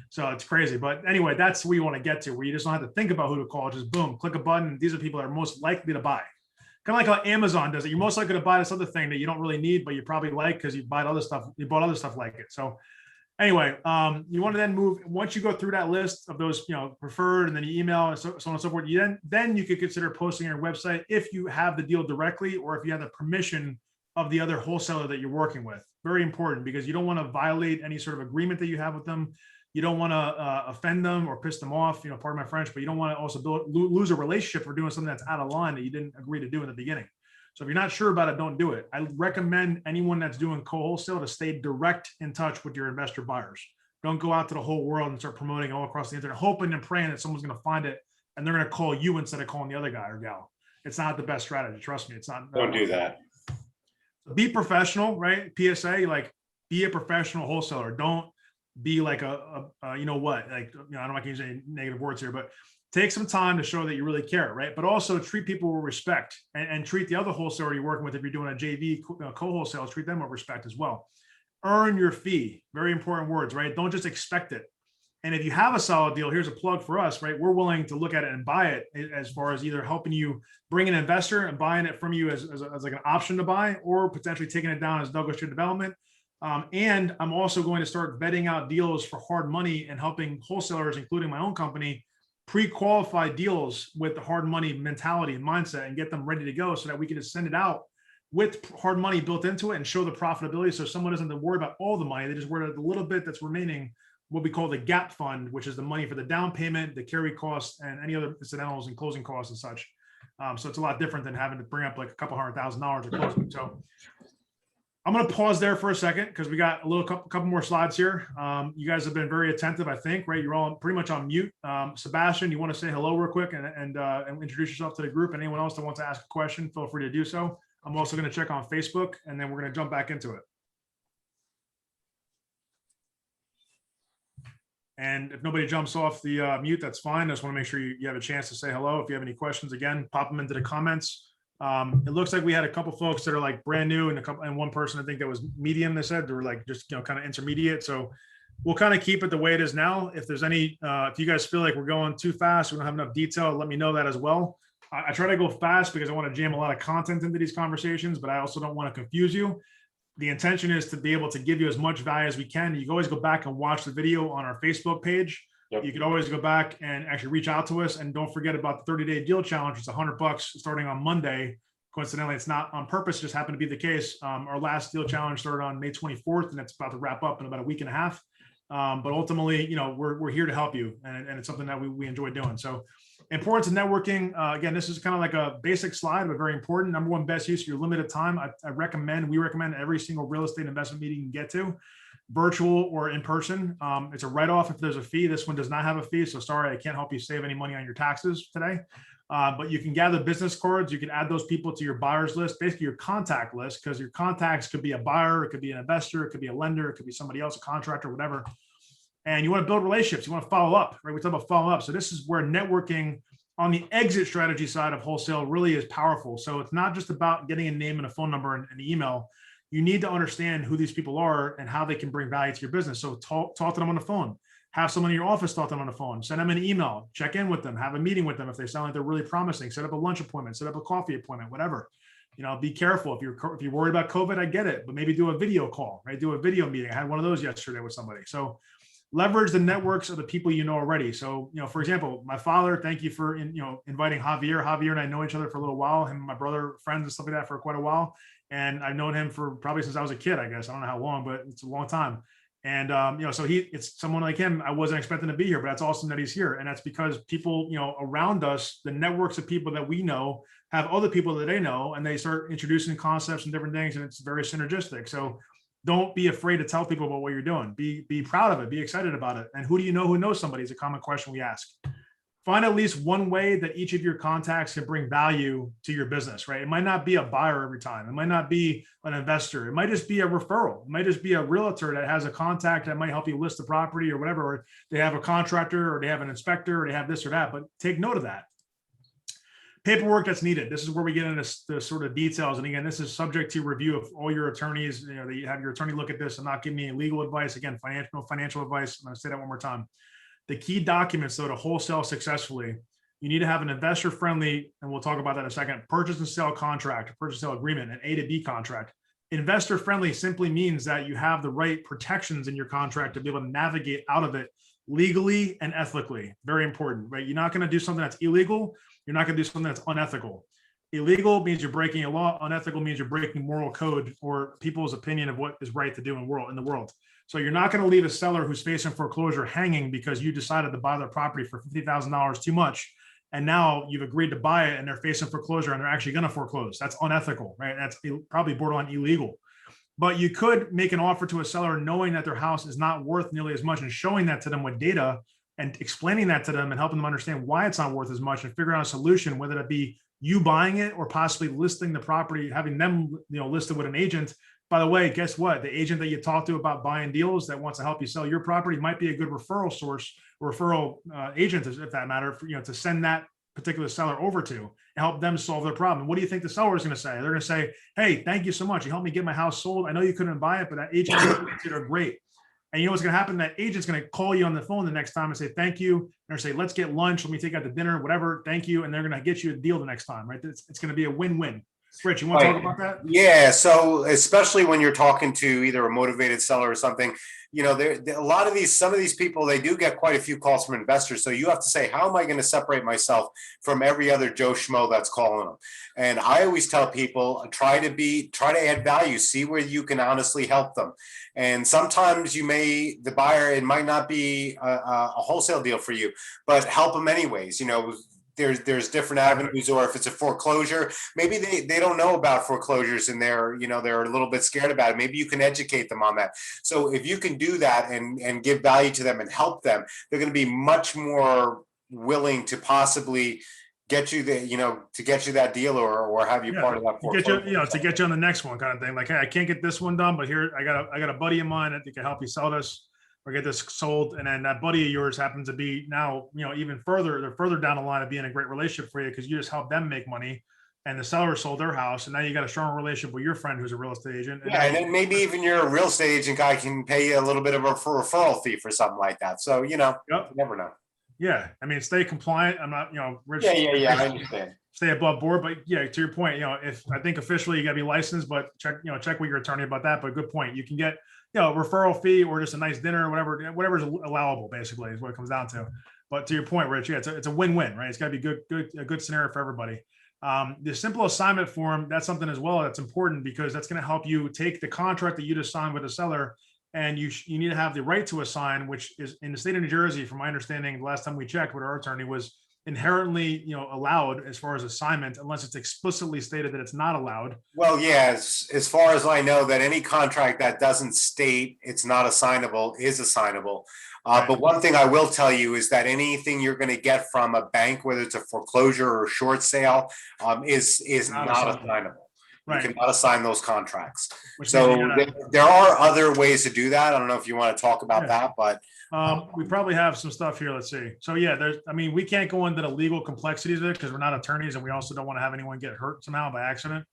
So it's crazy. But anyway, that's where you want to get to, where you just don't have to think about who to call. Just boom, click a button. These are people that are most likely to buy. Kind of like how Amazon does it. You're most likely to buy this other thing that you don't really need, but you probably like because you bought other stuff like it. So anyway, you want to then move, once you go through that list of those, preferred, and then you email and so on and so forth, then you could consider posting on your website if you have the deal directly, or if you have the permission of the other wholesaler that you're working with. Very important, because you don't want to violate any sort of agreement that you have with them. You don't want to offend them or piss them off, pardon my French, but you don't want to also lose a relationship for doing something that's out of line that you didn't agree to do in the beginning. So if you're not sure about it, don't do it. I recommend anyone that's doing co-wholesale to stay direct in touch with your investor buyers. Don't go out to the whole world and start promoting all across the internet, hoping and praying that someone's going to find it and they're going to call you instead of calling the other guy or gal. It's not the best strategy. Trust me, it's not. Don't do that. Be professional, right? PSA, like, be a professional wholesaler. Don't be like I don't want to use any negative words here, but take some time to show that you really care, right? But also treat people with respect, and treat the other wholesaler you're working with. If you're doing a JV co-wholesale, treat them with respect as well. Earn your fee. Very important words, right? Don't just expect it. And if you have a solid deal, here's a plug for us, right? We're willing to look at it and buy it, as far as either helping you bring an investor and buying it from you as like an option to buy, or potentially taking it down as Douglas Street Development. And I'm also going to start vetting out deals for hard money and helping wholesalers, including my own company, pre-qualify deals with the hard money mentality and mindset and get them ready to go, so that we can just send it out with hard money built into it and show the profitability. So someone doesn't have to worry about all the money. They just worry about the little bit that's remaining, what we call the gap fund, which is the money for the down payment, the carry costs, and any other incidentals and closing costs and such. So it's a lot different than having to bring up like a couple $100,000 of closing. So I'm going to pause there for a second, because we got a couple more slides here. You guys have been very attentive, I think, right? You're all pretty much on mute. Sebastian, you want to say hello real quick and introduce yourself to the group? And anyone else that wants to ask a question, feel free to do so. I'm also going to check on Facebook, and then we're going to jump back into it. And if nobody jumps off the mute, that's fine. I just want to make sure you have a chance to say hello. If you have any questions, again, pop them into the comments. It looks like we had a couple folks that are like brand new, and one person I think that was medium. They said they were like just kind of intermediate. So we'll kind of keep it the way it is now. If there's any, if you guys feel like we're going too fast, we don't have enough detail, let me know that as well. I try to go fast because I want to jam a lot of content into these conversations, but I also don't want to confuse you. The intention is to be able to give you as much value as we can. You can always go back and watch the video on our Facebook page. Yep. You could always go back and actually reach out to us, and don't forget about the 30-day deal challenge. It's $100 starting on Monday. Coincidentally, it's not on purpose, just happened to be the case. Our last deal challenge started on May 24th, and it's about to wrap up in about a week and a half. But ultimately, we're here to help you, and it's something that we enjoy doing. So, importance of networking. Again, this is kind of like a basic slide, but very important. Number one, best use of your limited time. We recommend every single real estate investment meeting you can get to, virtual or in person. It's a write-off if there's a fee. This one does not have a fee, so sorry, I can't help you save any money on your taxes today. But you can gather business cards. You can add those people to your buyers list, basically your contact list, because your contacts could be a buyer, it could be an investor, it could be a lender, it could be somebody else, a contractor, whatever. And you want to build relationships. You want to follow up, right? We talk about follow up. So this is where networking on the exit strategy side of wholesale really is powerful. So it's not just about getting a name and a phone number and an email. You need to understand who these people are and how they can bring value to your business. So talk to them on the phone. Have someone in your office talk to them on the phone. Send them an email. Check in with them. Have a meeting with them if they sound like they're really promising. Set up a lunch appointment. Set up a coffee appointment. Whatever. Be careful. If you're worried about COVID, I get it. But maybe do a video call. Right? Do a video meeting. I had one of those yesterday with somebody. So leverage the networks of the people you know already. So, for example, my father, thank you for, inviting Javier. Javier and I know each other for a little while. Him and my brother, friends and stuff like that for quite a while. And I've known him for probably since I was a kid, I guess. I don't know how long, but it's a long time. And, so it's someone like him. I wasn't expecting to be here, but that's awesome that he's here. And that's because people, around us, the networks of people that we know have other people that they know, and they start introducing concepts and different things. And it's very synergistic. So don't be afraid to tell people about what you're doing. Be proud of it. Be excited about it. And who do you know who knows somebody is a common question we ask. Find at least one way that each of your contacts can bring value to your business, right? It might not be a buyer every time. It might not be an investor. It might just be a referral. It might just be a realtor that has a contact that might help you list the property or whatever, or they have a contractor or they have an inspector or they have this or that, but take note of that. Paperwork that's needed. This is where we get into the sort of details. And again, this is subject to review of all your attorneys. That you have your attorney look at this and not give me legal advice. Again, financial advice. I'm going to say that one more time. The key documents, though, to wholesale successfully, you need to have an investor-friendly, and we'll talk about that in a second, purchase and sale contract, purchase and sale agreement, an A to B contract. Investor-friendly simply means that you have the right protections in your contract to be able to navigate out of it legally and ethically. Very important, right? You're not going to do something that's illegal. You're not going to do something that's unethical. Illegal means you're breaking a law. Unethical means you're breaking moral code or people's opinion of what is right to do in the world. So you're not going to leave a seller who's facing foreclosure hanging because you decided to buy their property for $50,000 too much. And now you've agreed to buy it and they're facing foreclosure and they're actually going to foreclose. That's unethical, right? That's probably borderline illegal. But you could make an offer to a seller knowing that their house is not worth nearly as much and showing that to them with data and explaining that to them and helping them understand why it's not worth as much and figure out a solution, whether it be you buying it or possibly listing the property, having them, listed with an agent. By the way, guess what? The agent that you talk to about buying deals that wants to help you sell your property might be a good referral source, referral agent, if that matter, for, to send that particular seller over to and help them solve their problem. What do you think the seller is going to say? They're going to say, "Hey, thank you so much. You helped me get my house sold. I know you couldn't buy it, but that agent are great." And you know what's going to happen? That agent's going to call you on the phone the next time and say, "Thank you." And say, "Let's get lunch. Let me take out to dinner, whatever. Thank you." And they're going to get you a deal the next time, right? It's going to be a win-win. Rich, you want to talk about that? Yeah. So especially when you're talking to either a motivated seller or something, some of these people, they do get quite a few calls from investors. So you have to say, how am I going to separate myself from every other Joe Schmo that's calling them? And I always tell people, try to add value, see where you can honestly help them. And sometimes the buyer, it might not be a wholesale deal for you, but help them anyways. There's different avenues, or if it's a foreclosure, maybe they don't know about foreclosures and they're a little bit scared about it. Maybe you can educate them on that. So if you can do that and give value to them and help them, they're going to be much more willing to possibly get you that deal or have you part of that foreclosure. To get you on the next one kind of thing. Like, hey, I can't get this one done, but here I got a buddy of mine that can help you sell this or get this sold. And then that buddy of yours happens to be now, even they're further down the line of being a great relationship for you because you just help them make money. And the seller sold their house, and now you got a strong relationship with your friend who's a real estate agent. And then maybe even your real estate agent guy can pay you a little bit of a referral fee for something like that. So you never know. Yeah, I mean, stay compliant. I'm not, Rich. Yeah, I understand. Stay above board, but yeah, to your point, if I think officially you got to be licensed, but check with your attorney about that. But good point. You can get referral fee or just a nice dinner or whatever's allowable. Basically, is what it comes down to. But to your point, Rich, yeah, it's a win-win, right? It's got to be a good scenario for everybody. The simple assignment form, that's something as well that's important because that's going to help you take the contract that you just signed with the seller, and you need to have the right to assign, which is in the state of New Jersey, from my understanding, the last time we checked with our attorney, was inherently allowed as far as assignment, unless it's explicitly stated that it's not allowed. Well, yeah, as far as I know, that any contract that doesn't state it's not assignable is assignable. But one thing I will tell you is that anything you're going to get from a bank, whether it's a foreclosure or short sale, is not assignable. Right. You cannot assign those contracts. So there are other ways to do that. I don't know if you want to talk about that, but we probably have some stuff here. Let's see. So yeah, we can't go into the legal complexities of it because we're not attorneys, and we also don't want to have anyone get hurt somehow by accident.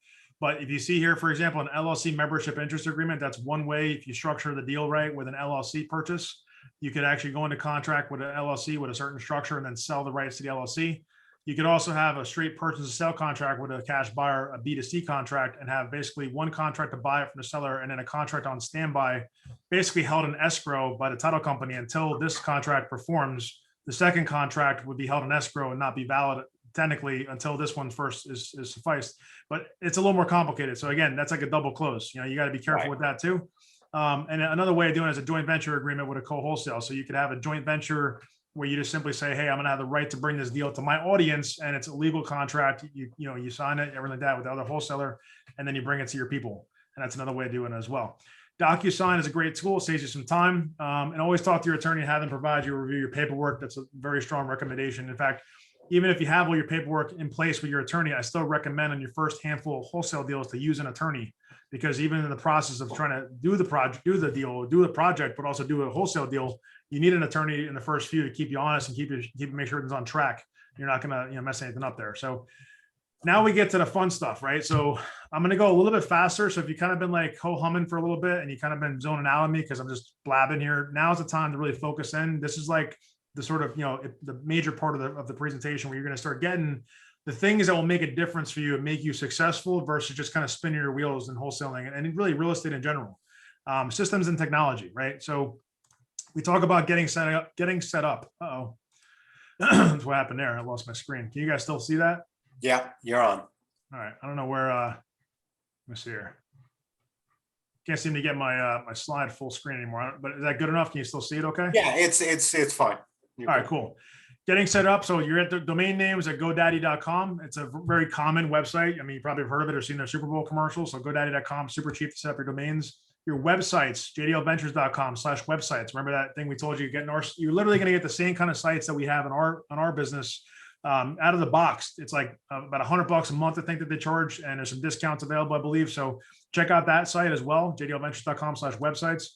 But if you see here, for example, an LLC membership interest agreement, that's one way. If you structure the deal right with an LLC purchase, you could actually go into contract with an LLC with a certain structure and then sell the rights to the LLC. You could also have a straight purchase and sale contract with a cash buyer, a B2C contract, and have basically one contract to buy it from the seller and then a contract on standby, basically held in escrow by the title company until this contract performs. The second contract would be held in escrow and not be valid technically until this one first is sufficed. But it's a little more complicated. So again, that's like a double close. You got to be careful with that too. And another way of doing it is a joint venture agreement with a co-wholesale. So you could have a joint venture where you just simply say, "Hey, I'm going to have the right to bring this deal to my audience," and it's a legal contract. You sign it, everything like that, with the other wholesaler, and then you bring it to your people. And that's another way of doing it as well. DocuSign is a great tool. It saves you some time. And always talk to your attorney and have them provide you a review of your paperwork. That's a very strong recommendation. In fact, even if you have all your paperwork in place with your attorney, I still recommend on your first handful of wholesale deals to use an attorney, because even in the process of trying to do the project, do the project, but also do a wholesale deal, you need an attorney in the first few to keep you honest and make sure it's on track. You're not going to mess anything up there. So now we get to the fun stuff, right? So I'm going to go a little bit faster. So if you kind of been like humming for a little bit and you kind of been zoning out on me because I'm just blabbing here, now's the time to really focus in. This is like the sort of, the major part of the presentation where you're going to start getting the things that will make a difference for you and make you successful versus just kind of spinning your wheels in wholesaling and really real estate in general. Systems and technology, right? So we talk about getting set up. Uh-oh. That's what happened there. I lost my screen. Can you guys still see that? Yeah, you're on. All right. I don't know where, let me see here. Can't seem to get my, my slide full screen anymore, but is that good enough? Can you still see it okay? Yeah, it's fine. All right, cool. Getting set up. So you're at the domain names at GoDaddy.com. It's a very common website. I mean, you probably have heard of it or seen their Super Bowl commercials. So GoDaddy.com, super cheap to set up your domains. Your websites, jdlventures.com/websites. Remember that thing we told you, you're literally going to get the same kind of sites that we have in our business out of the box. It's like about $100 a month, I think, that they charge, and there's some discounts available, I believe. So check out that site as well, jdlventures.com/websites.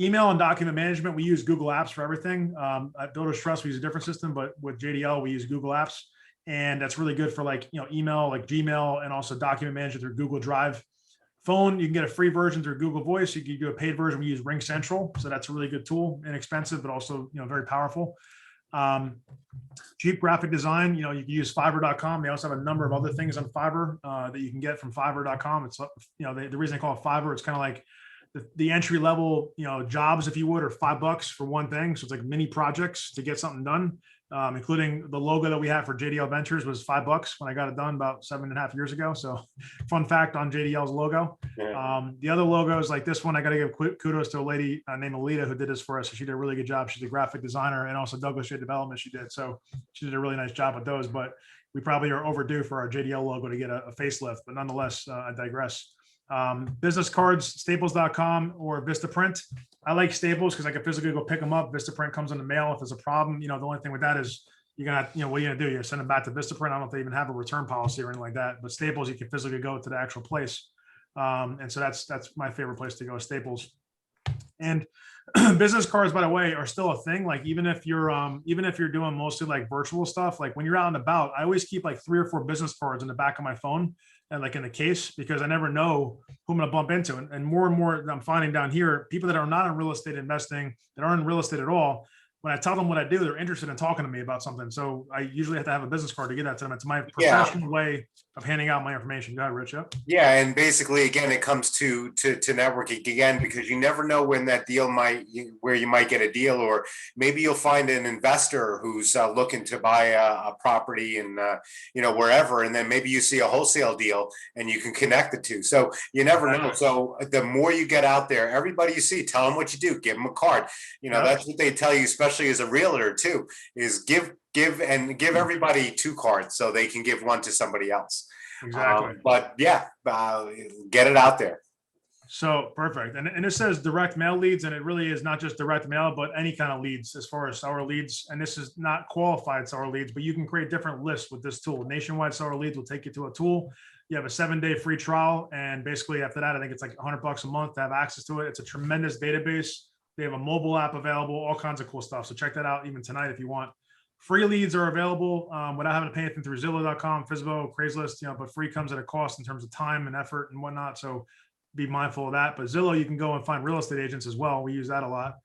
Email and document management, we use Google Apps for everything. At Builders Trust, we use a different system, but with JDL, we use Google Apps. And that's really good for like, email, like Gmail, and also document management through Google Drive. Phone, you can get a free version through Google Voice. You can do a paid version. We use Ring Central. So that's a really good tool, inexpensive, but also, very powerful. Cheap graphic design, you can use Fiverr.com. They also have a number of other things on Fiverr that you can get from Fiverr.com. It's, the reason they call it Fiverr, it's kind of like the entry level, jobs, if you would, are $5 for one thing. So it's like mini projects to get something done, including the logo that we have for JDL Ventures was $5 when I got it done about 7.5 years ago. So fun fact on JDL's logo. Yeah. The other logos like this one, I got to give kudos to a lady named Alita who did this for us. She did a really good job. She's a graphic designer, and also Douglas Shade Development she did. So she did a really nice job with those, but we probably are overdue for our JDL logo to get a facelift, but nonetheless, I digress. Business cards, staples.com or Vistaprint. I like Staples because I can physically go pick them up. Vistaprint comes in the mail if there's a problem. The only thing with that is you're gonna, what are you gonna do? You're send them back to Vistaprint. I don't know if they even have a return policy or anything like that, but Staples, you can physically go to the actual place. And so that's my favorite place to go, Staples. And business cards, by the way, are still a thing. Like even if you're doing mostly like virtual stuff, like when you're out and about, I always keep like 3 or 4 business cards in the back of my phone and like in the case, because I never know who I'm going to bump into. And more I'm finding down here, people that are not in real estate investing, that aren't in real estate at all, when I tell them what I do, they're interested in talking to me about something. So I usually have to have a business card to get that to them. It's my professional way of handing out my information. Go ahead, Rich. Yeah, and basically, again, it comes to networking again, because you never know when that deal where you might get a deal, or maybe you'll find an investor who's looking to buy a property and wherever, and then maybe you see a wholesale deal and you can connect the two. So you never know. So the more you get out there, everybody you see, tell them what you do, give them a card. That's what they tell you, especially as a realtor too, is give everybody 2 cards so they can give one to somebody else. Exactly. But yeah, get it out there. So perfect. And it says direct mail leads, and it really is not just direct mail, but any kind of leads as far as seller leads. And this is not qualified seller leads, but you can create different lists with this tool. Nationwide seller leads will take you to a tool. You have a 7-day free trial. And basically after that, I think it's like $100 a month to have access to it. It's a tremendous database. They have a mobile app available, all kinds of cool stuff. So check that out even tonight if you want. Free leads are available without having to pay anything through Zillow.com, Fizbo, Craigslist, but free comes at a cost in terms of time and effort and whatnot. So be mindful of that. But Zillow, you can go and find real estate agents as well. We use that a lot.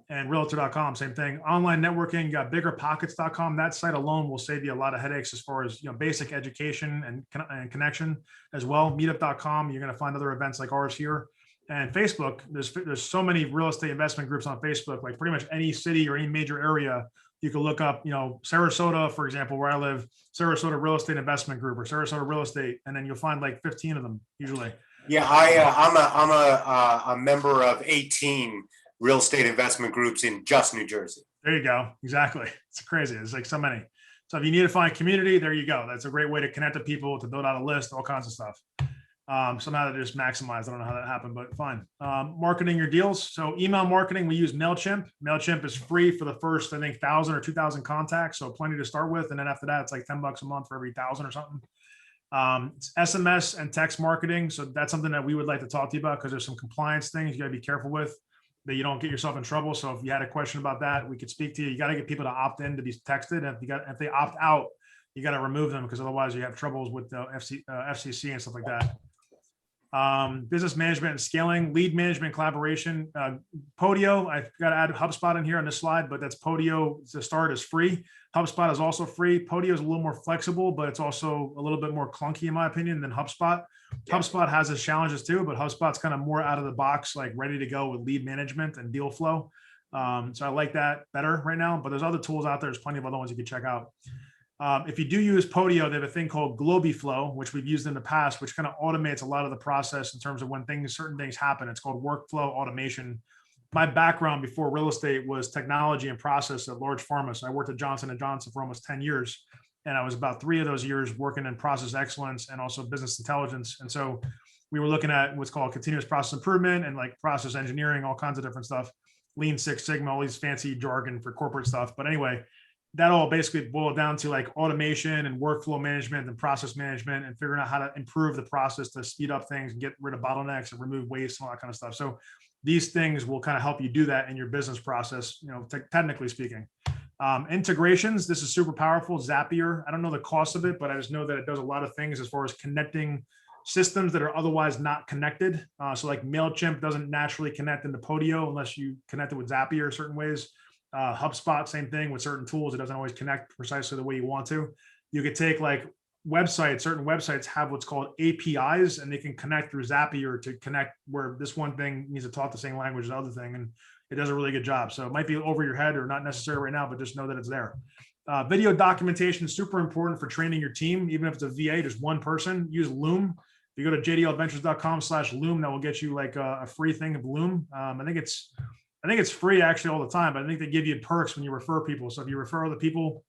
And realtor.com, same thing. Online networking, you got biggerpockets.com. That site alone will save you a lot of headaches as far as basic education and connection as well. Meetup.com, you're going to find other events like ours here. And Facebook, there's so many real estate investment groups on Facebook, like pretty much any city or any major area. You can look up, Sarasota, for example, where I live, Sarasota Real Estate Investment Group or Sarasota Real Estate, and then you'll find like 15 of them usually. Yeah, I'm a member of 18 real estate investment groups in just New Jersey. There you go. Exactly. It's crazy. It's like so many. So if you need to find community, there you go. That's a great way to connect to people, to build out a list, all kinds of stuff. Somehow that just maximized. I don't know how that happened, but fine. Marketing your deals. So email marketing, we use MailChimp. MailChimp is free for the first, I think, 1,000 or 2,000 contacts. So plenty to start with. And then after that, it's like $10 a month for every 1,000 or something. It's SMS and text marketing. So that's something that we would like to talk to you about, because there's some compliance things you got to be careful with, that you don't get yourself in trouble. So if you had a question about that, we could speak to you. You got to get people to opt in to be texted. And if they opt out, you got to remove them, because otherwise you have troubles with the FCC and stuff like that. Business management and scaling, lead management, collaboration. Podio, I've got to add HubSpot in here on this slide, but that's Podio to start, is free. HubSpot is also free. Podio is a little more flexible, but it's also a little bit more clunky in my opinion than HubSpot. Yeah. HubSpot has its challenges too, but HubSpot's kind of more out of the box, like ready to go with lead management and deal flow. So I like that better right now, but there's other tools out there. There's plenty of other ones you can check out. If you do use Podio, they have a thing called GlobiFlow, which we've used in the past, which kind of automates a lot of the process in terms of when certain things happen. It's called workflow automation. My background before real estate was technology and process at large pharma. So I worked at Johnson & Johnson for almost 10 years. And I was about 3 of those years working in process excellence and also business intelligence. And so we were looking at what's called continuous process improvement and like process engineering, all kinds of different stuff, Lean Six Sigma, all these fancy jargon for corporate stuff. But anyway, that all basically boiled down to like automation and workflow management and process management and figuring out how to improve the process to speed up things and get rid of bottlenecks and remove waste and all that kind of stuff. So these things will kind of help you do that in your business process, technically speaking. Integrations, this is super powerful. Zapier, I don't know the cost of it, but I just know that it does a lot of things as far as connecting systems that are otherwise not connected. So like MailChimp doesn't naturally connect into Podio unless you connect it with Zapier certain ways. HubSpot, same thing with certain tools. It doesn't always connect precisely the way you want to. You could take like websites, certain websites have what's called APIs, and they can connect through Zapier to connect where this one thing needs to talk the same language as the other thing. And it does a really good job. So it might be over your head or not necessary right now, but just know that it's there. Video documentation is super important for training your team. Even if it's a VA, just one person, use Loom. If you go to jdladventures.com/Loom, that will get you like a free thing of Loom. I think it's free actually all the time, but I think they give you perks when you refer people. So if you refer other people,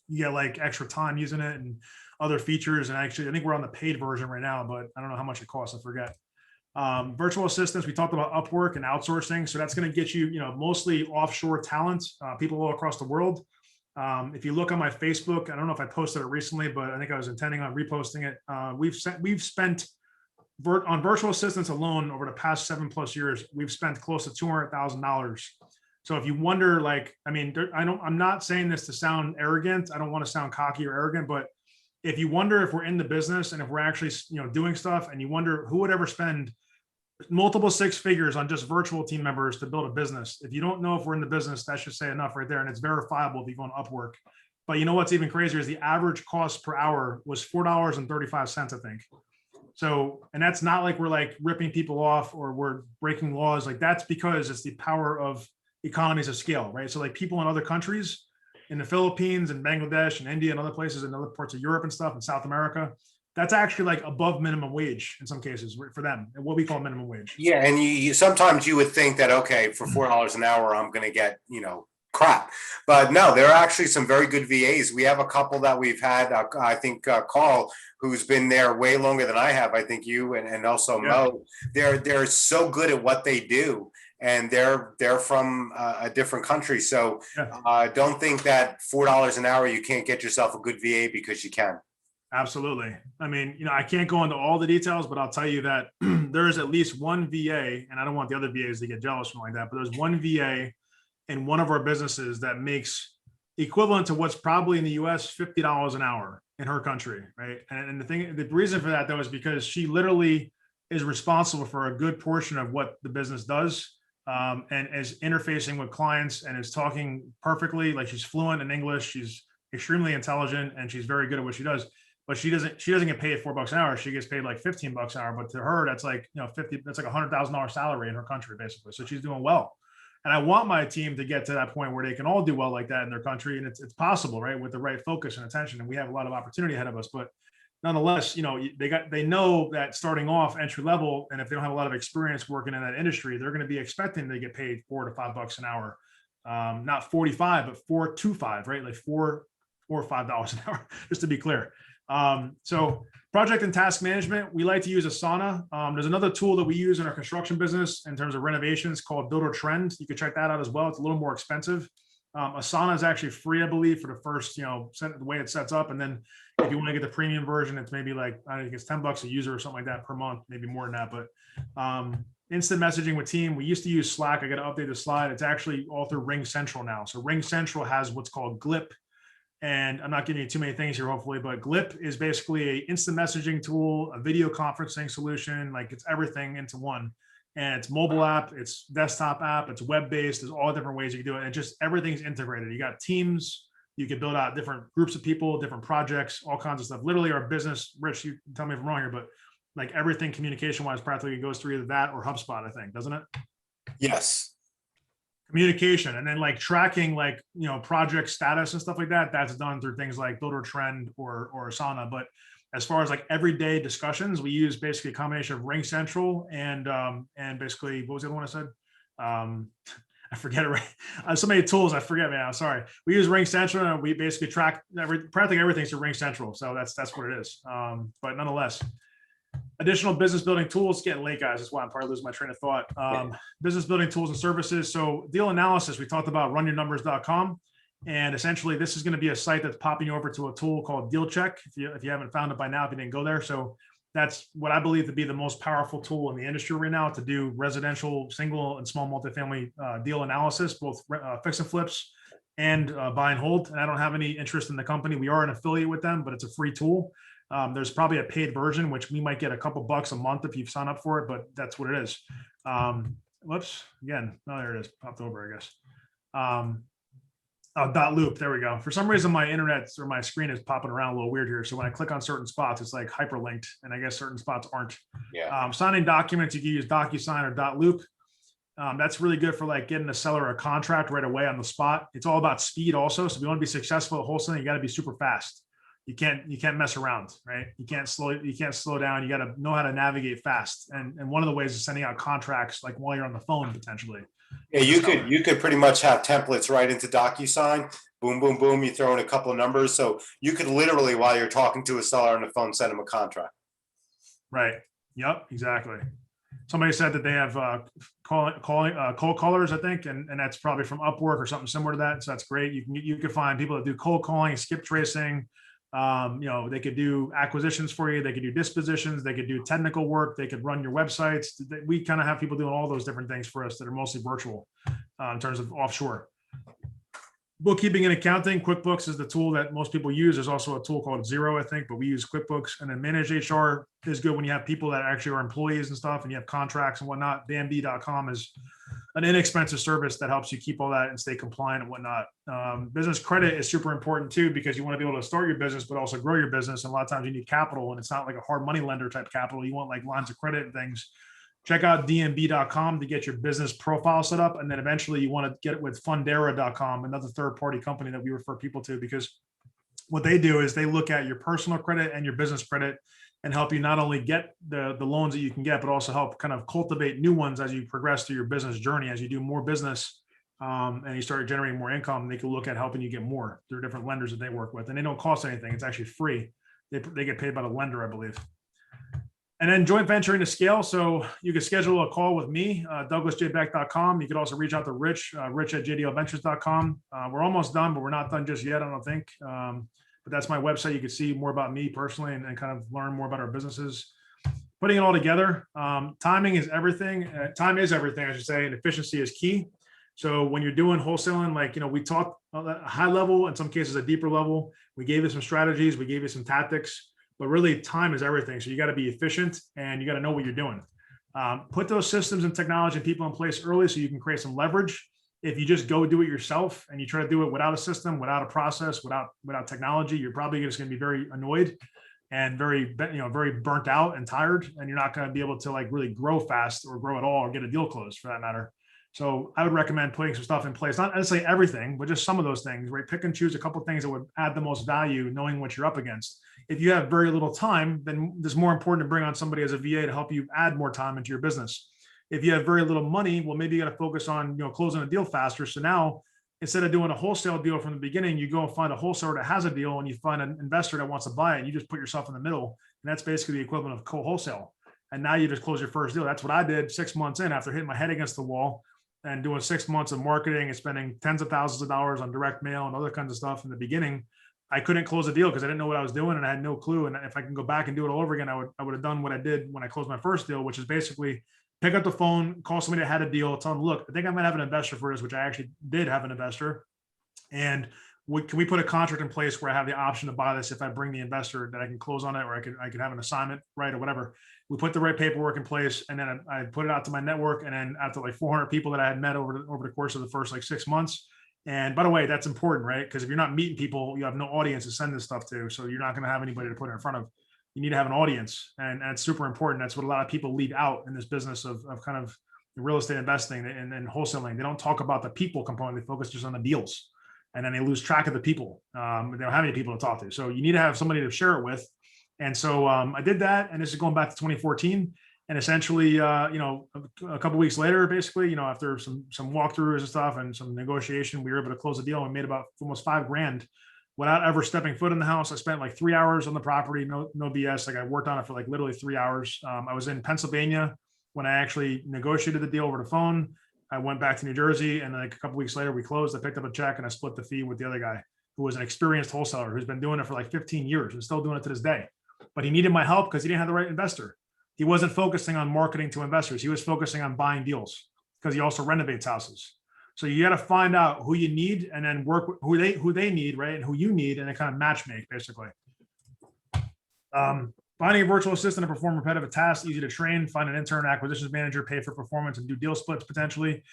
you get like extra time using it and other features. And actually, I think we're on the paid version right now, but I don't know how much it costs. I forget. Virtual assistants, we talked about Upwork and outsourcing. So that's going to get you, mostly offshore talent, people all across the world. If you look on my Facebook, I don't know if I posted it recently, but I think I was intending on reposting it. We've spent on virtual assistants alone over the past 7+ years, we've spent close to $200,000. So if you wonder, I'm not saying this to sound arrogant. I don't want to sound cocky or arrogant, but if you wonder if we're in the business and if we're actually, doing stuff, and you wonder who would ever spend multiple 6 figures on just virtual team members to build a business. If you don't know if we're in the business, that should say enough right there. And it's verifiable if you go on Upwork. But you know what's even crazier is the average cost per hour was $4.35, I think. So, and that's not like we're like ripping people off or we're breaking laws. Like that's because it's the power of economies of scale, right? So like people in other countries, in the Philippines and Bangladesh and India and other places and other parts of Europe and stuff and South America, that's actually like above minimum wage in some cases for them, and what we call minimum wage. Yeah, and you sometimes you would think that, okay, for $4 an hour, I'm going to get, crap. But no, there are actually some very good VAs. We have a couple that we've had, I think Carl, who's been there way longer than I have. I think you and also Mo, they're so good at what they do. And they're from a different country. So don't think that $4 an hour, you can't get yourself a good VA, because you can. Absolutely. I mean, I can't go into all the details, but I'll tell you that there is at least one VA, and I don't want the other VAs to get jealous from like that, but there's one VA in one of our businesses that makes equivalent to what's probably in the US $50 an hour in her country, right? And the reason for that though is because she literally is responsible for a good portion of what the business does, and is interfacing with clients and is talking perfectly. Like she's fluent in English, she's extremely intelligent, and she's very good at what she does. But she doesn't get paid $4 an hour. She gets paid like $15 an hour. But to her, that's like, that's like $100,000 salary in her country, basically. So she's doing well. And I want my team to get to that point where they can all do well like that in their country. And it's possible, right? With the right focus and attention. And we have a lot of opportunity ahead of us. But nonetheless, they know that starting off entry level, and if they don't have a lot of experience working in that industry, they're going to be expecting to get paid $4 to $5 an hour. Not 45, but 4 to 5, right? Like $4 or $5 an hour, just to be clear. So project and task management, we like to use Asana. There's another tool that we use in our construction business in terms of renovations called Builder Trend. You can check that out as well. It's a little more expensive. Asana is actually free, I believe, for the first, the way it sets up. And then if you want to get the premium version, it's maybe like, I think it's $10 a user or something like that per month, maybe more than that. But instant messaging with team, we used to use Slack. I got to update the slide. It's actually all through Ring Central now. So Ring Central has what's called Glip. And I'm not giving you too many things here, hopefully, but Glip is basically an instant messaging tool, a video conferencing solution. Like it's everything into one. And it's mobile app, it's desktop app, it's web-based. There's all different ways you can do it. And just everything's integrated. You got teams, you can build out different groups of people, different projects, all kinds of stuff. Literally our business, Rich, you tell me if I'm wrong here, but like everything communication-wise practically goes through either that or HubSpot, I think, doesn't it? Yes. communication, and then like tracking, like, you know, project status and stuff like that, that's done through things like Builder Trend or Asana. But as far as like everyday discussions, we use basically a combination of Ring Central and basically, what was the other one I said? I forget it, right? So many tools, I forget, man. I'm sorry. We use Ring Central, and we basically track practically everything through Ring Central. So that's what it is. But nonetheless, additional business building tools. Getting late, guys. That's why I'm probably losing my train of thought. Business building tools and services. So deal analysis, we talked about runyournumbers.com. And essentially, this is going to be a site that's popping you over to a tool called Deal Check. If you haven't found it by now, if you didn't go there. So that's what I believe to be the most powerful tool in the industry right now to do residential, single and small multifamily deal analysis, both fix and flips and buy and hold. And I don't have any interest in the company. We are an affiliate with them, but it's a free tool. There's probably a paid version, which we might get a couple bucks a month if you sign up for it, but that's what it is. Whoops, again, oh, there it is, popped over, I guess. .loop, there we go. For some reason, my internet or my screen is popping around a little weird here. So when I click on certain spots, it's like hyperlinked, and I guess certain spots aren't. Yeah. Signing documents, you can use DocuSign or .loop. That's really good for like getting a seller a contract right away on the spot. It's all about speed also. So if you want to be successful at wholesaling, you got to be super fast. You can't mess around, right? You can't slow down. You got to know how to navigate fast. And one of the ways is sending out contracts like while you're on the phone potentially. Yeah, you could pretty much have templates right into DocuSign. Boom, boom, boom. You throw in a couple of numbers. So you could literally, while you're talking to a seller on the phone, send them a contract. Right. Yep. Exactly. Somebody said that they have cold callers, I think, and that's probably from Upwork or something similar to that. So that's great. You can find people that do cold calling, skip tracing. You know, they could do acquisitions for you. They could do dispositions. They could do technical work. They could run your websites. We kind of have people doing all those different things for us that are mostly virtual in terms of offshore. Bookkeeping and accounting, QuickBooks is the tool that most people use. There's also a tool called Xero, I think, but we use QuickBooks. And then Manage HR is good when you have people that actually are employees and stuff and you have contracts and whatnot. Bambee.com is an inexpensive service that helps you keep all that and stay compliant and whatnot. Business credit is super important too, because you want to be able to start your business, but also grow your business. And a lot of times you need capital, and it's not like a hard money lender type capital. You want like lines of credit and things. Check out dnb.com to get your business profile set up. And then eventually you want to get it with fundera.com, another third-party company that we refer people to, because what they do is they look at your personal credit and your business credit and help you not only get the loans that you can get, but also help kind of cultivate new ones as you progress through your business journey. As you do more business and you start generating more income, they can look at helping you get more through different lenders that they work with. And they don't cost anything. It's actually free. They get paid by the lender, I believe. And then joint venturing to scale. So you can schedule a call with me, douglasjbeck.com. You could also reach out to Rich at jdlventures.com. We're almost done, but we're not done just yet, I don't think. But that's my website. You can see more about me personally and kind of learn more about our businesses. Putting it all together, timing is everything. Time is everything, I should say, and efficiency is key. So when you're doing wholesaling, like, you know, we talked at a high level, in some cases a deeper level. We gave you some strategies, we gave you some tactics, but really time is everything. So you got to be efficient and you got to know what you're doing. Put those systems and technology and people in place early so you can create some leverage. If you just go do it yourself and you try to do it without a system, without a process, without technology, you're probably just going to be very annoyed and very burnt out and tired, and you're not going to be able to like really grow fast or grow at all or get a deal closed for that matter. So I would recommend putting some stuff in place, not necessarily everything, but just some of those things, right? Pick and choose a couple of things that would add the most value, knowing what you're up against. If you have very little time, then it's more important to bring on somebody as a VA to help you add more time into your business. If you have very little money, well, maybe you got to focus on, closing a deal faster. So now, instead of doing a wholesale deal from the beginning, you go and find a wholesaler that has a deal and you find an investor that wants to buy it. And you just put yourself in the middle. And that's basically the equivalent of co-wholesale. And now you just close your first deal. That's what I did 6 months in after hitting my head against the wall and doing 6 months of marketing and spending tens of thousands of dollars on direct mail and other kinds of stuff in the beginning. I couldn't close a deal because I didn't know what I was doing and I had no clue. And if I can go back and do it all over again, I would have done what I did when I closed my first deal, which is basically pick up the phone, call somebody that had a deal, tell them, look, I think I might have an investor for this, which I actually did have an investor. And can we put a contract in place where I have the option to buy this if I bring the investor, that I can close on it, or I could have an assignment, right, or whatever. We put the right paperwork in place, and then I put it out to my network, and then after like 400 people that I had met over the course of the first like 6 months. And by the way, that's important, right? Because if you're not meeting people, you have no audience to send this stuff to. So you're not going to have anybody to put it in front of. You need to have an audience, and that's super important. That's what a lot of people leave out in this business of kind of real estate investing and wholesaling, they don't talk about the people component. They focus just on the deals, and then they lose track of the people. They don't have any people to talk to. So you need to have somebody to share it with. And so I did that, and this is going back to 2014. And essentially, a couple weeks later, basically, after some walkthroughs and stuff and some negotiation, we were able to close the deal and made about almost $5,000 without ever stepping foot in the house. I spent like 3 hours on the property, no BS. Like I worked on it for like literally 3 hours. I was in Pennsylvania when I actually negotiated the deal over the phone. I went back to New Jersey, and like a couple weeks later, we closed. I picked up a check and I split the fee with the other guy, who was an experienced wholesaler who's been doing it for like 15 years and still doing it to this day. But he needed my help because he didn't have the right investor. He wasn't focusing on marketing to investors. He was focusing on buying deals because he also renovates houses. So you got to find out who you need and then work with who they need, right? And who you need, and then kind of match make, basically. Finding a virtual assistant to perform repetitive tasks, easy to train, find an intern acquisitions manager, pay for performance, and do deal splits potentially.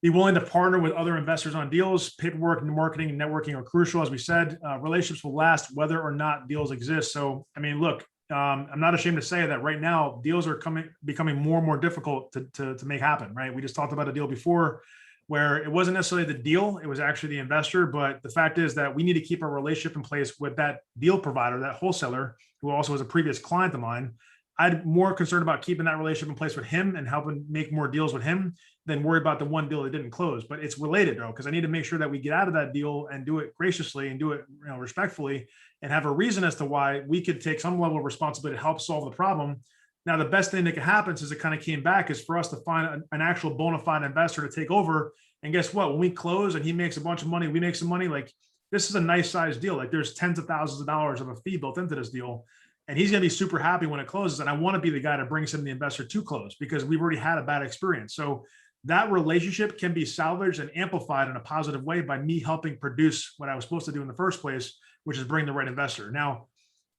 Be willing to partner with other investors on deals. Paperwork, marketing, and networking are crucial. As we said, relationships will last whether or not deals exist. So, I mean, look, I'm not ashamed to say that right now deals are becoming more and more difficult to make happen, right? We just talked about a deal before where it wasn't necessarily the deal, it was actually the investor. But the fact is that we need to keep a relationship in place with that deal provider, that wholesaler, who also was a previous client of mine. I'm more concerned about keeping that relationship in place with him and helping make more deals with him than worry about the one deal that didn't close. But it's related, though, because I need to make sure that we get out of that deal and do it graciously and do it, respectfully, and have a reason as to why we could take some level of responsibility to help solve the problem. Now, the best thing that could happen since it kind of came back is for us to find an actual bona fide investor to take over. And guess what? When we close and he makes a bunch of money, we make some money. Like, this is a nice sized deal. Like, there's tens of thousands of dollars of a fee built into this deal. And he's going to be super happy when it closes. And I want to be the guy that brings him the investor to close because we've already had a bad experience. So that relationship can be salvaged and amplified in a positive way by me helping produce what I was supposed to do in the first place, which is bring the right investor. Now,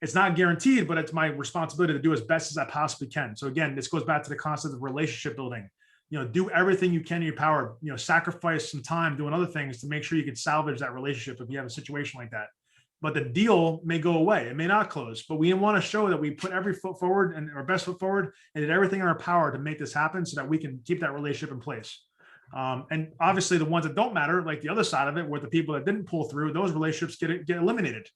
it's not guaranteed, but it's my responsibility to do as best as I possibly can. So again, this goes back to the concept of relationship building. Do everything you can in your power, sacrifice some time doing other things to make sure you can salvage that relationship if you have a situation like that. But the deal may go away. It may not close, but we want to show that we put every foot forward and our best foot forward and did everything in our power to make this happen so that we can keep that relationship in place. And obviously the ones that don't matter, like the other side of it, where the people that didn't pull through, those relationships get eliminated.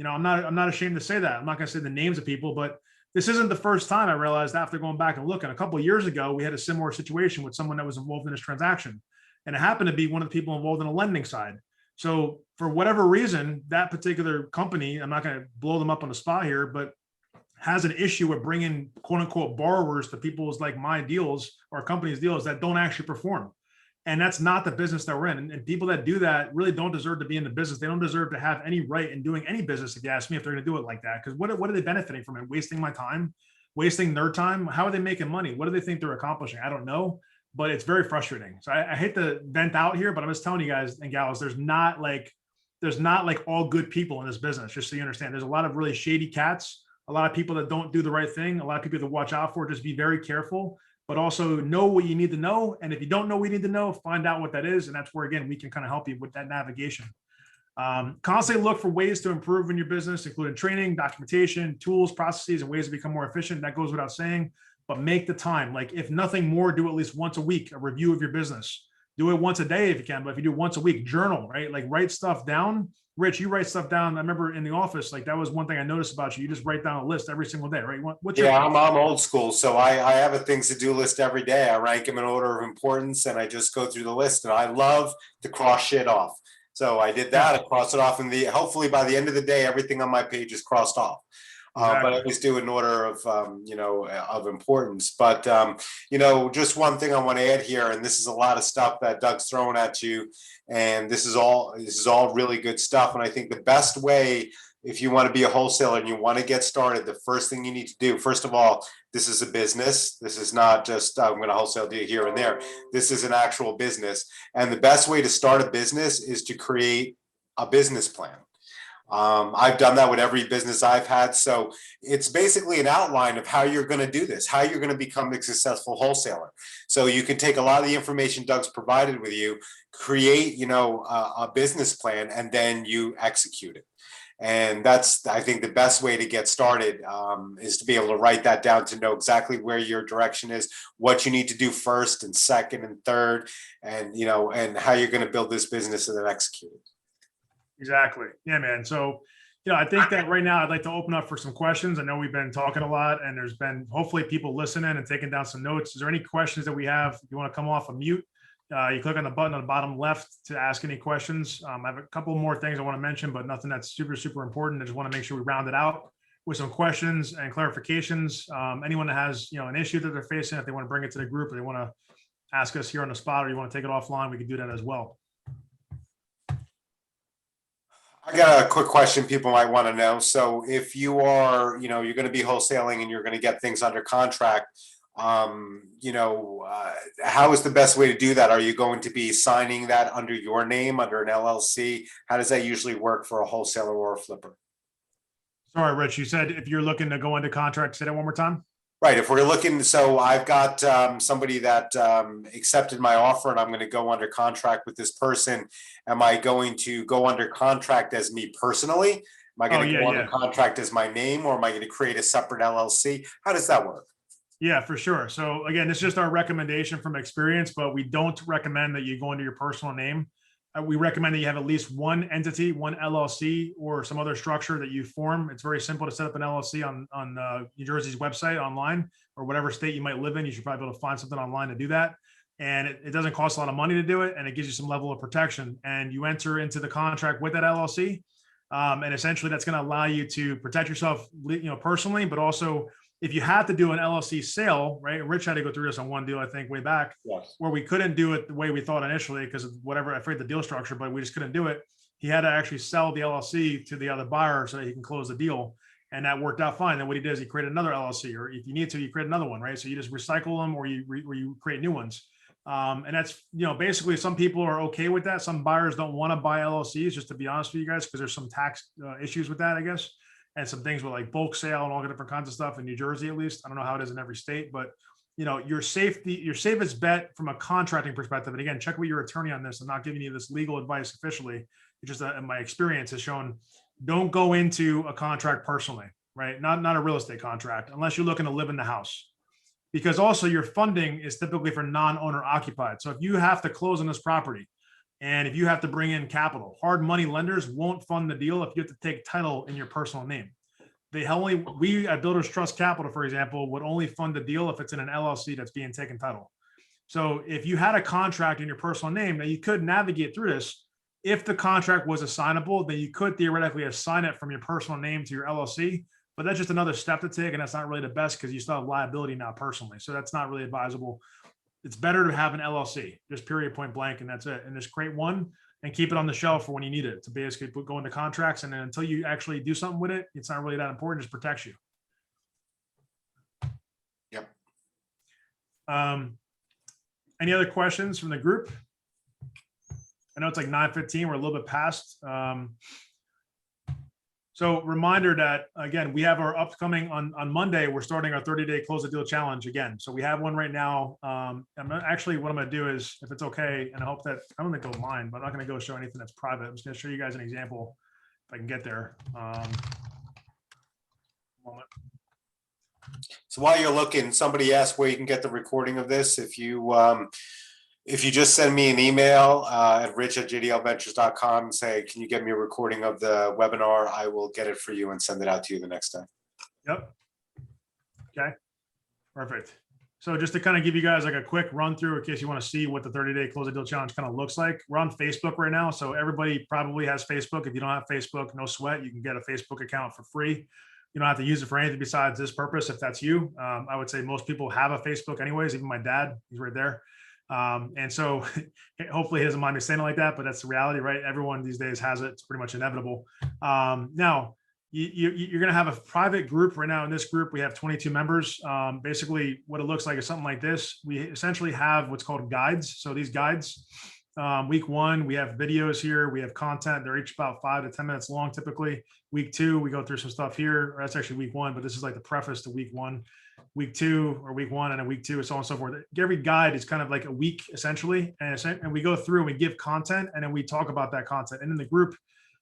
I'm not ashamed to say that. I'm not going to say the names of people, but this isn't the first time I realized after going back and looking. A couple of years ago, we had a similar situation with someone that was involved in this transaction. And it happened to be one of the people involved in the lending side. So for whatever reason, that particular company, I'm not going to blow them up on the spot here, but has an issue with bringing quote unquote borrowers to people's like my deals or companies' deals that don't actually perform. And that's not the business that we're in. And people that do that really don't deserve to be in the business. They don't deserve to have any right in doing any business, if you ask me, if they're going to do it like that. Because what are they benefiting from it? Wasting my time, wasting their time? How are they making money? What do they think they're accomplishing? I don't know. But it's very frustrating. So I hate to vent out here, but I'm just telling you guys and gals, there's not like all good people in this business, just so you understand. There's a lot of really shady cats, a lot of people that don't do the right thing, a lot of people to watch out for. Just be very careful, but also know what you need to know. And if you don't know what you need to know, find out what that is. And that's where, again, we can kind of help you with that navigation. Constantly look for ways to improve in your business, including training, documentation, tools, processes, and ways to become more efficient. That goes without saying. But make the time. Like, if nothing more, do at least once a week, a review of your business. Do it once a day if you can, but if you do once a week, journal, right? Like, write stuff down. Rich, you write stuff down. I remember in the office, like, that was one thing I noticed about you. You just write down a list every single day, right? I'm old school. So I have a things to do list every day. I rank them in order of importance and I just go through the list, and I love to cross shit off. So I did that. I crossed it off, and hopefully by the end of the day, everything on my page is crossed off. But I always do in order of, of importance. But, just one thing I want to add here, and this is a lot of stuff that Doug's throwing at you, and this is all really good stuff. And I think the best way, if you want to be a wholesaler and you want to get started, the first thing you need to do, first of all, this is a business. This is not just, I'm going to wholesale deal here and there. This is an actual business. And the best way to start a business is to create a business plan. I've done that with every business I've had. So it's basically an outline of how you're going to do this, how you're going to become a successful wholesaler. So you can take a lot of the information Doug's provided with you, create, a business plan, and then you execute it. And that's, I think, the best way to get started, is to be able to write that down, to know exactly where your direction is, what you need to do first and second and third, and, you know, and how you're going to build this business and then execute it. Exactly. Yeah, man. So, you know, I think that right now I'd like to open up for some questions. I know we've been talking a lot, and there's been hopefully people listening and taking down some notes. Is there any questions that we have? If you want to come off a mute, you click on the button on the bottom left to ask any questions. I have a couple more things I want to mention, but nothing that's super, super important. I just want to make sure we round it out with some questions and clarifications. Anyone that has, you know, an issue that they're facing, if they want to bring it to the group, or they want to ask us here on the spot, or you want to take it offline, we can do that as well. I got a quick question people might want to know. So if you are, you know, you're going to be wholesaling and you're going to get things under contract, you know, how is the best way to do that? Are you going to be signing that under your name, under an LLC? How does that usually work for a wholesaler or a flipper? Sorry, Rich, you said if you're looking to go into contract, say that one more time. Right. If we're looking, so I've got somebody that accepted my offer and I'm going to go under contract with this person. Am I going to go under contract as me personally? Am I going to go under contract as my name, or am I going to create a separate LLC? How does that work? Yeah, for sure. So again, this is just our recommendation from experience, but we don't recommend that you go into your personal name. We recommend that you have at least one entity, one LLC, or some other structure that you form. It's very simple to set up an LLC on New Jersey's website online, or whatever state you might live in. You should probably be able to find something online to do that. And it doesn't cost a lot of money to do it, and it gives you some level of protection. And you enter into the contract with that LLC, and essentially that's going to allow you to protect yourself, you know, personally, but also if you have to do an LLC sale, right? Rich had to go through this on one deal, I think, way back, Yes. where we couldn't do it the way we thought initially because of whatever, I forget the deal structure, but we just couldn't do it. He had to actually sell the LLC to the other buyer so that he can close the deal. And that worked out fine. Then what he did is he created another LLC, or if you need to, you create another one, right? So you just recycle them, or you create new ones. And that's, you know, basically some people are okay with that. Some buyers don't want to buy LLCs, just to be honest with you guys, because there's some tax issues with that, I guess. And some things with like bulk sale and all the different kinds of stuff in New Jersey, at least. I don't know how it is in every state, but you know, your safest bet from a contracting perspective. And again, check with your attorney on this. I'm not giving you this legal advice officially. It's just my experience has shown, don't go into a contract personally, right? Not a real estate contract, unless you're looking to live in the house. Because also your funding is typically for non-owner occupied. So if you have to close on this property, and if you have to bring in capital, hard money lenders won't fund the deal if you have to take title in your personal name. We at Builders Trust Capital, for example, would only fund the deal if it's in an LLC that's being taken title. So if you had a contract in your personal name, then you could navigate through this. If the contract was assignable, then you could theoretically assign it from your personal name to your LLC. But that's just another step to take, and that's not really the best because you still have liability now personally. So that's not really advisable. It's better to have an LLC, just period, point blank, and that's it. And just create one and keep it on the shelf for when you need it to basically go into contracts. And then until you actually do something with it, it's not really that important. It just protects you. Yep. Any other questions from the group? I know it's like 9:15. We're a little bit past. So reminder that, again, we have our upcoming on Monday, we're starting our 30-day close the deal challenge again. So we have one right now. I'm not, actually, what I'm going to do is, if it's okay, and I hope that, I don't think they'll mind, but I'm not going to go show anything that's private. I'm just going to show you guys an example if I can get there. Moment. So while you're looking, somebody asked where you can get the recording of this. If you just send me an email at rich@jdlventures.com and say, can you get me a recording of the webinar? I will get it for you and send it out to you the next day. Yep. Okay. Perfect. So just to kind of give you guys like a quick run through in case you want to see what the 30-day close the deal challenge kind of looks like. We're on Facebook right now. So everybody probably has Facebook. If you don't have Facebook, no sweat. You can get a Facebook account for free. You don't have to use it for anything besides this purpose. If that's you, I would say most people have a Facebook anyways, even my dad, he's right there. And so hopefully he doesn't mind me saying it like that, but that's the reality, right? Everyone these days has it. It's pretty much inevitable. Now you're going to have a private group right now. In this group, we have 22 members. Basically what it looks like is something like this. We essentially have what's called guides. So these guides, week 1, we have videos here. We have content. They're each about 5 to 10 minutes long. Typically week 2, we go through some stuff here. That's actually week 1, but this is like the preface to week 1. Week 2 or week 1 and a week 2 and so on and so forth. Every guide is kind of like a week essentially. And we go through and we give content and then we talk about that content. And in the group,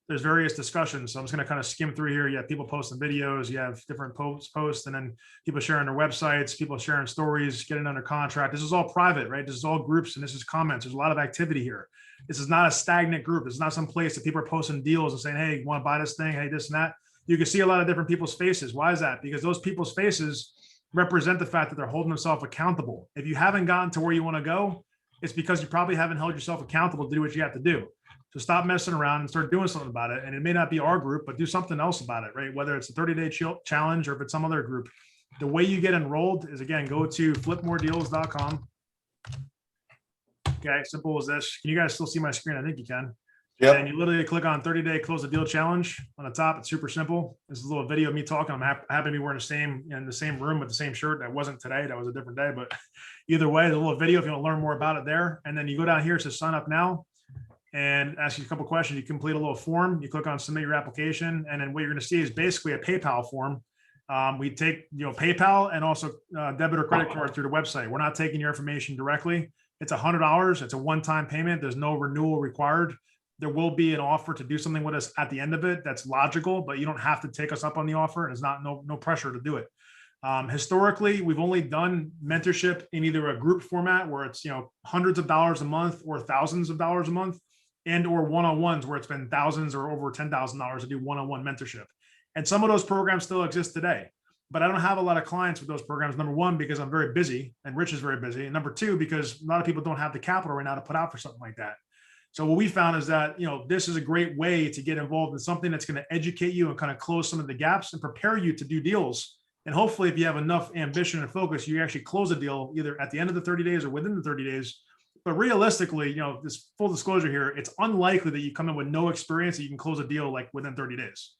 there's various discussions. So I'm just going to kind of skim through here. You have people posting videos, you have different posts, and then people sharing their websites, people sharing stories, getting under contract. This is all private, right? This is all groups, and this is comments. There's a lot of activity here. This is not a stagnant group. This is not some place that people are posting deals and saying, hey, you want to buy this thing? Hey, this and that. You can see a lot of different people's faces. Why is that? Because those people's faces represent the fact that they're holding themselves accountable. If you haven't gotten to where you want to go, it's because you probably haven't held yourself accountable to do what you have to do. So stop messing around and start doing something about it. And it may not be our group, but do something else about it, right? Whether it's a 30-day challenge or if it's some other group. The way you get enrolled is, again, go to flipmoredeals.com. Okay, simple as this. Can you guys still see my screen? I think you can. Yep. And you literally click on 30-day close the deal challenge on the top. It's super simple. This is a little video of me talking. I'm happy to be wearing in the same room with the same shirt. That wasn't today. That was a different day. But either way, there's a little video if you want to learn more about it there. And then you go down here to sign up now and ask you a couple questions. You complete a little form. You click on submit your application. And then what you're going to see is basically a PayPal form. We take PayPal and also debit or credit card through the website. We're not taking your information directly. It's $100. It's a one-time payment. There's no renewal required. There will be an offer to do something with us at the end of it. That's logical, but you don't have to take us up on the offer. There's no pressure to do it. Historically, we've only done mentorship in either a group format where it's hundreds of dollars a month or thousands of dollars a month, and or one-on-ones where it's been thousands or over $10,000 to do one-on-one mentorship. And some of those programs still exist today, but I don't have a lot of clients with those programs. Number one, because I'm very busy and Rich is very busy. And number two, because a lot of people don't have the capital right now to put out for something like that. So what we found is that, this is a great way to get involved in something that's going to educate you and kind of close some of the gaps and prepare you to do deals. And hopefully if you have enough ambition and focus, you actually close a deal either at the end of the 30 days or within the 30 days. But realistically, this full disclosure here, it's unlikely that you come in with no experience that you can close a deal like within 30 days.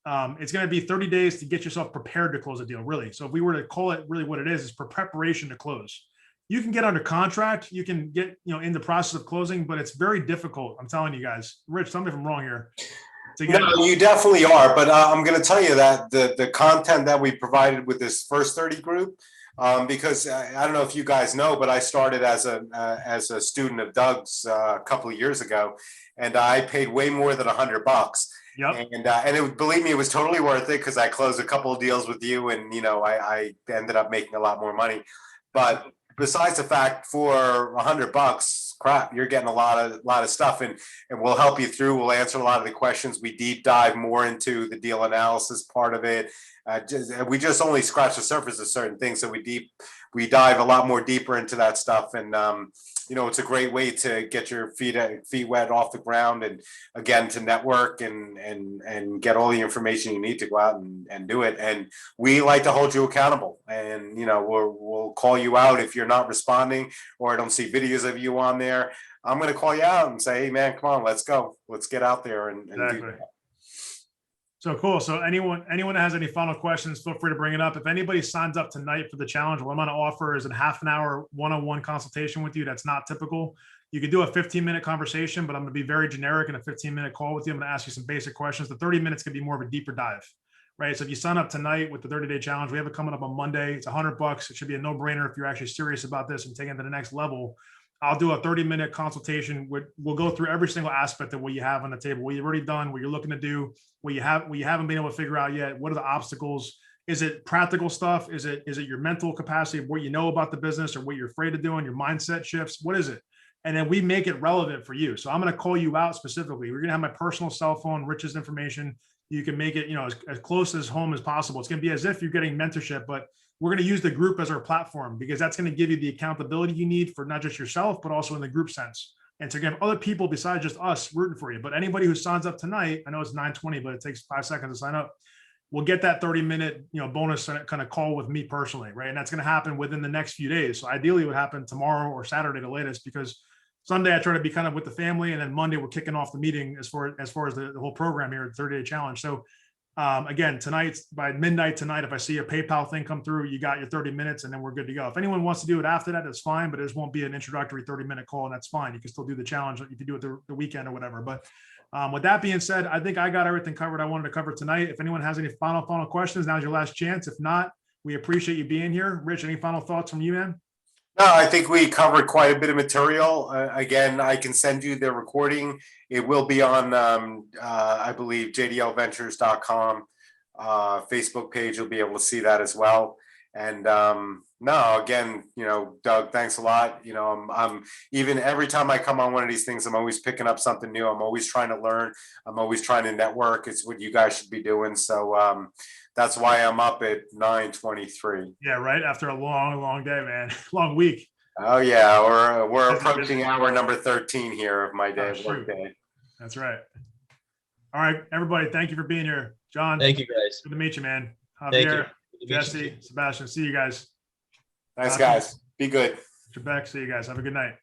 It's going to be 30 days to get yourself prepared to close a deal, really. So if we were to call it really what it is for preparation to close. You can get under contract, you can get, in the process of closing, but it's very difficult. I'm telling you guys. Rich, tell me if I'm wrong here. No, you definitely are. But I'm going to tell you that the content that we provided with this first 30 group, because I don't know if you guys know, but I started as a student of Doug's a couple of years ago, and I paid way more than $100. Yep. And believe me, it was totally worth it because I closed a couple of deals with you, and I ended up making a lot more money. But besides the fact, for $100, crap, you're getting a lot of stuff, and we'll help you through. We'll answer a lot of the questions. We deep dive more into the deal analysis part of it. We just only scratch the surface of certain things, so we dive a lot more deeper into that stuff. And it's a great way to get your feet wet off the ground, and again, to network and get all the information you need to go out and do it. And we like to hold you accountable, and we'll call you out if you're not responding or I don't see videos of you on there. I'm going to call you out and say, hey man, come on, let's go. Let's get out there and exactly. do that. So cool. So anyone that has any final questions, feel free to bring it up. If anybody signs up tonight for the challenge, what I'm going to offer is a half an hour one-on-one consultation with you. That's not typical. You could do a 15-minute conversation, but I'm going to be very generic in a 15-minute call with you. I'm going to ask you some basic questions. The 30 minutes could be more of a deeper dive, right? So if you sign up tonight with the 30-day challenge, we have it coming up on Monday. It's $100. It should be a no-brainer if you're actually serious about this and taking it to the next level. I'll do a 30-minute consultation. We'll go through every single aspect of what you have on the table, what you've already done, what you're looking to do, what you haven't been able to figure out yet. What are the obstacles? Is it practical stuff? Is it your mental capacity of what you know about the business or what you're afraid of doing, your mindset shifts? What is it? And then we make it relevant for you. So I'm going to call you out specifically. We're going to have my personal cell phone, Rich's information. You can make it, as close as home as possible. It's going to be as if you're getting mentorship, but we're going to use the group as our platform because that's going to give you the accountability you need for not just yourself, but also in the group sense. And to get other people besides just us rooting for you. But anybody who signs up tonight, I know it's 9:20, but it takes 5 seconds to sign up. We'll get that 30-minute, bonus kind of call with me personally, right? And that's going to happen within the next few days. So ideally it would happen tomorrow or Saturday, the latest, because Sunday I try to be kind of with the family, and then Monday we're kicking off the meeting as far as the whole program here, the 30-day challenge. So again, tonight by midnight tonight, if I see a PayPal thing come through, you got your 30 minutes and then we're good to go. If anyone wants to do it after that, that's fine, but it just won't be an introductory 30-minute call, and that's fine. You can still do the challenge. You can do it the weekend or whatever. But with that being said, I think I got everything covered I wanted to cover tonight. If anyone has any final questions, now's your last chance. If not, we appreciate you being here. Rich, any final thoughts from you, man? No, I think we covered quite a bit of material. Again, I can send you the recording. It will be on, I believe, jdlventures.com. Facebook page, you'll be able to see that as well. And no, again, Doug, thanks a lot. I'm even every time I come on one of these things, I'm always picking up something new. I'm always trying to learn. I'm always trying to network. It's what you guys should be doing. So that's why I'm up at 9:23. Yeah, right. After a long day, man. Long week. Oh yeah, we're approaching hour number 13 here of my day, Oh, shoot. work day. That's right. All right, everybody. Thank you for being here. John, Thank you, guys. good to meet you, man. Thank you. Javier, Good to meet you. Jesse, Sebastian. See you guys. Thanks, guys. Be good. Mr. Beck, see you guys. Have a good night.